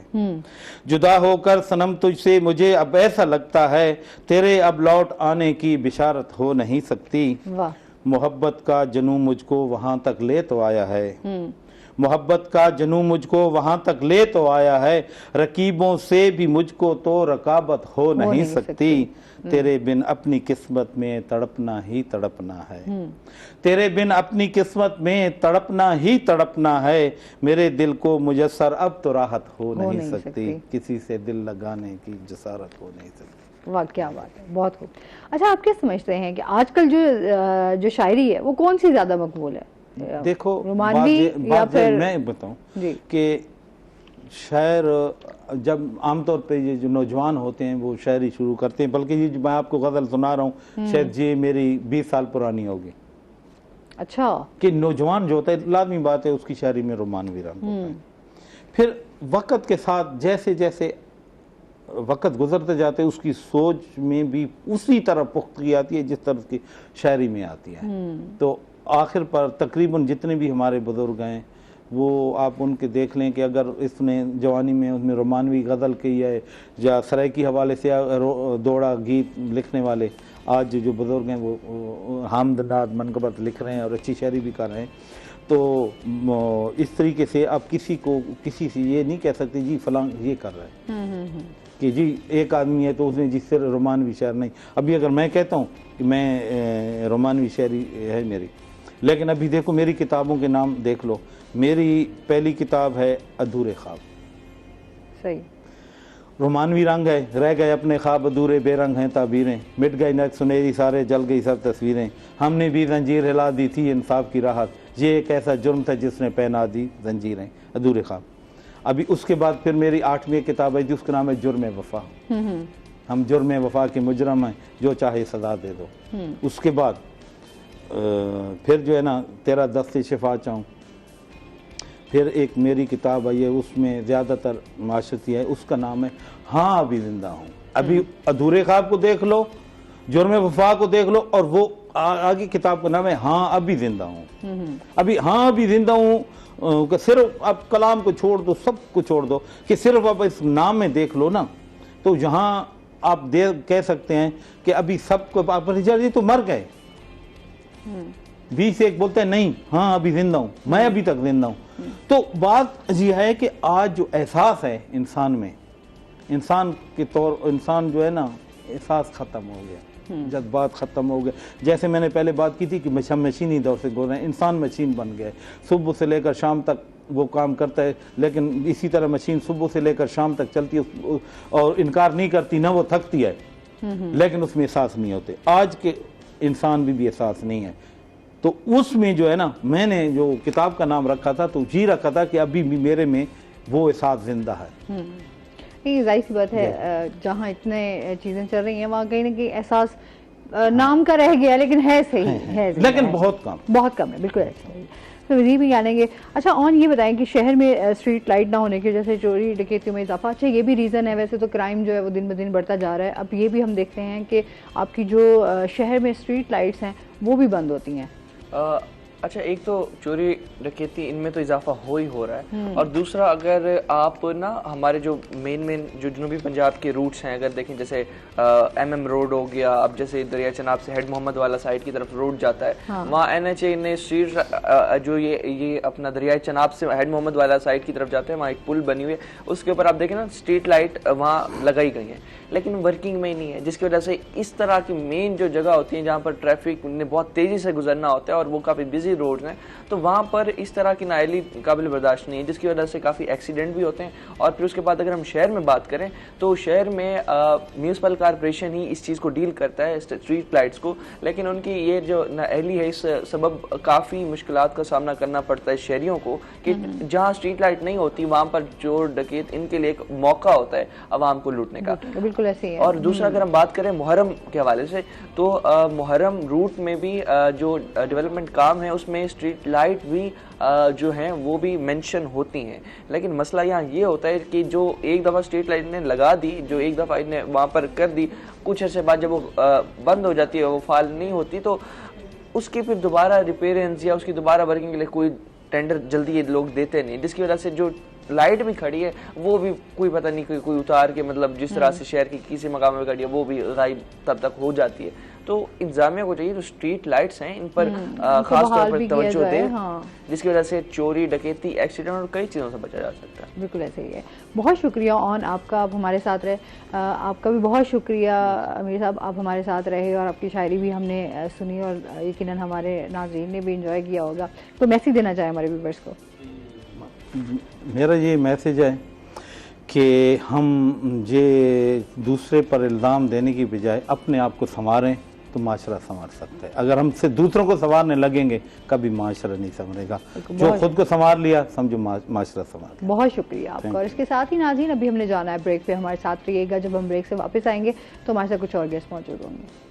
जुदा होकर सनम तुझसे मुझे अब ऐसा लगता है, तेरे अब लौट आने की बिशारत हो नहीं सकती। वाह। मोहब्बत का जनू मुझको वहां तक ले तो आया है, मोहब्बत का जनू मुझको वहां तक ले तो आया है, रकीबों से भी मुझको तो रकाबत हो नहीं सकती। तेरे बिन अपनी किस्मत में तड़पना ही तड़पना है, तेरे बिन अपनी किस्मत में तड़पना ही तड़पना है, मेरे दिल को मुयस्सर अब तो राहत हो नहीं सकती, किसी से दिल लगाने की जसारत हो नहीं सकती। वाह, क्या बात है, बहुत खूब। अच्छा, आप क्या समझते हैं कि आजकल जो शायरी है वो कौन सी ज्यादा मकबूल है? देखो, रोमानवी या फिर मैं बताऊं कि शायर जब आमतौर पे ये जो नौजवान होते हैं वो शायरी शुरू करते हैं, बल्कि ये मैं आपको गजल सुना रहा हूँ शायद ये मेरी 20 साल पुरानी होगी। अच्छा। कि नौजवान जो होता है लाजमी बात है उसकी शायरी में रोमानवी रंग होता है। फिर वक़्त के साथ जैसे जैसे वक़्त गुजरते जाते उसकी सोच में भी उसी तरह पुख्तगी आती है जिस तरह की शायरी में आती है। तो आखिर पर तकरीबन जितने भी हमारे बुजुर्ग हैं वो आप उनके देख लें कि अगर इसने जवानी में उसमें रोमानवी गज़ल की है या सराय की हवाले से दौड़ा गीत लिखने वाले आज जो बुजुर्ग हैं वो हामदनाद मनकबत लिख रहे हैं और अच्छी शायरी भी कर रहे हैं। तो इस तरीके से आप किसी को किसी से ये नहीं कह सकते जी फलां ये कर रहा है कि जी एक आदमी है तो उसने जिससे रोमानवी शायर नहीं। अभी अगर मैं कहता हूँ कि मैं रोमानवी शायरी है मेरी, लेकिन अभी देखो मेरी किताबों के नाम देख लो। मेरी पहली किताब है अधूरे ख्वाब, सही, रोमानवी रंग है, रह गए अपने ख्वाब अधूरे बेरंग हैं ताबीरें, मिट गई नक सुनहरी सारे जल गई सब तस्वीरें, हमने भी जंजीर हिला दी थी इंसाफ की राहत, ये एक ऐसा जुर्म था जिसने पहना दी जंजीरें, अधूरे ख्वाब। अभी उसके बाद फिर मेरी 8वीं किताब है जिसका नाम है जुर्म वफा, हम जुर्म वफा के मुजरम हैं जो चाहे सजा दे दो। उसके बाद फिर जो है ना तेरा दस्ते शिफा चाहूँ, फिर एक मेरी किताब आई है उसमें ज़्यादातर माशरती है, उसका नाम है हाँ अभी जिंदा हूँ। अभी अधूरे ख्वाब को देख लो, जुर्म वफा को देख लो, और वो आगे किताब का नाम है हाँ अभी जिंदा हूँ। अभी हाँ अभी जिंदा हूँ कि सिर्फ आप कलाम को छोड़ दो, सब को छोड़ दो, कि सिर्फ आप इस नाम में देख लो ना, तो जहाँ आप कह सकते हैं कि अभी सबको आप जी तो मर गए। 20 एक बोलते हैं नहीं हाँ अभी जिंदा हूँ, मैं अभी तक जिंदा हूँ। तो बात यह है कि आज जो एहसास है इंसान में, इंसान के तौर इंसान जो है ना एहसास ख़त्म हो गया, जज्बात ख़त्म हो गए। जैसे मैंने पहले बात की थी कि हम मशीनी दौर से गुजर रहे हैं, इंसान मशीन बन गया है, सुबह से लेकर शाम तक वो काम करता है, लेकिन इसी तरह मशीन सुबह से लेकर शाम तक चलती है और इनकार नहीं करती, ना वो थकती है, लेकिन उसमें एहसास नहीं होते। आज के इंसान भी एहसास नहीं है। तो उसमें जो है ना मैंने जो किताब का नाम रखा था तो जी रखा था कि अभी भी मेरे में वो एहसास जिंदा है। ये जाहिर सी बात है, जहाँ इतने चीज़ें चल रही हैं वहाँ कहीं ना कहीं एहसास नाम का रह गया, लेकिन है सही है, लेकिन बहुत कम है, बिल्कुल ऐसा। तो जी भी जानेंगे। अच्छा, और ये बताएं कि शहर में स्ट्रीट लाइट ना होने की वजह से चोरी डकैतियों में इजाफा, अच्छा ये भी रीज़न है। वैसे तो क्राइम जो है वो दिन ब दिन बढ़ता जा रहा है। अब ये भी हम देखते हैं कि आपकी जो शहर में स्ट्रीट लाइट्स हैं वो भी बंद होती हैं। अच्छा, एक तो चोरी डकैती इनमें तो इजाफा हो ही हो रहा है, और दूसरा अगर आप ना हमारे जो मेन जो जनूबी पंजाब के रूट्स हैं अगर देखें, जैसे MM रोड हो गया, अब जैसे दरिया चनाब से हेड मोहम्मद वाला साइड की तरफ रोड जाता है, वहाँ NHA ने स्ट्रीट जो ये अपना दरिया चनाब से हेड मोहम्मद वाला साइड की तरफ जाते हैं, वहाँ एक पुल बनी हुई है, उसके ऊपर आप देखें ना स्ट्रीट लाइट वहाँ लगाई गई है, लेकिन वर्किंग में ही नहीं है, जिसकी वजह से इस तरह की मेन जो जगह होती है जहाँ पर ट्रैफिक ने बहुत तेज़ी से गुजरना होता है और वो काफ़ी बिजी रोड्स हैं, तो वहाँ पर इस तरह की नाअहली काबिल बर्दाश्त नहीं है, जिसकी वजह से काफ़ी एक्सीडेंट भी होते हैं। और फिर उसके बाद अगर हम शहर में बात करें तो शहर में म्यूनसिपल कॉर्पोरेशन ही इस चीज़ को डील करता है, स्ट्रीट लाइट्स को, लेकिन उनकी ये जो नाअहली है इस सबब काफ़ी मुश्किलात का सामना करना पड़ता है शहरियों को कि जहाँ स्ट्रीट लाइट नहीं होती वहाँ पर चोर डकैत इनके लिए एक मौका होता है आवाम को लूटने का। बिल्कुल ऐसे ही है। और दूसरा अगर हम बात करें मुहर्रम के हवाले से तो मुहर्रम रूट में भी जो डेवलपमेंट काम है उसमें स्ट्रीट लाइट भी जो हैं वो भी मेंशन होती हैं, लेकिन मसला यहाँ ये होता है कि जो एक दफ़ा स्ट्रीट लाइट ने लगा दी, जो एक दफ़ा इन्हें वहाँ पर कर दी, कुछ अर्से बाद जब वो बंद हो जाती है, वो फाल नहीं होती, तो उसकी फिर दोबारा रिपेयरेंस या उसकी दोबारा वर्किंग के लिए कोई टेंडर जल्दी ये लोग देते नहीं, जिसकी वजह से जो लाइट भी खड़ी है वो भी कोई पता नहीं कोई उतार के मतलब जिस तरह से शहर की किसी मकाम में खड़ी है वो भी गायब तब तक हो जाती है। तो इंतजामिया को चाहिए जो स्ट्रीट लाइट्स हैं इन पर खास तौर पर तवज्जो दे, जिसकी वजह से चोरी डकैती एक्सीडेंट और कई चीज़ों से बचा जा सकता है। बिल्कुल ऐसे ही है। बहुत शुक्रिया ऑन आपका, आप हमारे साथ रहे। आपका भी बहुत शुक्रिया अमीर साहब, आप हमारे साथ रहे और आपकी शायरी भी हमने सुनी और यकीनन हमारे नाज़रीन ने भी इंजॉय किया होगा। तो मैसेज देना चाहे हमारे व्यूअर्स को? मेरा ये मैसेज है कि हम ये दूसरे पर इल्ज़ाम देने की बजाय अपने आप को संवारें तो माशरा संवार सकता है। अगर हम से दूसरों को संवारने लगेंगे कभी माशरा नहीं संवरेगा। जो खुद को संवार लिया समझो माशरा संवार। बहुत शुक्रिया आपका। और इसके साथ ही नाज़रीन अभी हमने जाना है ब्रेक पे, हमारे साथ रहिएगा। जब हम ब्रेक से वापस आएंगे तो हमारे साथ कुछ और गेस्ट मौजूद होंगे।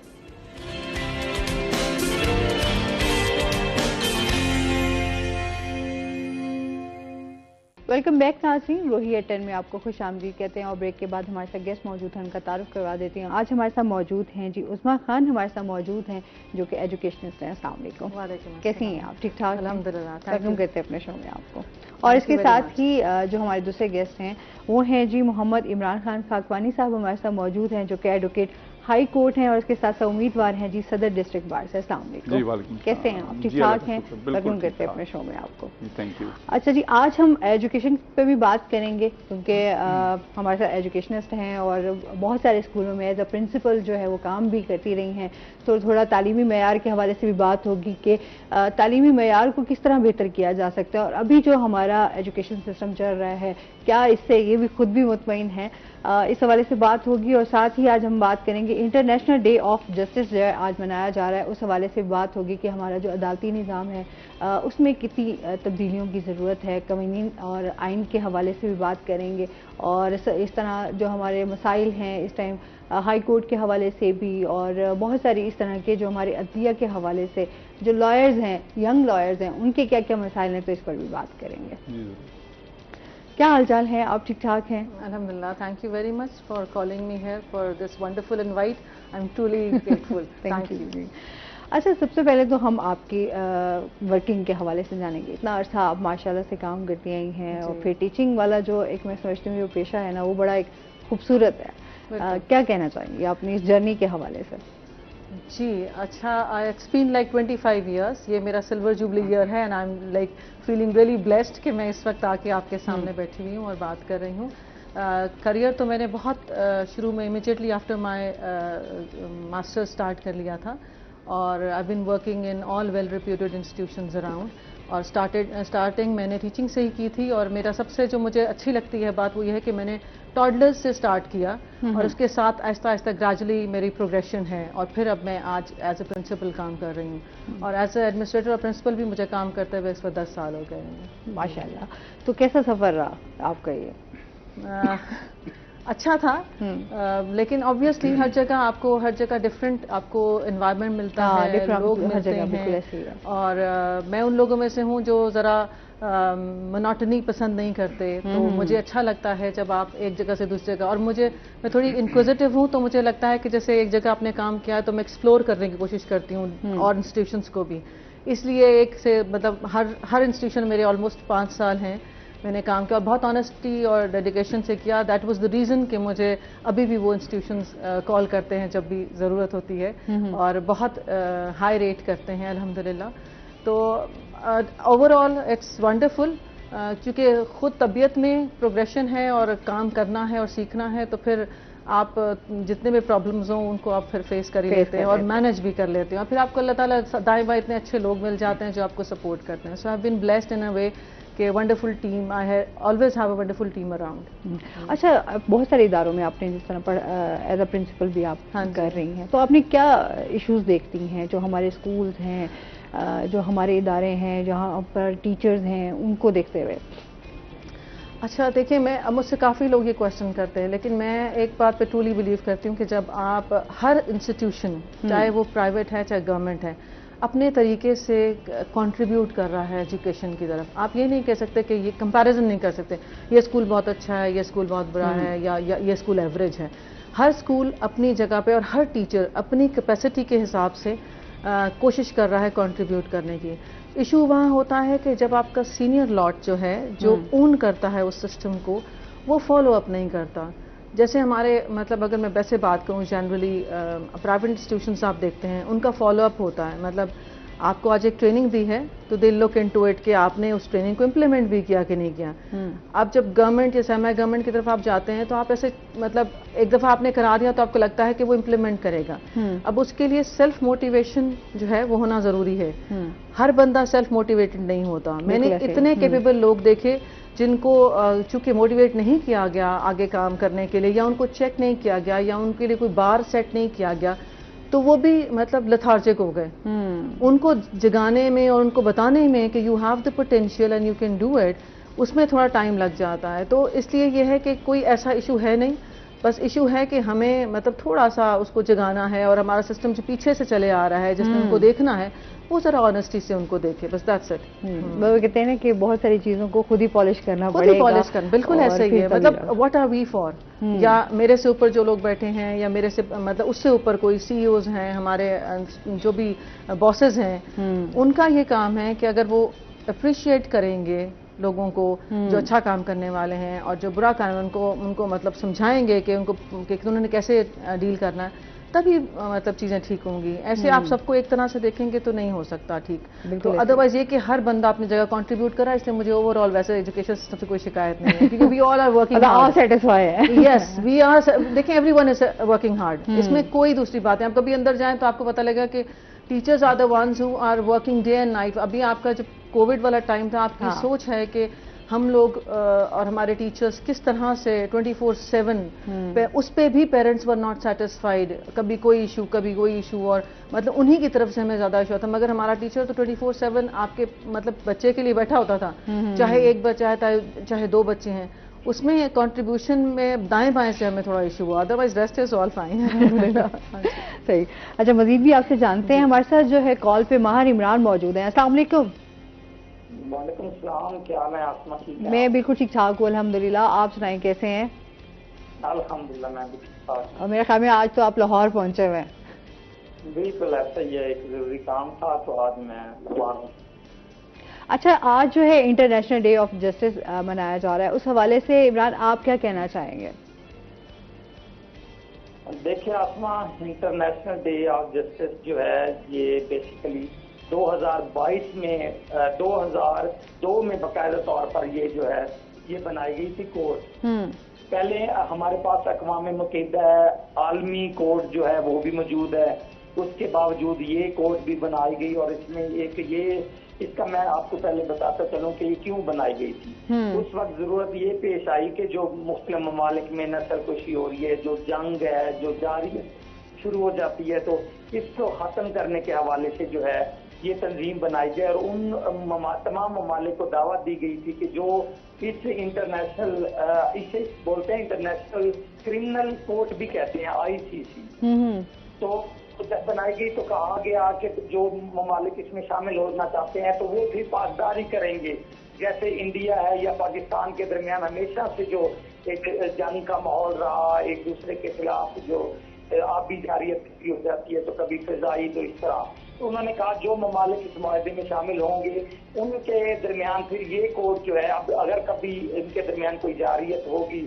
वेलकम बैक नाज़रीन, रोही एट 10 में आपको खुश आमदीद कहते हैं। और ब्रेक के बाद हमारे साथ गेस्ट मौजूद हैं, उनका तारुफ करवा देती हैं। आज हमारे साथ मौजूद हैं जी उस्मा खान, हमारे साथ मौजूद हैं जो कि एजुकेशनिस्ट हैं। अस्सलाम वालेकुम, कैसी हैं आप? ठीक ठाक, अल्हम्दुलिल्लाह। वेलकम करते हैं अपने शो में आपको। और इसके साथ ही जो हमारे दूसरे गेस्ट हैं वो हैं जी मोहम्मद इमरान खान खाकवानी साहब, हमारे साथ मौजूद हैं जो कि एडवोकेट हाई कोर्ट हैं और इसके साथ साथ उम्मीदवार हैं जी सदर डिस्ट्रिक्ट बार से। अस्सलाम वालेकुम, कैसे हैं आप? ठीक ठाक हैं, वेलकम करते हैं अपने शो में आपको। Thank you. अच्छा जी, आज हम एजुकेशन पे भी बात करेंगे क्योंकि हमारे साथ एजुकेशनिस्ट हैं और बहुत सारे स्कूलों में एज अ प्रिंसिपल जो है वो काम भी करती रही हैं। तो थोड़ा तालीमी मेयार के हवाले से भी बात होगी कि तालीमी मेयार को किस तरह बेहतर किया जा सकता है और अभी जो हमारा एजुकेशन सिस्टम चल रहा है क्या इससे ये भी खुद भी मुतमईन है, इस हवाले से बात होगी। और साथ ही आज हम बात करेंगे इंटरनेशनल डे ऑफ जस्टिस जो है आज मनाया जा रहा है, उस हवाले से बात होगी कि हमारा जो अदालती निज़ाम है उसमें कितनी तब्दीलियों की ज़रूरत है, कवानीन और आइन के हवाले से भी बात करेंगे। और इस तरह जो हमारे मसाइल हैं इस टाइम हाई कोर्ट के हवाले से भी और बहुत सारी इस तरह के जो हमारे अदलिया के हवाले से जो लॉयर्स हैं, यंग लॉयर्स हैं, उनके क्या क्या मसाइल हैं, तो इस पर भी बात करेंगे। क्या हालचाल है, आप ठीक ठाक हैं? Alhamdulillah, thank you very much for calling me here for this wonderful invite. I'm truly grateful. Thank you. अच्छा, सबसे पहले तो हम आपकी वर्किंग के हवाले से जानेंगे। इतना अर्सा आप माशाल्लाह से काम करती आई हैं और फिर टीचिंग वाला जो एक मैं समझती हूँ जो पेशा है ना वो बड़ा एक खूबसूरत है। क्या कहना चाहेंगे अपनी इस जर्नी के हवाले से? जी अच्छा, इट्स बीन लाइक 25 years। ये मेरा सिल्वर जुबली ईयर है and I am like feeling really blessed कि मैं इस वक्त आके आपके सामने बैठी हुई हूँ और बात कर रही हूँ। करियर तो मैंने बहुत शुरू में immediately after my masters start कर लिया था और I been working in all well reputed institutions around. और स्टार्टिंग मैंने टीचिंग से ही की थी और मेरा सबसे जो मुझे अच्छी लगती है बात वो ये है कि मैंने टॉडलर्स से स्टार्ट किया और उसके साथ आहिस्ता आहिस्ता ग्रेजुअली मेरी प्रोग्रेशन है और फिर अब मैं आज एज ए प्रिंसिपल काम कर रही हूँ और एज ए एडमिनिस्ट्रेटर और प्रिंसिपल भी मुझे काम करते हुए इस वक्त 10 साल हो गए हैं। माशाल्लाह। तो कैसा सफ़र रहा आपका ये? अच्छा था, लेकिन ऑब्वियसली हर जगह डिफरेंट आपको एनवायरनमेंट मिलता है, लोग मिलते हैं और मैं उन लोगों में से हूँ जो ज़रा मोनोटनी पसंद नहीं करते। तो मुझे अच्छा लगता है जब आप एक जगह से दूसरी जगह, और मैं थोड़ी इंक्विजिटिव हूँ तो मुझे लगता है कि जैसे एक जगह आपने काम किया है तो मैं एक्सप्लोर करने की कोशिश करती हूँ और इंस्टीट्यूशंस को भी। इसलिए एक से मतलब हर इंस्टीट्यूशन मेरे ऑलमोस्ट 5 साल हैं मैंने काम किया और बहुत ऑनेस्टी और डेडिकेशन से किया। दैट वाज द रीज़न कि मुझे अभी भी वो इंस्टीट्यूशंस कॉल करते हैं जब भी ज़रूरत होती है और बहुत हाई रेट करते हैं अल्हम्दुलिल्लाह। तो ओवरऑल इट्स वंडरफुल, क्योंकि खुद तबीयत में प्रोग्रेशन है और काम करना है और सीखना है तो फिर आप जितने भी प्रॉब्लम्स हों उनको आप फिर फेस कर ही लेते हैं और मैनेज भी कर लेते हैं, और फिर आपको अल्लाह ताला दाएं बाएं इतने अच्छे लोग मिल जाते हैं जो आपको सपोर्ट करते हैं. So I have been blessed in a way कि wonderful team, I have always have a wonderful team around. अच्छा, बहुत सारे इदारों में आपने जिस तरह एज अ प्रिंसिपल भी आप कर रही हैं, तो आपने क्या इश्यूज देखती हैं जो हमारे स्कूल्स हैं, जो हमारे इदारे हैं, जहाँ पर टीचर्स हैं, उनको देखते हुए? अच्छा देखिए, मैं मुझसे काफ़ी लोग ये क्वेश्चन करते हैं, लेकिन मैं एक बात पे ट्रूली बिलीव करती हूँ कि जब आप हर इंस्टीट्यूशन, चाहे वो प्राइवेट है चाहे गवर्नमेंट है, अपने तरीके से कंट्रीब्यूट कर रहा है एजुकेशन की तरफ, आप ये नहीं कह सकते कि ये कंपैरिजन नहीं कर सकते, ये स्कूल बहुत अच्छा है, ये स्कूल बहुत बुरा है, या ये स्कूल एवरेज है. हर स्कूल अपनी जगह पे और हर टीचर अपनी कैपेसिटी के हिसाब से कोशिश कर रहा है कंट्रीब्यूट करने की. इशू वहाँ होता है कि जब आपका सीनियर लॉट जो है, जो ओन करता है उस सिस्टम को, वो फॉलो अप नहीं करता. जैसे हमारे मतलब अगर मैं वैसे बात करूँ जनरली प्राइवेट इंस्टीट्यूशंस आप देखते हैं उनका फॉलो अप होता है. मतलब आपको आज एक ट्रेनिंग दी है तो दे लुक इनटू इट कि आपने उस ट्रेनिंग को इम्प्लीमेंट भी किया कि नहीं किया. अब जब गवर्नमेंट या सेमी गवर्नमेंट की तरफ आप जाते हैं तो आप ऐसे मतलब एक दफ़ा आपने करा दिया तो आपको लगता है कि वो इम्प्लीमेंट करेगा. अब उसके लिए सेल्फ मोटिवेशन जो है वो होना ज़रूरी है. हर बंदा सेल्फ मोटिवेटेड नहीं होता. मैंने इतने कैपेबल लोग देखे जिनको चूंकि मोटिवेट नहीं किया गया आगे काम करने के लिए, या उनको चेक नहीं किया गया, या उनके लिए कोई बार सेट नहीं किया गया, तो वो भी मतलब लेथार्जिक हो गए. उनको जगाने में और उनको बताने में कि you have the potential and you can do it, उसमें थोड़ा टाइम लग जाता है. तो इसलिए यह है कि कोई ऐसा इशू है नहीं, बस इशू है कि हमें मतलब थोड़ा सा उसको जगाना है, और हमारा सिस्टम जो पीछे से चले आ रहा है जिसमें उनको देखना है वो जरा ऑनेस्टी से उनको देखे, बस दैट्स इट. वो कहते हैं ना कि बहुत सारी चीजों को खुद ही पॉलिश करना पड़ेगा. खुद ही पॉलिश करना, बिल्कुल ऐसा ही है. मतलब व्हाट आर वी फॉर, या मेरे से ऊपर जो लोग बैठे हैं, या मेरे से मतलब उससे ऊपर कोई सीईओज हैं, हमारे जो भी बॉसेस हैं, उनका ये काम है कि अगर वो अप्रिशिएट करेंगे लोगों को जो अच्छा काम करने वाले हैं, और जो बुरा काम उनको मतलब समझाएंगे कि उन्होंने कैसे डील करना है, तभी मतलब चीजें ठीक होंगी. ऐसे आप सबको एक तरह से देखेंगे तो नहीं हो सकता ठीक. तो अदरवाइज ये कि हर बंदा अपनी जगह कंट्रीब्यूट कर रहा है, इसलिए मुझे ओवरऑल वैसे एजुकेशन सिस्टम से कोई शिकायत नहीं है, क्योंकि we all are working hard. Satisfy है. Yes, we are. देखिए, एवरीवन इज वर्किंग हार्ड, इसमें कोई दूसरी बात है. आप कभी अंदर जाएं तो आपको पता लगेगा कि teachers are the ones who are working day and night. अभी आपका जब कोविड वाला टाइम था, आपकी सोच है कि हम लोग और हमारे टीचर्स किस तरह से 24/7 पे, उस पे भी पेरेंट्स वर नॉट सेटिस्फाइड. कभी कोई इशू, कभी कोई इशू, और मतलब उन्हीं की तरफ से हमें ज्यादा इशू था. मगर हमारा टीचर तो 24/7 आपके मतलब बच्चे के लिए बैठा होता था, चाहे एक बच्चा है चाहे दो बच्चे हैं. उसमें कंट्रीब्यूशन में दाएं बाएं से हमें थोड़ा इशू हुआ, otherwise rest is all fine. सही. अच्छा, मजीद भी आपसे जानते हैं. हमारे साथ जो है कॉल पे माहिर इमरान मौजूद हैं. अस्सलाम वालेकुम. वालेकुम सलाम. क्या हाल है आसमा? ठीक है. मैं बिल्कुल ठीक ठाक हूँ अल्हम्दुलिल्लाह. आप सुनाएं कैसे हैं? अल्हम्दुलिल्लाह मैं भी ठीक ठाक. और मेरे ख्याल में आज तो आप लाहौर पहुंचे हुए हैं. बिल्कुल ऐसा ही है, एक जरूरी काम था तो आज मैं लाहौर हूँ. अच्छा, आज जो है इंटरनेशनल डे ऑफ जस्टिस मनाया जा रहा है, उस हवाले से इमरान आप क्या कहना चाहेंगे? देखिए आसमा, इंटरनेशनल डे ऑफ जस्टिस जो है ये बेसिकली 2022 में 2002 में बाकायदा तौर पर ये जो है ये बनाई गई थी कोड. पहले हमारे पास अक़वाम मुत्तहिदा आलमी कोड जो है वो भी मौजूद है, उसके बावजूद ये कोड भी बनाई गई. और इसमें एक ये इसका मैं आपको पहले बताता चलूं कि ये क्यों बनाई गई थी. उस वक्त जरूरत ये पेश आई कि जो मुख्तलिफ ममालिक में नस्लकुशी हो रही है, जो जंग है जो जारी शुरू हो जाती है, तो इसको खत्म करने के हवाले से जो है ये तंजीम बनाई जाए. और उन तमाम ममालिक को दावत दी गई थी कि जो इस इंटरनेशनल इसे बोलते हैं इंटरनेशनल क्रिमिनल कोर्ट भी कहते हैं, ICC, तो जब बनाई गई तो कहा गया कि जो ममालिक इसमें शामिल होना चाहते हैं तो वो भी पासदारी करेंगे. जैसे इंडिया है या पाकिस्तान के दरमियान हमेशा से जो एक जंग का माहौल रहा, एक दूसरे के खिलाफ जो आबी जारियत हो जाती है तो कभी फिजाई, तो इस तरह. तो उन्होंने कहा जो ममालिक इस माहदे में शामिल होंगे उनके दरमियान फिर ये कोर्ट जो है, अब अगर कभी इनके दरमियान कोई जारियत होगी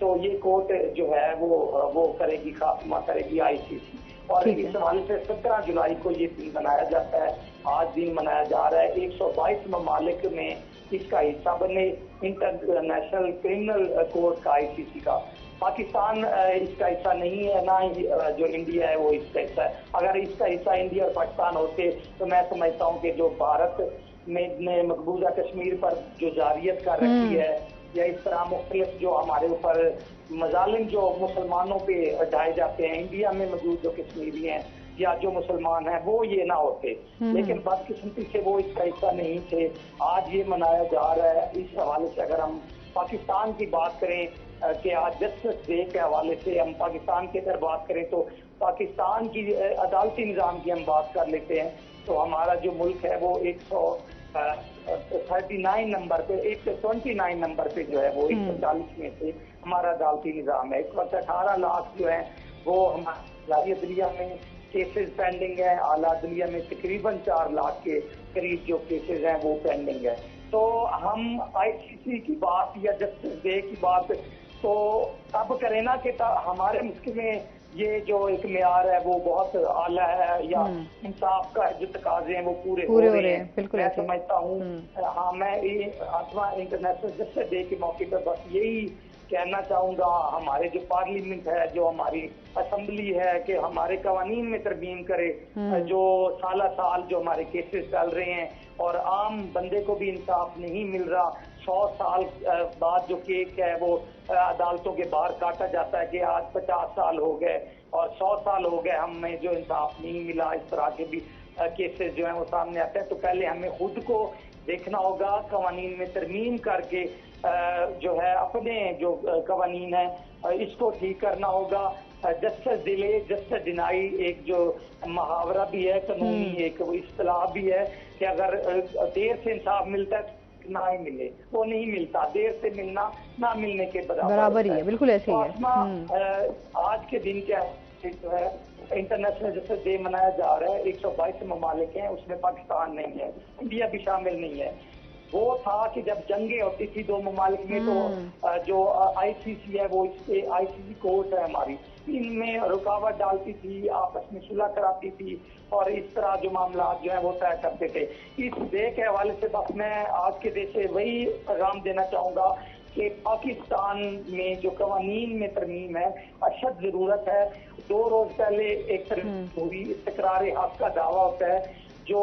तो ये कोर्ट जो है वो करेगी, खात्मा करेगी ICC. और इस हवाले से 17 जुलाई को ये दिन मनाया जाता है. आज दिन मनाया जा रहा है. 122 ममालिक में इसका हिस्सा बने इंटरनेशनल क्रिमिनल कोर्ट का, ICC का. पाकिस्तान इसका हिस्सा नहीं है, ना ही जो इंडिया है वो इसका हिस्सा है। अगर इसका हिस्सा इंडिया और पाकिस्तान होते तो मैं समझता हूँ कि जो भारत ने मकबूजा कश्मीर पर जो जारियत कर रखी है, या इस तरह मुख्तलिफ जो हमारे ऊपर मजालिम जो मुसलमानों पे ढाए जाते हैं, इंडिया में मौजूद जो कश्मीरी हैं या जो मुसलमान हैं, वो ये ना होते। लेकिन बदकिस्मती से वो इसका हिस्सा नहीं थे। आज ये मनाया जा रहा है। इस हवाले से अगर हम पाकिस्तान की बात करें कि आज जस्टिस डे के हवाले से हम पाकिस्तान की अगर बात करें तो पाकिस्तान की अदालती निज़ाम की हम बात कर लेते हैं तो हमारा जो मुल्क है वो 139 नंबर पे, 129 नंबर पे जो है वो 140 में से हमारा अदालती निज़ाम है। इस वक्त 18 लाख जो है वो हमारे अदलिया में केसेस पेंडिंग है। आला अदलिया में तकरीबन 4 लाख के करीब जो केसेस हैं वो पेंडिंग है। तो हम ICC की बात या जस्टिस डे की बात तो अब करें ना कि हमारे मुल्क में ये जो एक मेयार है वो बहुत आला है, या इंसाफ का जो तकाजे हैं वो पूरे हो रहे हैं। बिल्कुल मैं समझता हूँ। हाँ, मैं इंटरनेशनल जस्टिस डे के मौके पर बस यही कहना चाहूँगा, हमारे जो पार्लियामेंट है, जो हमारी असेंबली है, कि हमारे कवानीन में तरमीम करे। जो साल जो हमारे केसेस चल रहे हैं और आम बंदे को भी इंसाफ नहीं मिल रहा। 100 साल बाद जो केक है वो अदालतों के बाहर काटा जाता है कि आज 50 साल हो गए और 100 साल हो गए हमें जो इंसाफ नहीं मिला। इस तरह के भी केसेस जो हैं वो सामने आते हैं। तो पहले हमें खुद को देखना होगा, कवानीन में तरमीम करके जो है अपने जो कवानीन है इसको ठीक करना होगा। जस्टिस डिले जस्टिस डिनाई एक जो मुहावरा भी है, कानूनी एक इस्तिलाह भी है कि अगर देर से इंसाफ मिलता है ना ही मिले, वो नहीं मिलता। देर से मिलना ना मिलने के बराबर ही है। बिल्कुल ऐसे ही है। आज के दिन क्या जो है इंटरनेशनल जस्टिस डे मनाया जा रहा है। 122 ममालिक हैं, उसमें पाकिस्तान नहीं है, इंडिया भी शामिल नहीं है। वो था कि जब जंगे होती थी दो ममालिक में तो जो ICC है वो इसके ICC कोर्ट है हमारी, इनमें रुकावट डालती थी, आपस में सुलह कराती थी और इस तरह जो मामला जो है वो तय करते थे। इस डे के हवाले से बस मैं आज के देश से वही पैगाम देना चाहूँगा कि पाकिस्तान में जो कवानीन में तरमीम है अशद जरूरत है। 2 रोज पहले एक तरमीम हुई, इस्तकरार हक का दावा होता है जो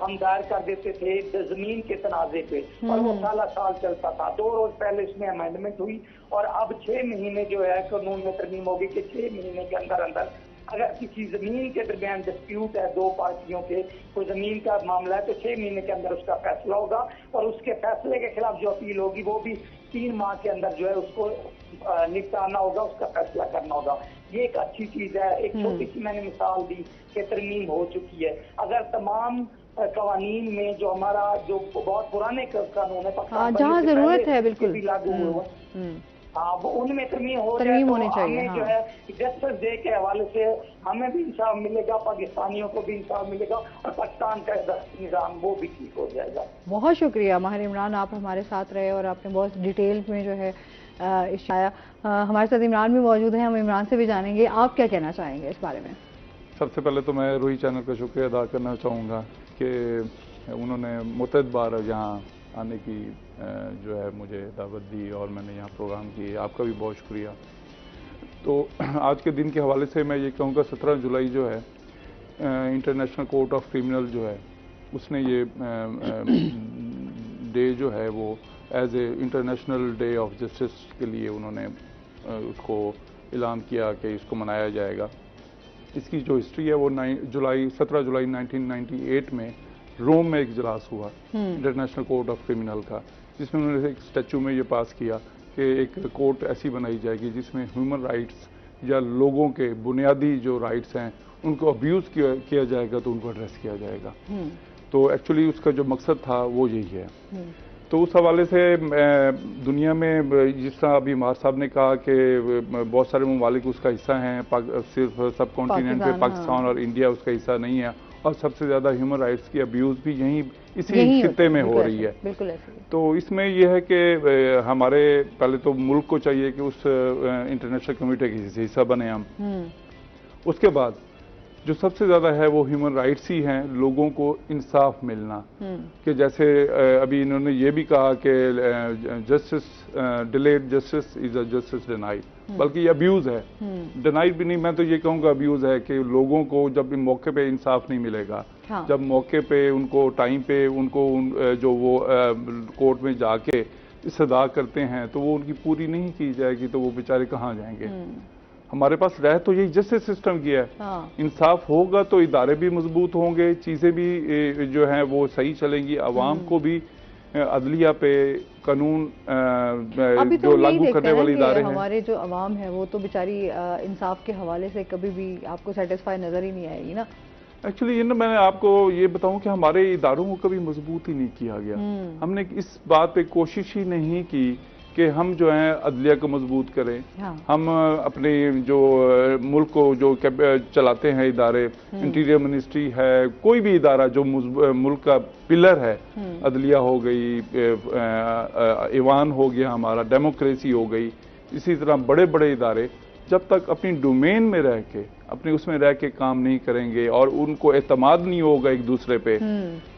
हम दायर कर देते थे जमीन के तनाजे पे, और वो साल चलता था। 2 रोज पहले इसमें अमेंडमेंट हुई और अब 6 महीने जो है कानून में तरमीम होगी कि 6 महीने के अंदर अंदर अगर किसी जमीन के दरमियान डिस्प्यूट है, 2 पार्टियों के कोई जमीन का मामला है, तो 6 महीने के अंदर उसका फैसला होगा और उसके फैसले के खिलाफ जो अपील होगी वो भी 3 माह के अंदर जो है उसको निपटाना होगा, उसका फैसला करना होगा। ये एक अच्छी चीज है। एक छोटी सी मैंने मिसाल दी कि तरमीम हो चुकी है। अगर तमाम कवानीन में जो हमारा जो बहुत पुराने कानून है पाकिस्तान जहाँ जरूरत है बिल्कुल लागू हुआ, हाँ वो उनमें तरमीम होनी चाहिए। जो है जस्टिस डे के हवाले से हमें भी इंसाफ मिलेगा, पाकिस्तानियों को भी इंसाफ मिलेगा और पाकिस्तान का निज़ाम वो भी ठीक हो जाएगा। बहुत शुक्रिया माहिर इमरान, आप हमारे साथ रहे और आपने बहुत डिटेल में जो है इशाया। हमारे साथ इमरान भी मौजूद है, हम इमरान से भी जानेंगे आप क्या कहना चाहेंगे इस बारे में। सबसे पहले तो मैं रूही चैनल का शुक्रिया अदा करना चाहूँगा कि उन्होंने मुतअद्दिद बार यहाँ आने की जो है मुझे दावत दी और मैंने यहाँ प्रोग्राम किए। आपका भी बहुत शुक्रिया। तो आज के दिन के हवाले से मैं ये कहूँगा 17 जुलाई जो है इंटरनेशनल कोर्ट ऑफ क्रिमिनल जो है उसने ये डे जो है वो as a international day of justice के लिए उन्होंने उसको ऐलान किया कि इसको मनाया जाएगा। इसकी जो हिस्ट्री है वो 17 जुलाई 1998 में रोम में एक इजलास हुआ इंटरनेशनल कोर्ट ऑफ क्रिमिनल का, जिसमें उन्होंने एक स्टैचू में ये पास किया कि एक कोर्ट ऐसी बनाई जाएगी जिसमें ह्यूमन राइट्स या लोगों के बुनियादी जो राइट्स हैं उनको अब्यूज़ किया जाएगा तो उनको एड्रेस किया जाएगा। तो एक्चुअली उसका जो मकसद था वो यही है। तो उस हवाले से दुनिया में जिस तरह अभी मार साहब ने कहा कि बहुत सारे ममालिक उसका हिस्सा हैं, सिर्फ सब कॉन्टिनेंट पे पाकिस्तान और इंडिया उसका हिस्सा नहीं है, और सबसे ज़्यादा ह्यूमन राइट्स की अब्यूज़ भी इसी खित्ते में हो रही है। बिल्कुल ऐसे। तो इसमें यह है कि हमारे पहले तो मुल्क को चाहिए कि उस इंटरनेशनल कम्युनिटी के हिस्सा बने हम। उसके बाद जो सबसे ज्यादा है वो ह्यूमन राइट्स ही हैं, लोगों को इंसाफ मिलना। कि जैसे अभी इन्होंने ये भी कहा कि justice delayed justice is a justice denied, बल्कि ये अब्यूज है, डिनाइड भी नहीं, मैं तो ये कहूँगा अब्यूज है कि लोगों को जब मौके पे इंसाफ नहीं मिलेगा, हाँ। जब मौके पे उनको टाइम पे उनको जो वो कोर्ट में जाके सदा करते हैं तो वो उनकी पूरी नहीं की जाएगी तो वो बेचारे कहाँ जाएंगे। हमारे पास रह तो यही जस्टिस सिस्टम की है। हाँ। इंसाफ होगा तो इदारे भी मजबूत होंगे, चीजें भी जो हैं वो सही चलेंगी, आवाम को भी अदलिया पे कानून तो जो लागू करने वाले इदारे हैं, हमारे जो अवाम है वो तो बेचारी इंसाफ के हवाले से कभी भी आपको सेटिस्फाई नजर ही नहीं आएगी ना। एक्चुअली ये ना मैं आपको ये बताऊं कि हमारे इदारों को कभी मजबूत ही नहीं किया गया। हमने इस बात पे कोशिश ही नहीं की कि हम जो है अदलिया को मजबूत करें। हाँ। हम अपने जो मुल्क को जो चलाते हैं इदारे, इंटीरियर मिनिस्ट्री है, कोई भी इदारा जो मुल्क का पिलर है, अदलिया हो गई, ईवान हो गया, हमारा डेमोक्रेसी हो गई, इसी तरह बड़े बड़े इदारे जब तक अपनी डोमेन में रह के अपने उसमें रह के काम नहीं करेंगे और उनको एतमाद नहीं होगा एक दूसरे पे।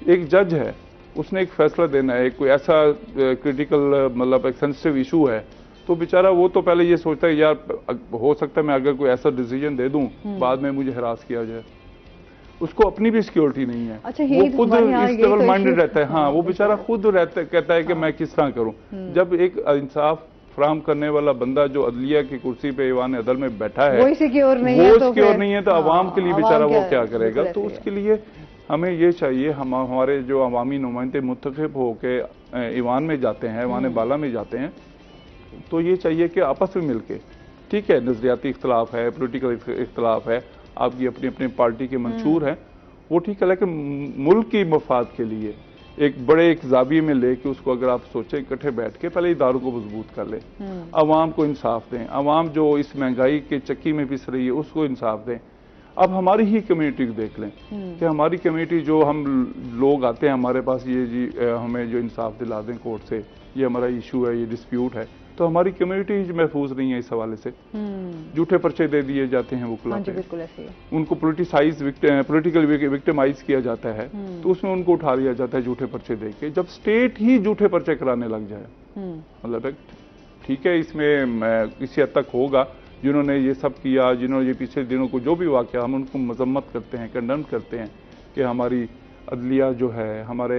एक जज है, उसने एक फैसला देना है, कोई ऐसा क्रिटिकल मतलब एक सेंसिटिव इशू है, तो बेचारा वो तो पहले ये सोचता है यार हो सकता है मैं अगर कोई ऐसा डिसीजन दे दूं बाद में मुझे हरास किया जाए, उसको अपनी भी सिक्योरिटी नहीं है। अच्छा, वो खुद इस लेवल माइंडेड रहता है। हाँ, वो बेचारा खुद कहता है कि मैं किस तरह करूं। जब एक इंसाफ फ्राहम करने वाला बंदा जो अदलिया की कुर्सी पे ईवान अदल में बैठा है वो सिक्योर नहीं है तो आवाम के लिए बेचारा वो क्या करेगा। तो उसके लिए हमें ये चाहिए, हम हमारे जो अवामी नुमाइंदे मुंतखब होके ईवान में जाते हैं, ईवान बाला में जाते हैं, तो ये चाहिए कि आपस में मिलके, ठीक है नजरियाती इख्तलाफ है, पोलिटिकल इख्तलाफ है, आपकी अपनी अपनी पार्टी के मंशूर हैं, वो ठीक है, लेकिन मुल्क की मफाद के लिए एक बड़े एक जाविये में लेके उसको अगर आप सोचें इकट्ठे बैठ के पहले इदारों को मजबूत कर ले, अवाम को इंसाफ दें, अवाम जो इस महंगाई के चक्की में पिस रही है उसको इंसाफ दें। अब हमारी ही कम्युनिटी को देख लें कि हमारी कम्युनिटी जो हम लोग आते हैं हमारे पास, ये जी हमें जो इंसाफ दिला दें कोर्ट से, ये हमारा इशू है, ये डिस्प्यूट है, तो हमारी कम्युनिटी ही महफूज नहीं है इस हवाले से। झूठे पर्चे दे दिए जाते हैं वकीलों पे, उनको पोलिटिकल विक्टिमाइज किया जाता है, तो उसमें उनको उठा लिया जाता है झूठे पर्चे दे के। जब स्टेट ही झूठे पर्चे कराने लग जाए, मतलब ठीक है इसमें किसी हद तक होगा, जिन्होंने ये सब किया, जिन्होंने ये पिछले दिनों को जो भी वाकया, हम उनको मजम्मत करते हैं, कंडम करते हैं कि हमारी अदलिया जो है, हमारे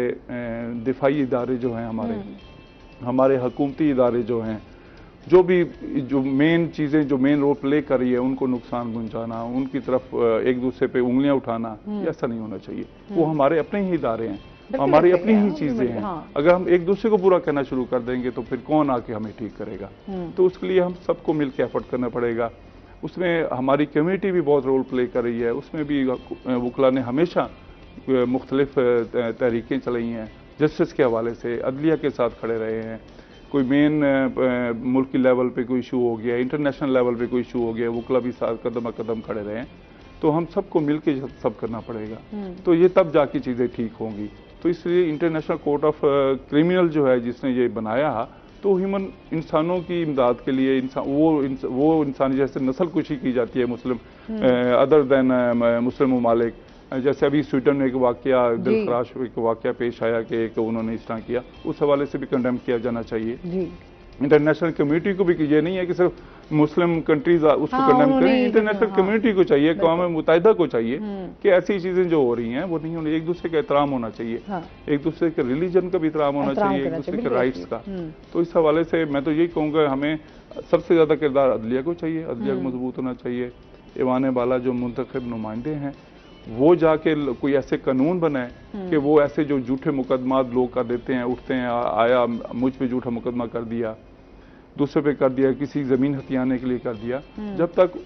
दिफाई इदारे जो हैं, हमारे हुकूमती इदारे जो हैं, जो मेन चीज़ें जो मेन रोल प्ले कर रही है उनको नुकसान पहुंचाना, उनकी तरफ एक दूसरे पे उंगलियां उठाना, ऐसा नहीं होना चाहिए। वो हमारे अपने ही इदारे हैं, हमारी अपनी ही चीजें हैं। अगर हम एक दूसरे को बुरा कहना शुरू कर देंगे तो फिर कौन आके हमें ठीक करेगा। तो उसके लिए हम सबको मिलकर एफर्ट करना पड़ेगा। उसमें हमारी कम्युनिटी भी बहुत रोल प्ले कर रही है, उसमें भी वकला ने हमेशा मुख्तलिफ तहरीकें चलाई हैं, जस्टिस के हवाले से अदलिया के साथ खड़े रहे हैं। कोई मेन मुल्क की लेवल पे कोई इशू हो गया, इंटरनेशनल लेवल पे कोई इशू हो गया, वकला भी साथ कदम कदम खड़े रहे हैं। तो हम सबको मिलकर सब करना पड़ेगा, तो ये तब जाके चीज़ें ठीक होंगी। तो इसलिए इंटरनेशनल कोर्ट ऑफ क्रिमिनल जो है जिसने ये बनाया, तो ह्यूमन इंसानों की इमदाद के लिए वो इंसानी जैसे नस्ल कुशी की जाती है मुस्लिम अदर देन मुस्लिम ममालिक, जैसे अभी स्वीडन में एक वाकया दिलखराश एक वाकया पेश आया कि एक उन्होंने इस तरह किया, उस हवाले से भी कंडेम किया जाना चाहिए। इंटरनेशनल कम्युनिटी को भी ये नहीं है कि सिर्फ मुस्लिम कंट्रीज उसको कंडेम करें, इंटरनेशनल कम्युनिटी को चाहिए, अक़वाम मुत्तहिदा को चाहिए कि ऐसी चीजें जो हो रही हैं वो नहीं होनी, एक दूसरे का एहतराम होना चाहिए, एक दूसरे के रिलीजन का भी एहतराम होना चाहिए, एक दूसरे के राइट्स का। तो इस हवाले से मैं तो यही कहूँगा हमें सबसे ज्यादा किरदार अदलिया को चाहिए, अदलिया को मजबूत होना चाहिए। ईवान बाला जो मुंतखब नुमाइंदे हैं वो जाके कोई ऐसे कानून बनाए कि वो ऐसे जो झूठे मुकदमात लोग कर देते हैं, उठते हैं, आया मुझ पे झूठा मुकदमा कर दिया, दूसरे पे कर दिया, किसी जमीन हथियाने के लिए कर दिया, जब तक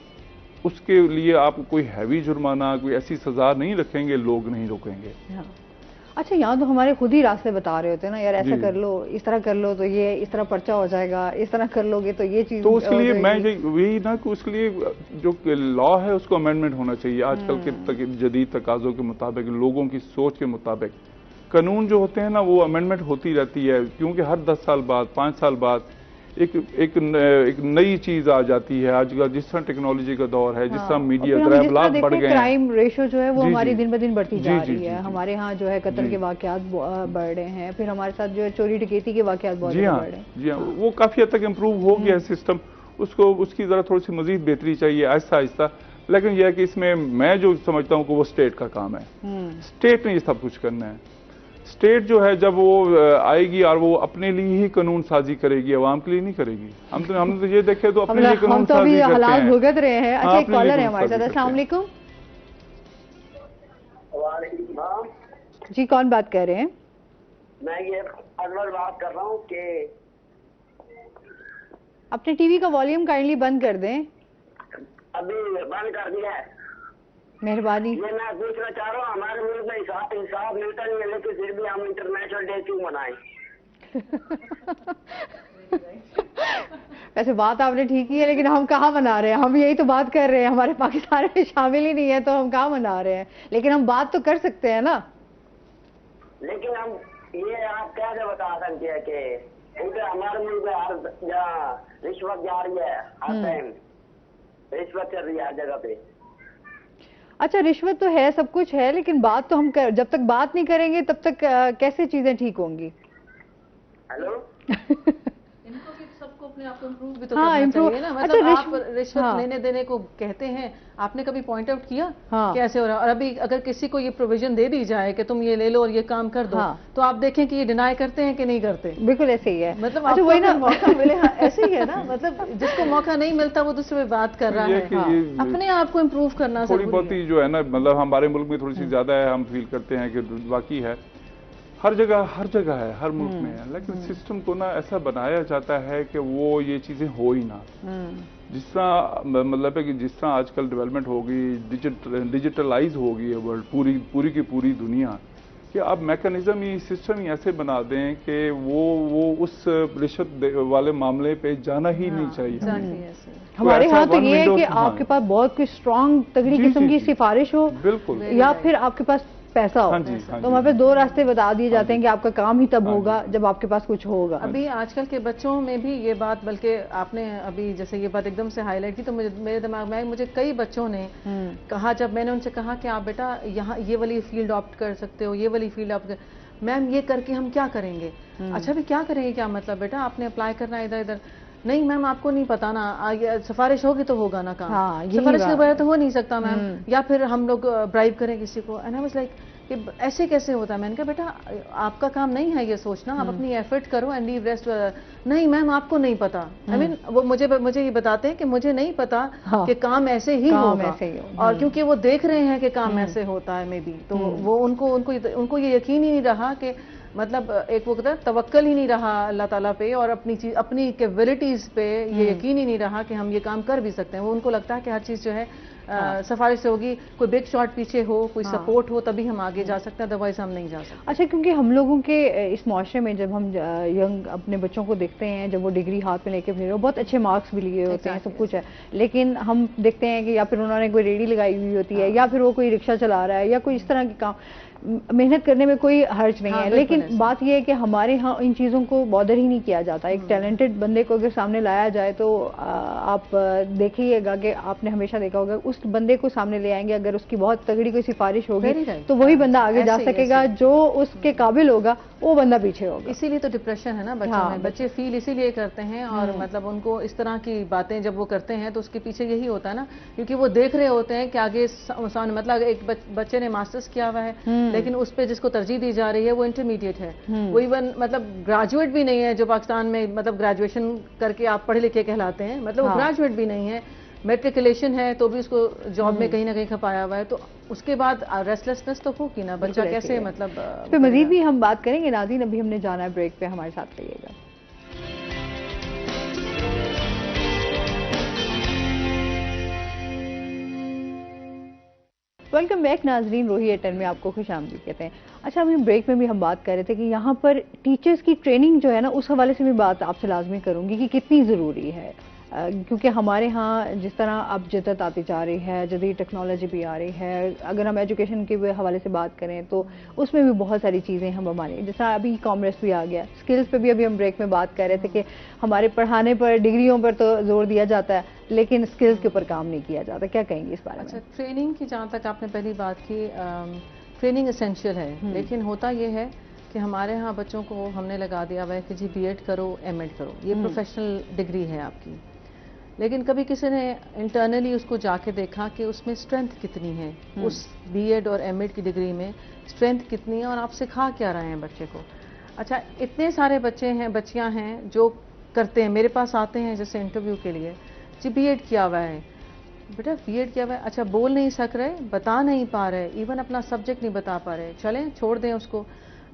उसके लिए आप कोई हैवी जुर्माना, कोई ऐसी सजा नहीं रखेंगे, लोग नहीं रोकेंगे। अच्छा, यहाँ तो हमारे खुद ही रास्ते बता रहे होते हैं ना, यार ऐसा कर लो, इस तरह कर लो तो ये इस तरह पर्चा हो जाएगा, इस तरह कर लोगे तो ये चीज। तो उसके लिए मैं यही ना कि उसके लिए जो लॉ है उसको अमेंडमेंट होना चाहिए आजकल के जदीद तकाजों के मुताबिक, लोगों की सोच के मुताबिक। कानून जो होते हैं ना वो अमेंडमेंट होती रहती है, क्योंकि हर 10 साल बाद 5 साल बाद एक नई चीज आ जाती है। आजकल जिस तरह टेक्नोलॉजी का दौर है, जिस तरह मीडिया ग्राहक बढ़ गए, क्राइम रेशो जो है वो हमारी दिन ब दिन बढ़ती जा रही है। हमारे यहाँ जो है कत्ल के वाकयात बढ़ रहे हैं, फिर हमारे साथ जो है चोरी डकैती के वाकयात बहुत बढ़ रहे हैं। जी हाँ, वो काफी हद तक इम्प्रूव हो गया सिस्टम। उसको उसकी जरा थोड़ी सी मजीद बेहतरी चाहिए आहिस्ता आहिस्ता। लेकिन यह है कि इसमें मैं जो समझता हूँ कि वो स्टेट का काम है। स्टेट ने ये सब कुछ करना है। स्टेट जो है जब वो आएगी और वो अपने लिए ही कानून साजी करेगी, आवाम के लिए नहीं करेगी। हम तो ये देखे तो अपने लिए कानून साजी करते हैं। हालात भुगत रहे हैं। अच्छा, एक कॉलर है हमारे साथ। अस्सलाम वालेकुम जी, कौन बात कर रहे हैं? मैं ये अनवर बात कर रहा हूँ कि अपने टीवी का वॉल्यूम काइंडली बंद कर दें। अभी बंद कर दिया है, मेहरबानी। ये मैं पूछना चाह रहा हूँ, हमारे मुल्क में इंसाफ मिलता नहीं है, लेकिन फिर भी हम इंटरनेशनल डे क्यों मनाएं? वैसे बात आपने ठीक ही है, लेकिन हम कहाँ मना रहे हैं? हम यही तो बात कर रहे हैं, हमारे पाकिस्तान में शामिल ही नहीं है तो हम कहाँ मना रहे हैं? लेकिन हम बात तो कर सकते हैं ना। लेकिन हम ये आप कैसे बता सकते हैं कि क्योंकि हमारे मुल्क में हर जहाँ रिश्वत जा रही है, हर टाइम रिश्वत चल रही है हर जगह पे। अच्छा, रिश्वत तो है, सब कुछ है, लेकिन बात तो हम जब तक बात नहीं करेंगे तब तक कैसे चीजें ठीक होंगी? हेलो इनको भी सबको अपने आप को इम्प्रूव भी तो करना चाहिए ना। मतलब आप रिश्वत लेने देने को कहते हैं, आपने कभी पॉइंट आउट किया कैसे हो रहा है? और अभी अगर किसी को ये प्रोविजन दे दी जाए कि तुम ये ले लो और ये काम कर दो, तो आप देखें कि ये डिनाई करते हैं कि नहीं करते। बिल्कुल ऐसे ही है। मतलब अच्छा, वही ना, मौका मिले। ऐसे ही है ना, मतलब जिसको मौका नहीं मिलता वो दूसरे पे बात कर रहा है। अपने आप को इम्प्रूव करना थोड़ी बहुत ही जो है ना, मतलब हमारे मुल्क में थोड़ी सी ज्यादा है, हम फील करते हैं कि बाकी है हर जगह है, हर मुल्क में है। लेकिन सिस्टम को ना ऐसा बनाया जाता है कि वो ये चीजें हो ही ना। जिस तरह मतलब है कि जिस तरह आजकल डेवलपमेंट हो गई, डिजिटलाइज हो गई है वर्ल्ड, पूरी की पूरी दुनिया, कि अब मैकेनिज्म ये सिस्टम ही ऐसे बना दें कि वो उस रिश्वत वाले मामले पे जाना ही नहीं चाहिए। हमारे यहाँ तो ये है कि आपके पास बहुत कोई स्ट्रॉन्ग तगड़ी किस्म की सिफारिश हो, बिल्कुल, या फिर आपके पास पैसा हो। तो वहाँ पे दो रास्ते बता दिए जाते हैं कि आपका काम ही तब होगा जब आपके पास कुछ होगा। अभी आजकल के बच्चों में भी ये बात, बल्कि आपने अभी जैसे ये बात एकदम से हाईलाइट की, तो मेरे दिमाग में मुझे कई बच्चों ने कहा, जब मैंने उनसे कहा कि आप बेटा यहाँ ये वाली फील्ड ऑप्ट कर सकते हो, ये वाली फील्ड ऑप्ट कर, मैम ये करके हम क्या करेंगे? अच्छा भी क्या करेंगे, क्या मतलब बेटा आपने अप्लाई करना है इधर? नहीं मैम आपको नहीं पता ना, सिफारिश होगी तो होगा ना काम। सिफारिश के बगैर तो हो नहीं सकता मैम, या फिर हम लोग ब्राइब करें किसी को। एंड आई वाज लाइक कि ऐसे कैसे होता है? मैंने कहा बेटा आपका काम नहीं है ये सोचना, आप अपनी एफर्ट करो एंड लीव रेस्ट। नहीं मैम आपको नहीं पता। आई मीन वो मुझे ये बताते हैं कि मुझे नहीं पता कि काम ऐसे ही होगा, और क्योंकि वो देख रहे हैं कि काम ऐसे होता है मे बी, तो वो उनको ये यकीन ही नहीं रहा कि मतलब एक वो कहता है तवक्कल ही नहीं रहा अल्लाह ताला पे, और अपनी कैपेबिलिटीज पे ये यकीन ही नहीं रहा कि हम ये काम कर भी सकते हैं। वो उनको लगता है कि हर चीज जो है सिफारिश से होगी, कोई बिग शॉट पीछे हो, कोई सपोर्ट हो, तभी हम आगे जा सकते हैं, अदरवाइज हम नहीं जा सकते। अच्छा, क्योंकि हम लोगों के इस माशरे में जब हम यंग अपने बच्चों को देखते हैं, जब वो डिग्री हाथ में लेके फिर बहुत अच्छे मार्क्स भी लिए होते हैं, सब कुछ है, लेकिन हम देखते हैं कि या फिर उन्होंने कोई रेडी लगाई हुई होती है, या फिर वो कोई रिक्शा चला रहा है, या कोई इस तरह के काम, मेहनत करने में कोई हर्ज नहीं है। लेकिन बात यह है कि हमारे यहाँ इन चीज़ों को बॉदर ही नहीं किया जाता। एक टैलेंटेड बंदे को अगर सामने लाया जाए तो आप देखिएगा कि आपने हमेशा देखा होगा, उस बंदे को सामने ले आएंगे अगर उसकी बहुत तगड़ी कोई सिफारिश होगी तो वही बंदा आगे जा सकेगा, जो उसके काबिल होगा वो बंदा पीछे होगा। इसीलिए तो डिप्रेशन है ना बच्चों में, बच्चे फील इसीलिए करते हैं, और मतलब उनको इस तरह की बातें जब वो करते हैं तो उसके पीछे यही होता है ना, क्योंकि वो देख रहे होते हैं कि आगे मतलब एक बच्चे ने मास्टर्स किया हुआ है, लेकिन उस पे जिसको तरजीह दी जा रही है वो इंटरमीडिएट है, वो इवन मतलब ग्रेजुएट भी नहीं है, जो पाकिस्तान में मतलब ग्रेजुएशन करके आप पढ़े लिखे कहलाते हैं, मतलब वो ग्रेजुएट भी नहीं है, मेट्रिकुलेशन है तो भी उसको जॉब में कहीं ना कहीं खपाया हुआ है, तो उसके बाद रेस्टलेसनेस तो होगी ना, बच्चा कैसे मतलब। पे मजीद भी हम बात करेंगे नाज़रीन, अभी हमने जाना है ब्रेक पे, हमारे साथ रहिएगा। वेलकम बैक नाजरीन, रोही 10 में आपको खुश आमदीद कहते हैं। अच्छा, अभी ब्रेक में भी हम बात कर रहे थे कि यहाँ पर टीचर्स की ट्रेनिंग जो है ना, उस हवाले से भी बात आपसे लाजमी करूँगी कि कितनी ज़रूरी है। क्योंकि हमारे यहाँ जिस तरह अब जदत आती जा रही है, जदीद टेक्नोलॉजी भी आ रही है, अगर हम एजुकेशन के हवाले से बात करें तो उसमें भी बहुत सारी चीज़ें हम हमारे, जैसा अभी कॉमर्स भी आ गया, स्किल्स पे भी अभी हम ब्रेक में बात कर रहे थे कि हमारे पढ़ाने पर, डिग्रियों पर तो जोर दिया जाता है लेकिन स्किल्स के ऊपर काम नहीं किया जाता। क्या कहेंगे इस बारे में? अच्छा, ट्रेनिंग की जहाँ तक आपने पहली बात की, ट्रेनिंग एसेंशियल है, लेकिन होता ये है कि हमारे यहाँ बच्चों को हमने लगा दिया हुआ है कि जी बीएड करो, एमएड करो, ये प्रोफेशनल डिग्री है आपकी। लेकिन कभी किसी ने इंटरनली उसको जाके देखा कि उसमें स्ट्रेंथ कितनी है, उस बीएड और एमएड की डिग्री में स्ट्रेंथ कितनी है और आप सिखा क्या रहे हैं बच्चे को। अच्छा, इतने सारे बच्चे हैं, बच्चियां हैं जो करते हैं, मेरे पास आते हैं जैसे इंटरव्यू के लिए, जी बीएड किया हुआ है, बेटा बीएड किया हुआ है, अच्छा बोल नहीं सक रहे, बता नहीं पा रहे, इवन अपना सब्जेक्ट नहीं बता पा रहे, चलें छोड़ दें उसको,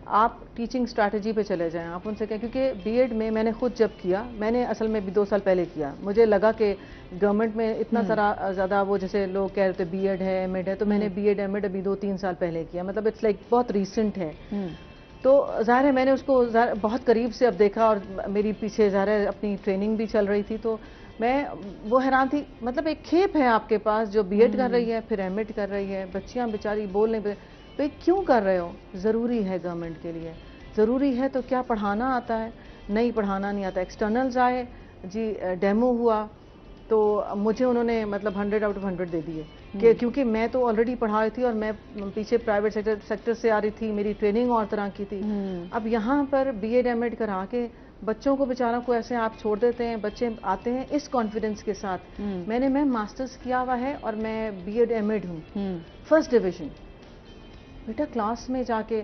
आप टीचिंग स्ट्रैटेजी पे चले जाएं। आप उनसे कहें, क्योंकि बीएड में मैंने खुद जब किया, मैंने असल में भी 2 साल पहले किया, मुझे लगा कि गवर्नमेंट में इतना सारा ज़्यादा वो जैसे लोग कह रहे थे बीएड है, एमएड है, तो मैंने बीएड एमएड अभी 2-3 साल पहले किया, मतलब इट्स लाइक बहुत रीसेंट है। तो ज़ाहिर है मैंने उसको बहुत करीब से अब देखा और मेरी पीछे ज़ाहिर है अपनी ट्रेनिंग भी चल रही थी, तो मैं वो हैरान थी, मतलब एक खेप है आपके पास जो बीएड कर रही है, फिर एमएड कर रही है, बच्चियाँ बेचारी बोल नहीं, भाई क्यों कर रहे हो? ज़रूरी है गवर्नमेंट के लिए, ज़रूरी है, तो क्या पढ़ाना आता है? नहीं, पढ़ाना नहीं आता। एक्सटर्नल्स आए जी, डेमो हुआ तो मुझे उन्होंने मतलब 100 आउट ऑफ 100 दे दिए कि क्योंकि मैं तो ऑलरेडी पढ़ा रही थी और मैं पीछे प्राइवेट सेक्टर से आ रही थी, मेरी ट्रेनिंग और तरह की थी। अब यहाँ पर बीएड एमएड करा के बच्चों को बेचारों को ऐसे आप छोड़ देते हैं, बच्चे आते हैं इस कॉन्फिडेंस के साथ, मैं मास्टर्स किया हुआ है और मैं बीएड एमएड हूँ, फर्स्ट डिवीजन। बेटा क्लास में जाके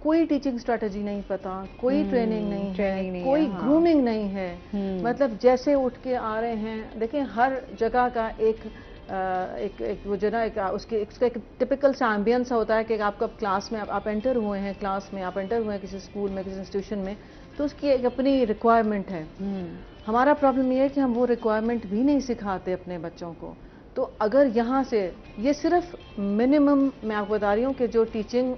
कोई टीचिंग स्ट्रेटजी नहीं पता, कोई ट्रेनिंग नहीं है, कोई ग्रूमिंग नहीं है, मतलब जैसे उठ के आ रहे हैं। देखिए हर जगह का एक वो जो ना उसका एक टिपिकल सा एम्बियंस होता है कि आपका क्लास में आप एंटर हुए हैं, क्लास में आप एंटर हुए हैं किसी स्कूल में, किसी इंस्टीट्यूशन में, तो उसकी एक अपनी रिक्वायरमेंट है। हमारा प्रॉब्लम ये है कि हम वो रिक्वायरमेंट भी नहीं सिखाते अपने बच्चों को। तो अगर यहाँ से ये सिर्फ मिनिमम मैं आपको बता रही हूँ कि जो टीचिंग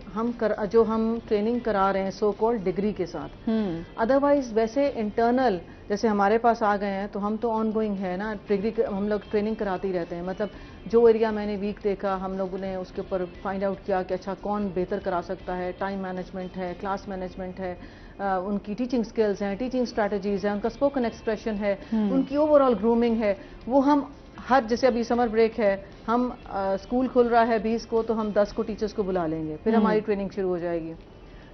जो हम ट्रेनिंग करा रहे हैं सो कॉल्ड डिग्री के साथ, अदरवाइज वैसे इंटरनल जैसे हमारे पास आ गए हैं तो हम तो ऑन गोइंग है ना, डिग्री हम लोग ट्रेनिंग कराते ही रहते हैं। मतलब जो एरिया मैंने वीक देखा, हम लोगों ने उसके ऊपर फाइंड आउट किया कि अच्छा कौन बेहतर करा सकता है, टाइम मैनेजमेंट है, क्लास मैनेजमेंट है, उनकी टीचिंग स्किल्स हैं, टीचिंग स्ट्रैटेजीज हैं, उनका स्पोकन एक्सप्रेशन है, उनकी ओवरऑल ग्रूमिंग है, वो हम हर जैसे अभी समर ब्रेक है, हम स्कूल खुल रहा है 20 को, तो हम 10 को टीचर्स को बुला लेंगे, फिर हमारी ट्रेनिंग शुरू हो जाएगी।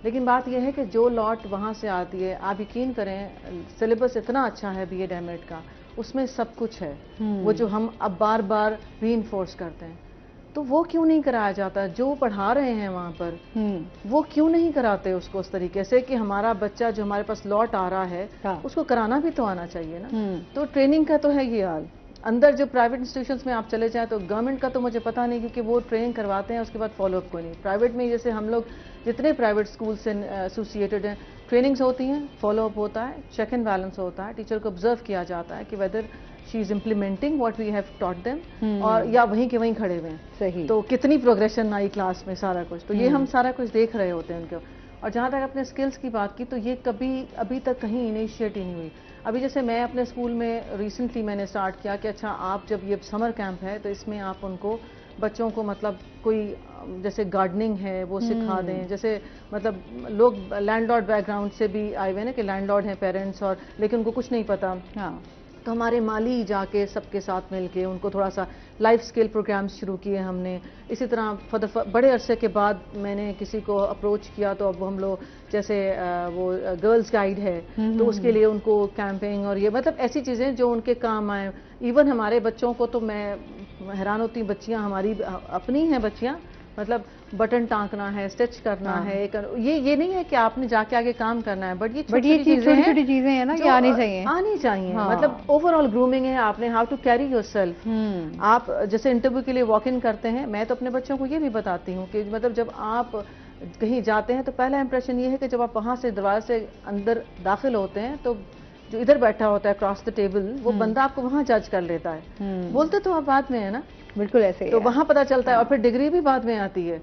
लेकिन बात यह है कि जो लॉट वहाँ से आती है, आप यकीन करें सिलेबस इतना अच्छा है बीएड एमएड का, उसमें सब कुछ है, वो जो हम अब बार बार रीइंफोर्स करते हैं, तो वो क्यों नहीं कराया जाता? जो पढ़ा रहे हैं वहाँ पर वो क्यों नहीं कराते उसको उस तरीके से कि हमारा बच्चा जो हमारे पास लॉट आ रहा है उसको कराना भी तो आना चाहिए ना। तो ट्रेनिंग का तो है ये हाल। अंदर जो प्राइवेट इंस्टीट्यूशंस में आप चले जाएं तो गवर्नमेंट का तो मुझे पता नहीं, क्योंकि वो ट्रेनिंग करवाते हैं उसके बाद फॉलोअप कोई नहीं। प्राइवेट में जैसे हम लोग जितने प्राइवेट स्कूल से एसोसिएटेड हैं, ट्रेनिंग्स होती हैं, फॉलोअप होता है, चेक एंड बैलेंस होता है, टीचर को ऑब्जर्व किया जाता है कि whether she is implementing what we have taught them, और या वहीं के वहीं खड़े हुए हैं, सही तो कितनी प्रोग्रेशन आई क्लास में, सारा कुछ तो ये हम सारा कुछ देख रहे होते हैं उनके। और जहाँ तक अपने स्किल्स की बात की, तो ये कभी अभी तक कहीं इनिशिएट ही नहीं हुई। अभी जैसे मैं अपने स्कूल में रिसेंटली मैंने स्टार्ट किया कि अच्छा आप जब ये समर कैंप है तो इसमें आप उनको बच्चों को मतलब कोई जैसे गार्डनिंग है वो सिखा दें, जैसे मतलब लोग लैंडलॉर्ड बैकग्राउंड से भी आए हुए हैं ना कि लैंडलॉर्ड हैं पेरेंट्स, और लेकिन उनको कुछ नहीं पता। हाँ, तो हमारे माली जाके सबके साथ मिलके उनको थोड़ा सा लाइफ स्किल प्रोग्राम्स शुरू किए हमने। इसी तरह बड़े अरसे के बाद मैंने किसी को अप्रोच किया, तो अब हम लोग जैसे वो गर्ल्स गाइड है तो उसके लिए उनको कैंपिंग और ये मतलब ऐसी चीज़ें जो उनके काम आए। इवन हमारे बच्चों को तो मैं हैरान होती हूँ, बच्चियाँ हमारी अपनी हैं बच्चियाँ, मतलब बटन टाँकना है, स्टिच करना है, ये नहीं है कि आपने जाके आगे काम करना है, बट ये छोटी चीजें हैं ना, ये आनी चाहिए। मतलब ओवरऑल ग्रूमिंग है, आपने हाउ टू कैरी योरसेल्फ। आप जैसे इंटरव्यू के लिए वॉक इन करते हैं, मैं तो अपने बच्चों को ये भी बताती हूँ कि मतलब जब आप कहीं जाते हैं तो पहला इंप्रेशन ये है कि जब आप वहां से दरवाजे से अंदर दाखिल होते हैं तो जो इधर बैठा होता है क्रॉस द टेबल, वो बंदा आपको वहां जज कर लेता है। बोलते तो आप बाद में है ना, बिल्कुल ऐसे तो वहां पता चलता है, और फिर डिग्री भी बाद में आती है।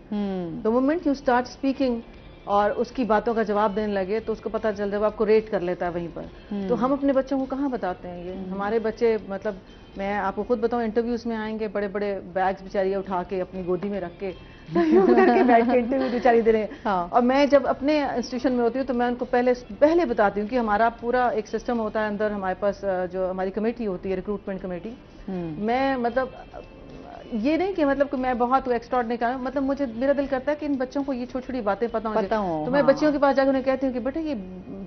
The moment you start speaking और उसकी बातों का जवाब देने लगे तो उसको पता चल जाए, आपको रेट कर लेता है वहीं पर। तो हम अपने बच्चों को कहाँ बताते हैं ये? हमारे बच्चे मतलब मैं आपको खुद बताऊं, इंटरव्यूज में आएंगे बड़े बड़े बैग्स बेचारियाँ उठा के अपनी गोदी में रख के बैठ के इंटरव्यू बेचारी दे रहे हैं। हाँ। और मैं जब अपने इंस्टीट्यूशन में होती हूँ तो मैं उनको पहले बताती हूँ कि हमारा पूरा एक सिस्टम होता है अंदर, हमारे पास जो हमारी कमेटी होती है, रिक्रूटमेंट कमेटी। मैं मतलब ये नहीं कि मतलब कि मैं बहुत एक्स्ट्राऑर्डिनरी का, मतलब मुझे मेरा दिल करता है कि इन बच्चों को ये छोटी छोटी बातें पता हो। तो मैं बच्चियों के पास जाकर उन्हें कहती हूँ कि बेटा ये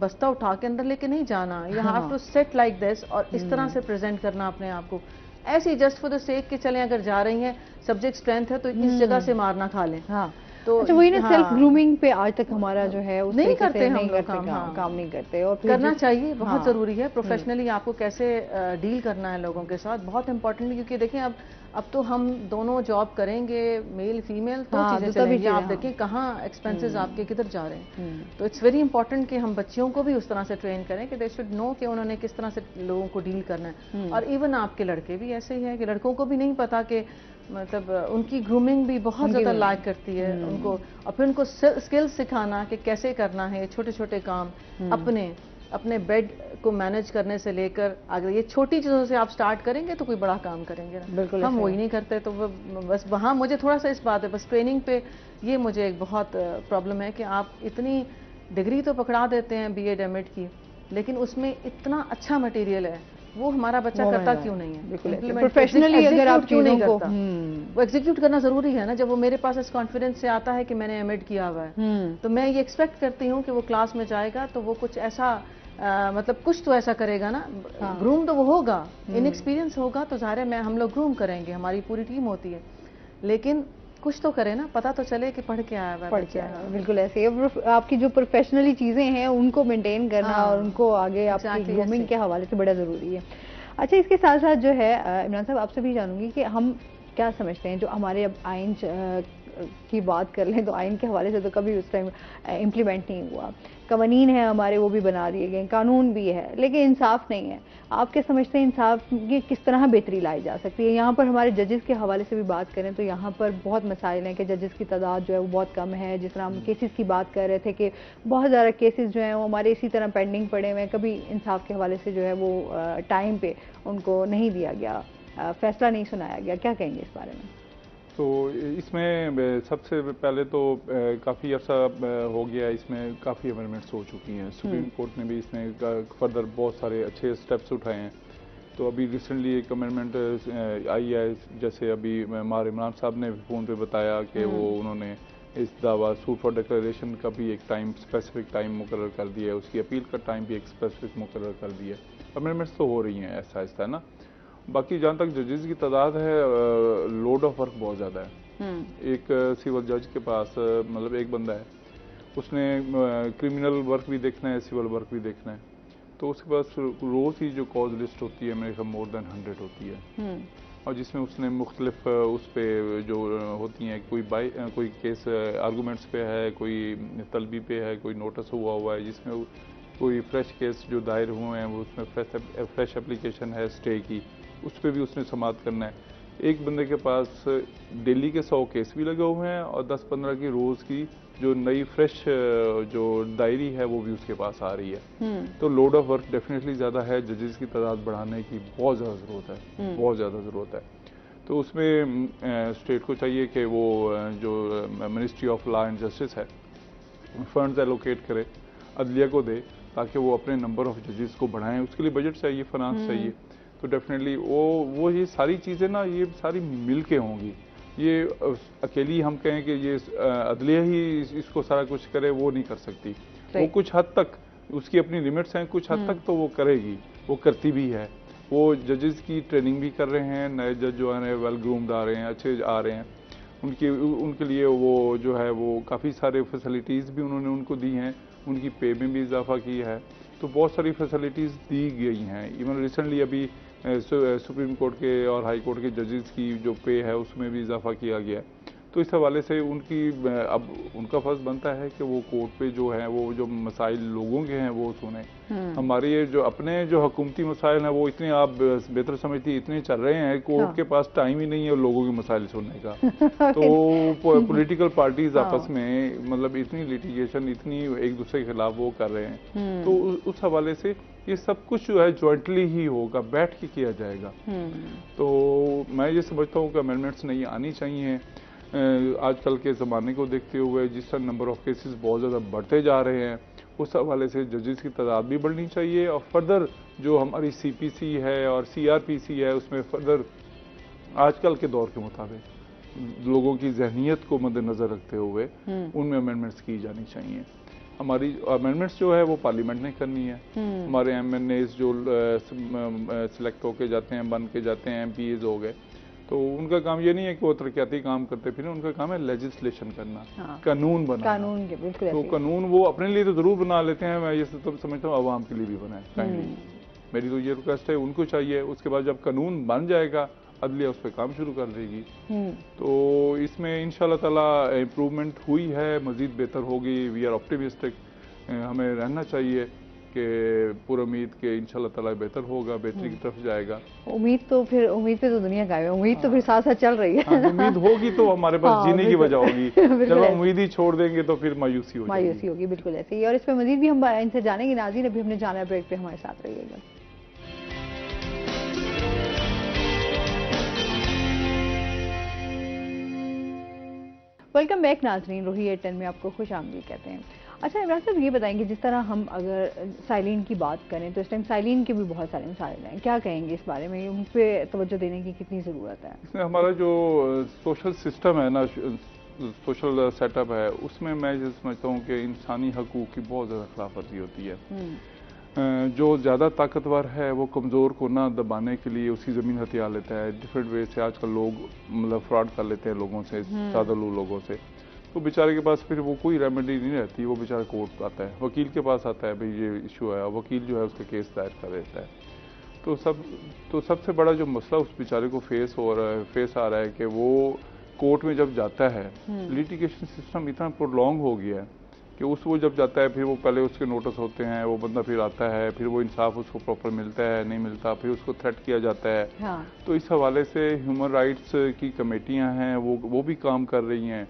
बस्ता उठा के अंदर लेके नहीं जाना, you have to set like this, और इस तरह से प्रेजेंट करना अपने आप को। ऐसे ही जस्ट फॉर द सेक कि चलें अगर जा रही हैं, सब्जेक्ट स्ट्रेंथ है तो इस जगह से मारना खा लें। हाँ। तो अच्छा, वही ना, सेल्फ ग्रूमिंग पे आज तक हमारा जो है उस नहीं करते हम नहीं लोग करते, काम नहीं करते, और करना चाहिए, बहुत जरूरी है। प्रोफेशनली आपको कैसे डील करना है लोगों के साथ, बहुत इंपॉर्टेंट है। क्योंकि देखें अब तो हम दोनों जॉब करेंगे, मेल फीमेल, तो चीजें चलेंगी। आप देखें कहाँ एक्सपेंसेस आपके किधर जा रहे हैं। तो इट्स वेरी इंपॉर्टेंट कि हम बच्चियों को भी उस तरह से ट्रेन करें कि दे शुड नो कि उन्होंने किस तरह से लोगों को डील करना है। और इवन आपके लड़के भी ऐसे ही है कि लड़कों को भी नहीं पता कि मतलब उनकी ग्रूमिंग भी बहुत ज्यादा लाइक करती है उनको, और फिर उनको स्किल्स सिखाना कि कैसे करना है छोटे छोटे काम, अपने बेड को मैनेज करने से लेकर अगर ये छोटी चीजों से आप स्टार्ट करेंगे तो कोई बड़ा काम करेंगे ना। बिल्कुल, हम वही नहीं करते। तो बस वहाँ मुझे थोड़ा सा इस बात है, बस ट्रेनिंग पे ये मुझे एक बहुत प्रॉब्लम है कि आप इतनी डिग्री तो पकड़ा देते हैं B.Ed M.Ed की, लेकिन उसमें इतना अच्छा मटेरियल है, वो हमारा बच्चा करता क्यों नहीं है? बिल्कुल, प्रोफेशनली अगर आप क्यों नहीं करता, वो एग्जीक्यूट करना जरूरी है ना। जब वो मेरे पास इस कॉन्फिडेंस से आता है कि मैंने M.Ed किया हुआ है, तो मैं ये एक्सपेक्ट करती हूँ कि वो क्लास में जाएगा तो वो कुछ ऐसा मतलब कुछ तो ऐसा करेगा ना। ग्रूम तो वो होगा, इनएक्सपीरियंस होगा तो जाहिर है हम लोग ग्रूम करेंगे, हमारी पूरी टीम होती है, लेकिन कुछ तो करे ना, पता तो चले कि पढ़ के आया हुआ, पढ़ के आया। बिल्कुल ऐसे ही आपकी जो प्रोफेशनली चीजें हैं उनको मेंटेन करना और उनको आगे आपकी ग्रूमिंग के हवाले से बड़ा जरूरी है। अच्छा, इसके साथ साथ जो है इमरान साहब आपसे भी जानूंगी कि हम क्या समझते हैं, जो हमारे अब आइन की बात कर लें तो आइन के हवाले से तो कभी उस टाइम इम्प्लीमेंट नहीं हुआ, कवानीन है हमारे वो भी बना दिए गए, कानून भी है, लेकिन इंसाफ नहीं है। आप क्या समझते हैं इंसाफ की किस तरह बेहतरी लाई जा सकती है? यहाँ पर हमारे जजेस के हवाले से भी बात करें तो यहाँ पर बहुत मसाइल हैं कि जजेस की तादाद जो है वो बहुत कम है। जिस तरह हम केसेस की बात कर रहे थे कि बहुत ज़्यादा केसेस जो हैं वो हमारे इसी तरह पेंडिंग पड़े हुए हैं, कभी इंसाफ के हवाले से जो है वो टाइम पे उनको नहीं दिया गया, फैसला नहीं सुनाया गया। क्या कहेंगे इस बारे में? तो इसमें सबसे पहले तो काफ़ी अर्सा हो गया, इसमें काफ़ी अमेंडमेंट्स हो चुकी हैं। सुप्रीम कोर्ट ने भी इसमें फर्दर बहुत सारे अच्छे स्टेप्स उठाए हैं। तो अभी रिसेंटली एक अमेंडमेंट आई है, जैसे अभी मार इमरान साहब ने फ़ोन पे बताया कि वो उन्होंने इस दावा सूट फॉर डिक्लेरेशन का भी एक टाइम, स्पेसिफिक टाइम मुकर्रर कर दिया है, उसकी अपील का टाइम भी एक स्पेसिफिक मुकर्रर कर दिया है। अमेंडमेंट्स तो हो रही हैं ऐसा ऐसा, है ना। बाकी जहाँ तक जजेस की तादाद है, लोड ऑफ वर्क बहुत ज़्यादा है। एक सिविल जज के पास मतलब एक बंदा है, उसने क्रिमिनल वर्क भी देखना है, सिविल वर्क भी देखना है, तो उसके पास रोज़ ही जो कॉज लिस्ट होती है मेरे ख्याल मोर देन 100 होती है। और जिसमें उसने मुख्तलिफ उस पर जो होती हैं, कोई केस आर्गूमेंट्स पे है, कोई तलबी पे है, कोई नोटिस हुआ है, जिसमें कोई फ्रेश केस जो दायर हुए हैं वो उसमें फ्रेश एप्लीकेशन है स्टे की, उस पर भी उसने समाअत करना है। एक बंदे के पास दिल्ली के 100 केस भी लगे हुए हैं और 10-15 की रोज़ की जो नई फ्रेश जो डायरी है वो भी उसके पास आ रही है। तो लोड ऑफ वर्क डेफिनेटली ज़्यादा है, जजेस की तादाद बढ़ाने की बहुत ज़्यादा ज़रूरत है, बहुत ज़्यादा ज़रूरत है। तो उसमें स्टेट को चाहिए कि वो जो ministry of law and justice है फंड्स एलोकेट करे, अदलिया को दे, ताकि वो अपने नंबर ऑफ जजेस को बढ़ाएं। उसके लिए बजट चाहिए, फाइनेंस चाहिए। तो डेफिनेटली वो ये सारी चीज़ें ना, ये सारी मिल के होंगी। ये अकेली हम कहें कि ये अदलिया ही इसको सारा कुछ करे, वो नहीं कर सकती। वो कुछ हद तक उसकी अपनी लिमिट्स हैं, कुछ हद तक तो वो करेगी, वो करती भी है। वो जजेस की ट्रेनिंग भी कर रहे हैं, नए जज जो है वेल ग्रूम्ड आ रहे हैं, अच्छे आ रहे हैं। उनके लिए वो जो है वो काफ़ी सारे फैसिलिटीज़ भी उन्होंने उनको दी हैं, उनकी पे में भी इजाफा किया है। तो बहुत सारी फैसिलिटीज़ दी गई हैं। इवन रिसेंटली अभी सुप्रीम कोर्ट के और हाई कोर्ट के जजेस की जो पे है उसमें भी इजाफा किया गया है। तो इस हवाले से उनकी अब उनका फर्ज बनता है कि वो कोर्ट पे जो है वो जो मसाइल लोगों के हैं वो सुने। हमारे ये जो अपने जो हुकूमती मसाइल हैं वो इतने, आप बेहतर समझती, इतने चल रहे हैं, कोर्ट के पास टाइम ही नहीं है लोगों के मसाइल सुनने का। तो पॉलिटिकल पार्टीज आपस में मतलब इतनी लिटिगेशन, इतनी एक दूसरे के खिलाफ वो कर रहे हैं, तो उस हवाले से ये सब कुछ जो है ज्वाइंटली ही होगा, बैठ के किया जाएगा। तो मैं ये समझता हूँ कि अमेंडमेंट्स नहीं आनी चाहिए। आजकल के ज़माने को देखते हुए जिस तरह नंबर ऑफ केसेस बहुत ज़्यादा बढ़ते जा रहे हैं, उस हवाले से जजेस की तादाद भी बढ़नी चाहिए, और फर्दर जो हमारी CPC है और CRPC है उसमें फर्दर आजकल के दौर के मुताबिक लोगों की जहनीत को मद्देनजर रखते हुए उनमें अमेंडमेंट्स की जानी चाहिए। हमारी अमेंडमेंट्स जो है वो पार्लियामेंट ने करनी है। हमारे MNAs जो सिलेक्ट होके जाते हैं, बन के जाते हैं, MPs हो गए, तो उनका काम ये नहीं है कि वो तरक्याती काम करते फिर, उनका काम है लेजिस्लेशन करना, कानून बनाना। कानून के बिल्कुल, तो कानून वो अपने लिए तो जरूर बना लेते हैं, मैं ये तो समझता हूँ आवाम के लिए भी बनाए। मेरी तो ये रिक्वेस्ट है, उनको चाहिए उसके बाद जब कानून बन जाएगा अदलिया उस पर काम शुरू कर देगी। तो इसमें इंशाल्लाह ताला इम्प्रूवमेंट हुई है, मजीद बेहतर होगी। वी आर ऑप्टिमिस्टिक, हमें रहना चाहिए कि पूरा उम्मीद के इंशाल्लाह ताला बेहतर होगा, बेहतरी की तरफ जाएगा। उम्मीद पे तो दुनिया गायब है, उम्मीद तो फिर साथ साथ चल रही है। उम्मीद होगी तो हमारे पास जीने की वजह होगी। जब हम उम्मीद ही छोड़ देंगे तो फिर मायूसी होगी। बिल्कुल ऐसे ही। और इस पर मजीद भी हम इनसे जानेंगे। नाज़रीन, अभी हमने जाना है ब्रेक पे, हमारे साथ रहिएगा। वेलकम बैक नाजरीन, रोही 810 में आपको खुश आमदीद कहते हैं। अच्छा इमरान साहब, ये बताएंगे जिस तरह हम अगर साइलिन की बात करें तो इस टाइम साइलिन के भी बहुत सारे मसाइल हैं, क्या कहेंगे इस बारे में, उन पे तवज्जो देने की कितनी ज़रूरत है? इसमें हमारा जो सोशल सिस्टम है ना, सोशल सेटअप है, उसमें मैं ये समझता हूँ कि इंसानी हकूक़ की बहुत ज़्यादा खिलाफ वर्जी होती है। जो ज़्यादा ताकतवर है वो कमज़ोर को ना दबाने के लिए उसकी ज़मीन हथियार लेता है। डिफरेंट वे से आजकल लोग मतलब फ्रॉड कर लेते हैं लोगों से, सादलू लोगों से। तो बेचारे के पास फिर वो कोई रेमेडी नहीं रहती, वो बेचारा कोर्ट आता है, वकील के पास आता है, भाई ये इशू है, वकील जो है उसका केस दायर कर देता है। तो सबसे बड़ा जो मसला उस बेचारे को फेस आ रहा है कि वो कोर्ट में जब जाता है, लिटिगेशन सिस्टम इतना प्रोलॉन्ग हो गया है कि वो जब जाता है फिर वो पहले उसके नोटिस होते हैं, वो बंदा फिर आता है, फिर वो इंसाफ उसको प्रॉपर मिलता है नहीं मिलता, फिर उसको थ्रेट किया जाता है। तो इस हवाले से ह्यूमन राइट्स की कमेटियां हैं वो भी काम कर रही हैं।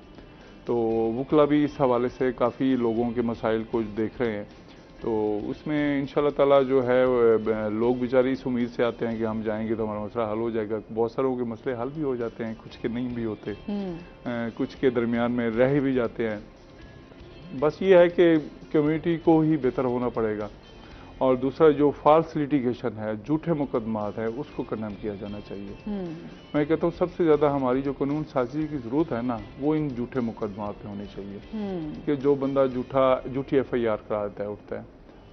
तो वकला भी इस हवाले से काफ़ी लोगों के मसाइल को देख रहे हैं। तो उसमें इंशाल्लाह ताला जो है लोग बेचारे इस उम्मीद से आते हैं कि हम जाएंगे तो हमारा मसला हल हो जाएगा। बहुत सारों के मसले हल भी हो जाते हैं, कुछ के नहीं भी होते, कुछ के दरमियान में रह भी जाते हैं। बस ये है कि कम्युनिटी को ही बेहतर होना पड़ेगा। और दूसरा जो फॉल्स लिटिगेशन है, झूठे मुकदमात है, उसको कंडेम किया जाना चाहिए। मैं कहता हूँ सबसे ज़्यादा हमारी जो कानून साजी की ज़रूरत है ना, वो इन झूठे मुकदमात पे होनी चाहिए। कि जो बंदा झूठी FIR कराता है, उठता है,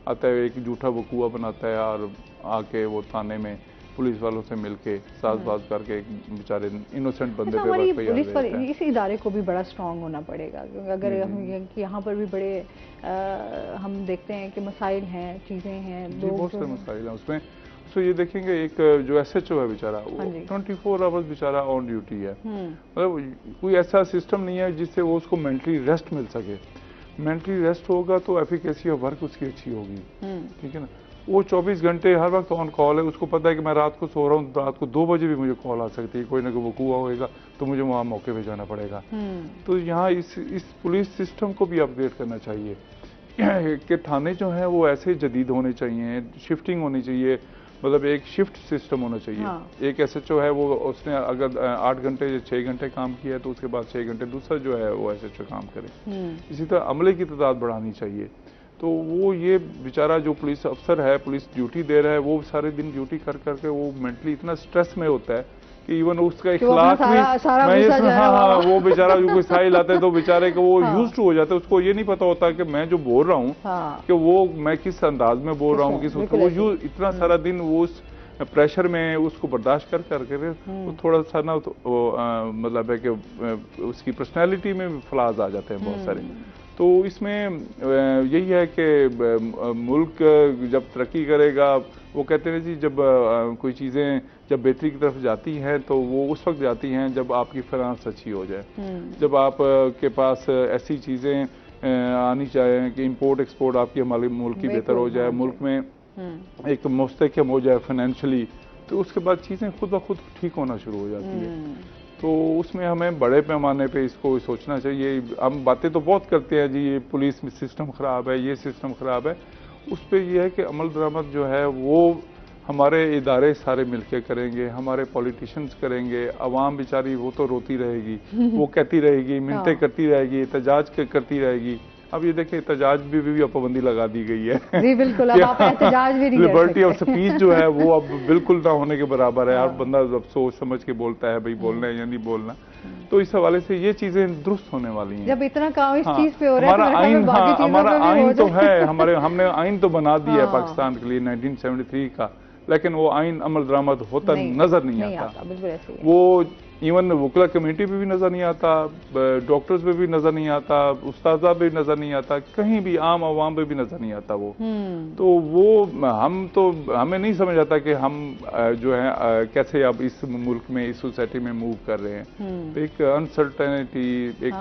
आता है, एक झूठा वकूआ बनाता है और आके वो थाने में पुलिस वालों से मिलके साज़बाज़ करके एक बेचारे इनोसेंट बंदे पे पुलिस पर इस इदारे को भी बड़ा स्ट्रांग होना पड़ेगा, क्योंकि अगर हम यहाँ पर भी बड़े हम देखते हैं कि मसाइल हैं, चीज़ें हैं, बहुत सारे मसाइल हैं उसमें। तो ये देखेंगे एक जो SHO है बेचारा, वो 24 आवर्स बेचारा ऑन ड्यूटी है। मतलब कोई ऐसा सिस्टम नहीं है जिससे वो उसको मेंटली रेस्ट मिल सके। मेंटली रेस्ट होगा तो एफिकेसी ऑफ वर्क उसकी अच्छी होगी, ठीक है ना। वो 24 घंटे हर वक्त ऑन कॉल है, उसको पता है कि मैं रात को सो रहा हूँ, रात को 2 बजे भी मुझे कॉल आ सकती है, कोई ना कोई वकूआ होएगा तो मुझे वहाँ मौके पे जाना पड़ेगा। तो यहाँ इस पुलिस सिस्टम को भी अपग्रेड करना चाहिए कि थाने जो हैं वो ऐसे जदीद होने चाहिए, शिफ्टिंग होनी चाहिए, मतलब एक शिफ्ट सिस्टम होना चाहिए। एक SHO है वो उसने अगर 8 घंटे या 6 घंटे काम किया तो उसके बाद 6 घंटे दूसरा जो है वो SHO काम करे। इसी तरह अमले की तादाद बढ़ानी चाहिए। तो वो ये बेचारा जो पुलिस अफसर है, पुलिस ड्यूटी दे रहा है, वो सारे दिन ड्यूटी कर करके वो मेंटली इतना स्ट्रेस में होता है कि इवन उसका इखलाक भी वो बेचारा जो कोई साइल आता है तो बेचारे को वो यूज्ड हो जाता है। उसको ये नहीं पता होता कि मैं जो बोल रहा हूँ कि वो मैं किस अंदाज में बोल रहा हूँ, वो इतना सारा दिन वो उस प्रेशर में उसको बर्दाश्त कर करके वो थोड़ा सा ना मतलब है कि उसकी पर्सनैलिटी में फ्लाज आ जाते हैं बहुत सारे। तो इसमें यही है कि मुल्क जब तरक्की करेगा, वो कहते हैं जी जब कोई चीज़ें जब बेहतरी की तरफ जाती हैं तो वो उस वक्त जाती हैं जब आपकी फाइनेंस अच्छी हो जाए, जब आप के पास ऐसी चीज़ें आनी चाहिए कि इंपोर्ट एक्सपोर्ट आपकी हमारे मुल्क की बेहतर हो जाए, मुल्क में एक मुस्तहकम हो जाए फाइनेंशियली, तो उसके बाद चीज़ें खुद ब खुद ठीक होना शुरू हो जाती है। तो उसमें हमें बड़े पैमाने पे इसको सोचना चाहिए। हम बातें तो बहुत करते हैं जी, ये पुलिस सिस्टम ख़राब है, ये सिस्टम ख़राब है, उस पर यह है कि अमल दरामद जो है वो हमारे इदारे सारे मिलके करेंगे, हमारे पॉलिटिशियंस करेंगे, अवाम बेचारी वो तो रोती रहेगी, वो कहती रहेगी, मिन्नतें करती रहेगी, एहतजाज करती रहेगी। अब ये देखिए एहतजाज भी पाबंदी लगा दी गई है जी बिल्कुल, अब आप एहतजाज भी नहीं कर सकते। लिबर्टी ऑफ स्पीच जो है वो अब बिल्कुल ना होने के बराबर है। अब बंदा जब सोच समझ के बोलता है भाई बोलना है या नहीं बोलना, तो इस हवाले से ये चीजें दुरुस्त होने वाली हैं। जब इतना काम इस चीज पे हो रहा है हमारा आइन, हमारा आइन तो है, हमने आइन तो बना दिया है पाकिस्तान के लिए 1973 का, लेकिन वो आइन अमल दरामद होता नजर नहीं आता। वो इवन वकला कम्युनिटी में भी नजर नहीं आता, डॉक्टर्स में भी नजर नहीं आता, उस्तादा भी नजर नहीं आता, कहीं भी आम आवाम में भी नजर नहीं आता वो। तो वो हमें नहीं समझ आता कि हम जो है कैसे अब इस मुल्क में इस सोसाइटी में मूव कर रहे हैं। एक अनसर्टेनिटी, एक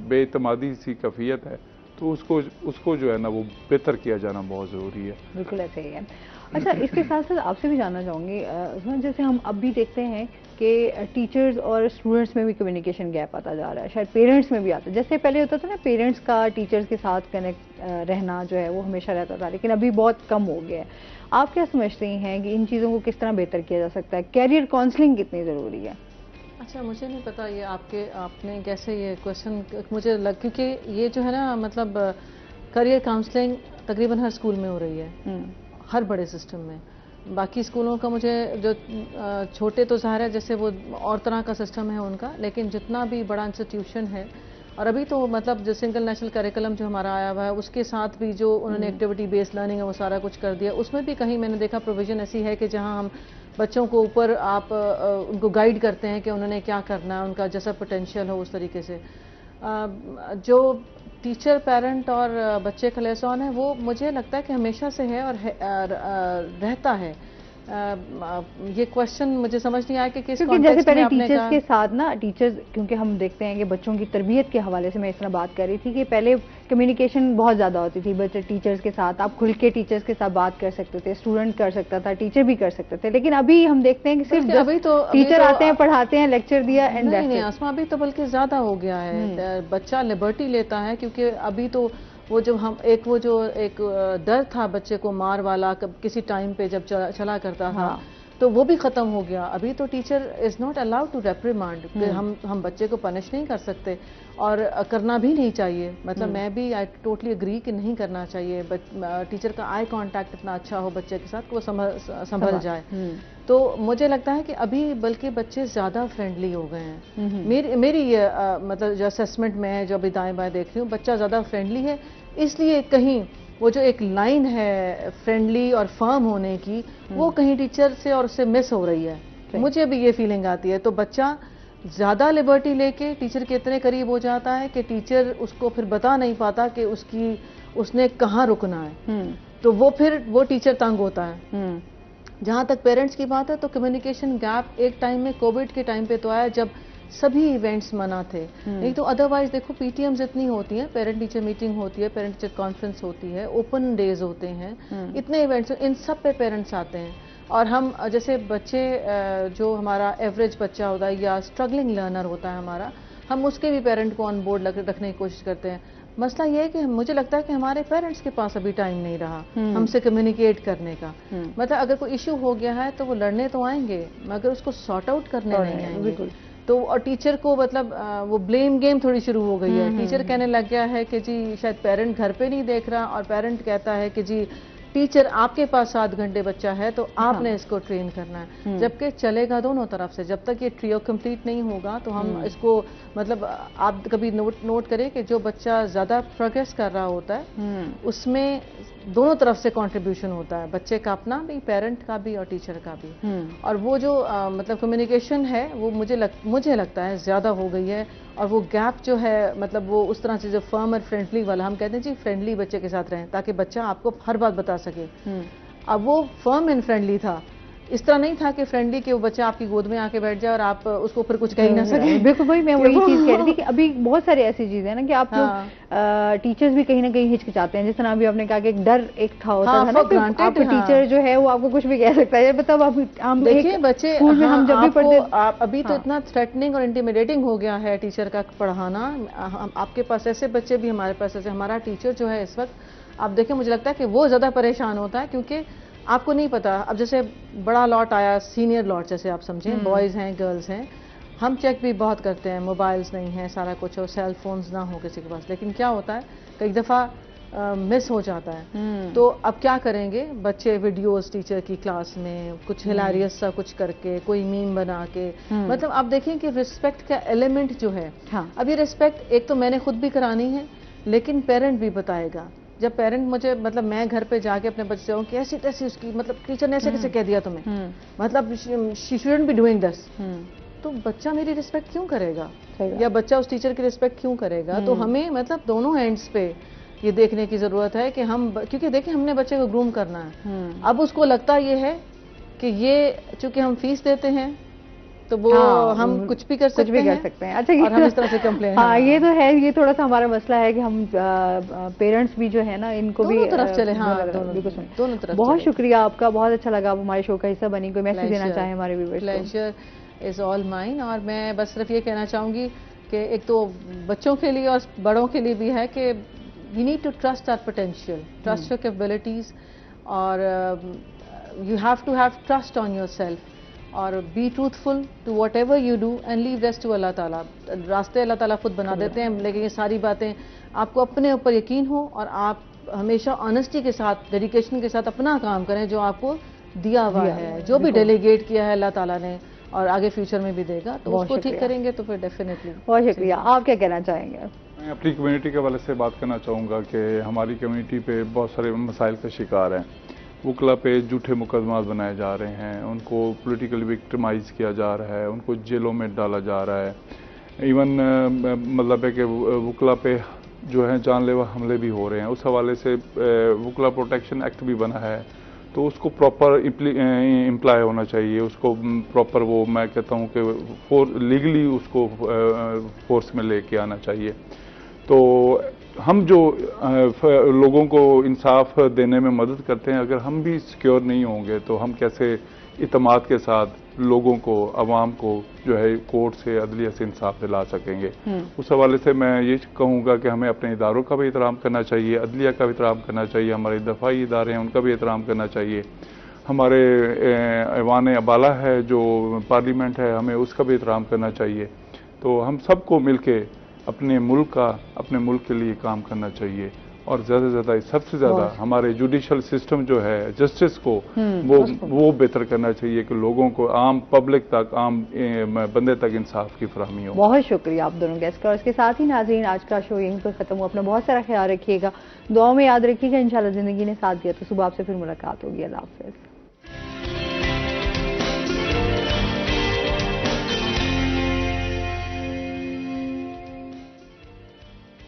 बेतमादी सी कैफियत है, तो उसको जो है ना वो बेहतर किया जाना बहुत जरूरी है। बिल्कुल ऐसे ही है। अच्छा, इसके साथ साथ आपसे भी जानना चाहूँगी, जैसे हम अब भी देखते हैं कि टीचर्स और स्टूडेंट्स में भी कम्युनिकेशन गैप आता जा रहा है, शायद पेरेंट्स में भी आता है। जैसे पहले होता था ना, पेरेंट्स का टीचर्स के साथ कनेक्ट रहना जो है वो हमेशा रहता था, लेकिन अभी बहुत कम हो गया है। आप क्या समझते हैं कि इन चीज़ों को किस तरह बेहतर किया जा सकता है? कैरियर काउंसलिंग कितनी ज़रूरी है? अच्छा, मुझे नहीं पता ये आपने कैसे ये क्वेश्चन मुझे क्योंकि ये जो है ना, मतलब करियर काउंसलिंग तकरीबन हर स्कूल में हो रही है, हर बड़े सिस्टम में। बाकी स्कूलों का मुझे जो छोटे तो ज़ाहिर है जैसे वो और तरह का सिस्टम है उनका, लेकिन जितना भी बड़ा इंस्टीट्यूशन है, और अभी तो मतलब जो सिंगल नेशनल करिकुलम जो हमारा आया हुआ है उसके साथ भी जो उन्होंने एक्टिविटी बेस्ड लर्निंग है वो सारा कुछ कर दिया। उसमें भी कहीं मैंने देखा प्रोविजन ऐसी है कि जहां हम बच्चों को ऊपर आप उनको गाइड करते हैं कि उन्होंने क्या करना है, उनका जैसा पोटेंशियल हो उस तरीके से। जो टीचर, पेरेंट और बच्चे का लिएज़ॉन है वो मुझे लगता है कि हमेशा से है और रहता है। ये क्वेश्चन मुझे समझ नहीं आया कि किस क्योंकि जैसे पहले टीचर्स के साथ ना, टीचर्स क्योंकि हम देखते हैं कि बच्चों की तरबियत के हवाले से मैं इस तरह बात कर रही थी कि पहले कम्युनिकेशन बहुत ज़्यादा होती थी बच्चे टीचर्स के साथ, आप खुल के टीचर्स के साथ बात कर सकते थे, स्टूडेंट कर सकता था, टीचर भी कर सकते थे। लेकिन अभी हम देखते हैं कि सिर्फ अभी तो टीचर आते हैं, पढ़ाते हैं, लेक्चर दिया एंड नहीं आसमा, अभी तो बल्कि ज़्यादा हो गया है। बच्चा लिबर्टी लेता है, क्योंकि अभी तो वो जो एक डर था बच्चे को मार वाला किसी टाइम पे जब चला करता था, तो वो भी खत्म हो गया। अभी तो teacher is not allowed to reprimand, हम बच्चे को पनिश नहीं कर सकते और करना भी नहीं चाहिए। मतलब मैं भी आई टोटली एग्री कि नहीं करना चाहिए। टीचर का आई कांटेक्ट इतना अच्छा हो बच्चे के साथ कि वो संभल जाए। तो मुझे लगता है कि अभी बल्कि बच्चे ज़्यादा फ्रेंडली हो गए हैं। मेरी मतलब जो असेसमेंट में है, जो अभी दाएं बाएं देख रही हूँ, बच्चा ज़्यादा फ्रेंडली है। इसलिए कहीं वो जो एक लाइन है फ्रेंडली और फर्म होने की, वो कहीं टीचर से और उससे मिस हो रही है। मुझे भी ये फीलिंग आती है। तो बच्चा ज़्यादा लिबर्टी लेके टीचर के इतने करीब हो जाता है कि टीचर उसको फिर बता नहीं पाता कि उसने कहाँ रुकना है, तो वो टीचर तंग होता है। जहाँ तक पेरेंट्स की बात है, तो कम्युनिकेशन गैप एक टाइम में कोविड के टाइम पे तो आया जब सभी इवेंट्स मना थे। नहीं तो अदरवाइज देखो पीटीएम्स इतनी होती हैं, पेरेंट टीचर मीटिंग होती है, पेरेंट टीचर कॉन्फ्रेंस होती है, ओपन डेज होते हैं, इतने इवेंट्स, इन सब पे पेरेंट्स आते हैं। और हम जैसे बच्चे जो हमारा एवरेज बच्चा होता है या स्ट्रगलिंग लर्नर होता है हमारा, हम उसके भी पेरेंट को ऑन बोर्ड रखने की कोशिश करते हैं। मसला ये है कि मुझे लगता है कि हमारे पेरेंट्स के पास अभी टाइम नहीं रहा हमसे कम्युनिकेट करने का। मतलब अगर कोई इश्यू हो गया है तो वो लड़ने तो आएंगे मगर उसको सॉर्ट आउट करने नहीं आएंगे। तो और टीचर को मतलब वो ब्लेम गेम थोड़ी शुरू हो गई है। टीचर कहने लग गया है कि जी शायद पेरेंट घर पे नहीं देख रहा, और पेरेंट कहता है कि जी टीचर आपके पास 7 घंटे बच्चा है तो आपने इसको ट्रेन करना है। जबकि चलेगा दोनों तरफ से। जब तक ये ट्रियो कंप्लीट नहीं होगा तो हम इसको मतलब आप कभी नोट करें कि जो बच्चा ज़्यादा प्रोग्रेस कर रहा होता है उसमें दोनों तरफ से कंट्रीब्यूशन होता है, बच्चे का अपना भी, पेरेंट का भी और टीचर का भी। और वो जो मतलब कम्युनिकेशन है वो मुझे लगता है ज़्यादा हो गई है और वो गैप जो है मतलब वो उस तरह से जो फर्म और फ्रेंडली वाला, हम कहते हैं जी फ्रेंडली बच्चे के साथ रहें ताकि बच्चा आपको हर बात बता सके। अब वो फर्म एंड फ्रेंडली था, इस तरह नहीं था कि फ्रेंडली कि वो बच्चा आपकी गोद में आके बैठ जाए और आप उसको फिर कुछ कह ही ना सके। बिल्कुल भाई, मैं वही चीज कह रही थी कि अभी बहुत सारी ऐसी चीजें हैं ना कि आप लोग टीचर्स भी कहीं ना कहीं हिचकिचाते हैं। जिस तरह अभी आपने कहा कि एक डर एक था होता था ना, आपका टीचर जो है वो आपको कुछ भी कह सकता है। मतलब हम देखिए बच्चे हम जब भी पढ़ते आप अभी तो इतना थ्रेटनिंग और इंटिमिडेटिंग हो गया है टीचर का पढ़ाना। आपके पास ऐसे बच्चे भी, हमारे पास ऐसे, हमारा टीचर जो है इस वक्त आप देखें मुझे लगता है कि वो ज्यादा परेशान होता है क्योंकि आपको नहीं पता। अब जैसे बड़ा लॉट आया, सीनियर लॉट जैसे आप समझें, बॉयज हैं गर्ल्स हैं, हम चेक भी बहुत करते हैं, मोबाइल्स नहीं है, सारा कुछ हो, सेल फोन्स ना हो किसी के पास, लेकिन क्या होता है कई दफा मिस हो जाता है। तो अब क्या करेंगे बच्चे, वीडियोस टीचर की क्लास में कुछ हिलारियस सा कुछ करके, कोई मीम बना के, मतलब आप देखें कि रिस्पेक्ट का एलिमेंट जो है, अब ये रिस्पेक्ट एक तो मैंने खुद भी करानी है लेकिन पेरेंट भी बताएगा। जब पेरेंट मुझे, मतलब मैं घर पे जाके अपने बच्चे से कि ऐसी तैसी उसकी, मतलब टीचर ने ऐसे कैसे कह दिया तुम्हें, मतलब she shouldn't be doing this, तो बच्चा मेरी रिस्पेक्ट क्यों करेगा या बच्चा उस टीचर की रिस्पेक्ट क्यों करेगा। तो हमें मतलब दोनों एंड्स पे ये देखने की जरूरत है कि हम, क्योंकि देखिए हमने बच्चे को ग्रूम करना है, अब उसको लगता ये है कि ये चूंकि हम फीस देते हैं तो वो हम कुछ भी कर सकते हैं। अच्छा, और हम इस तरह से कंप्लेन, ये तो है, ये थोड़ा सा हमारा मसला है कि हम पेरेंट्स भी जो है ना इनको भी दोनों तरफ चले। दोनों तरफ। बहुत शुक्रिया आपका, बहुत अच्छा लगा, आप हमारे शो का हिस्सा बनी। कोई मैसेज देना चाहें हमारे व्यूअर्स को? Pleasure is all mine. और मैं बस सिर्फ ये कहना चाहूंगी कि एक तो बच्चों के लिए और बड़ों के लिए भी है कि you need to trust our potential, trust your capabilities, और you have to have trust on yourself, और be truthful to whatever you do and leave rest to अल्लाह ताला। रास्ते अल्लाह ताला खुद बना देते हैं, लेकिन ये सारी बातें आपको अपने ऊपर यकीन हो और आप हमेशा ऑनेस्टी के साथ, डेडिकेशन के साथ अपना काम करें जो आपको दिया हुआ है, जो भी डेलीगेट किया है अल्लाह ताला ने और आगे फ्यूचर में भी देगा, तो उसको ठीक करेंगे तो फिर डेफिनेटली। बहुत शुक्रिया। आप क्या कहना चाहेंगे? मैं अपनी कम्युनिटी के हवाले से बात करना चाहूँगा कि हमारी कम्युनिटी पे बहुत सारे मसाइल का शिकार हैं। वकला पे झूठे मुकदमा बनाए जा रहे हैं, उनको पॉलिटिकल विक्टिमाइज किया जा रहा है, उनको जेलों में डाला जा रहा है। इवन मतलब है कि वकला पे जो है जानलेवा हमले भी हो रहे हैं। उस हवाले से वकला प्रोटेक्शन एक्ट भी बना है, तो उसको प्रॉपर इम्प्लाई होना चाहिए, उसको प्रॉपर, वो मैं कहता हूँ कि लीगली उसको फोर्स में लेके आना चाहिए। तो हम जो लोगों को इंसाफ देने में मदद करते हैं, अगर हम भी सिक्योर नहीं होंगे तो हम कैसे इत्मीनान के साथ लोगों को, अवाम को जो है कोर्ट से, अदलिया से इंसाफ दिला सकेंगे। उस हवाले से मैं ये कहूँगा कि हमें अपने इदारों का भी एहतराम करना चाहिए, अदलिया का भी एहतराम करना चाहिए, हमारे दफाई इदारे हैं उनका भी एहतराम करना चाहिए, हमारे ऐवान अबाला है जो पार्लियामेंट है, हमें उसका भी एहतराम करना चाहिए। तो हम सबको मिल के अपने मुल्क के लिए काम करना चाहिए, और ज़्यादा से ज़्यादा, सबसे ज़्यादा हमारे जुडिशल सिस्टम जो है, जस्टिस को वो बेहतर करना चाहिए कि लोगों को, आम पब्लिक तक, आम बंदे तक इंसाफ की फराहमी हो। बहुत शुक्रिया आप दोनों गेस्ट का। और इसके साथ ही नाज़रीन, आज का शो यहीं पर खत्म हुआ। अपना बहुत सारा ख्याल रखिएगा, दुआओं में याद रखिएगा। इंशाल्लाह ज़िंदगी ने साथ दिया तो सुबह आपसे फिर मुलाकात होगी। अल्लाह हाफ़िज़।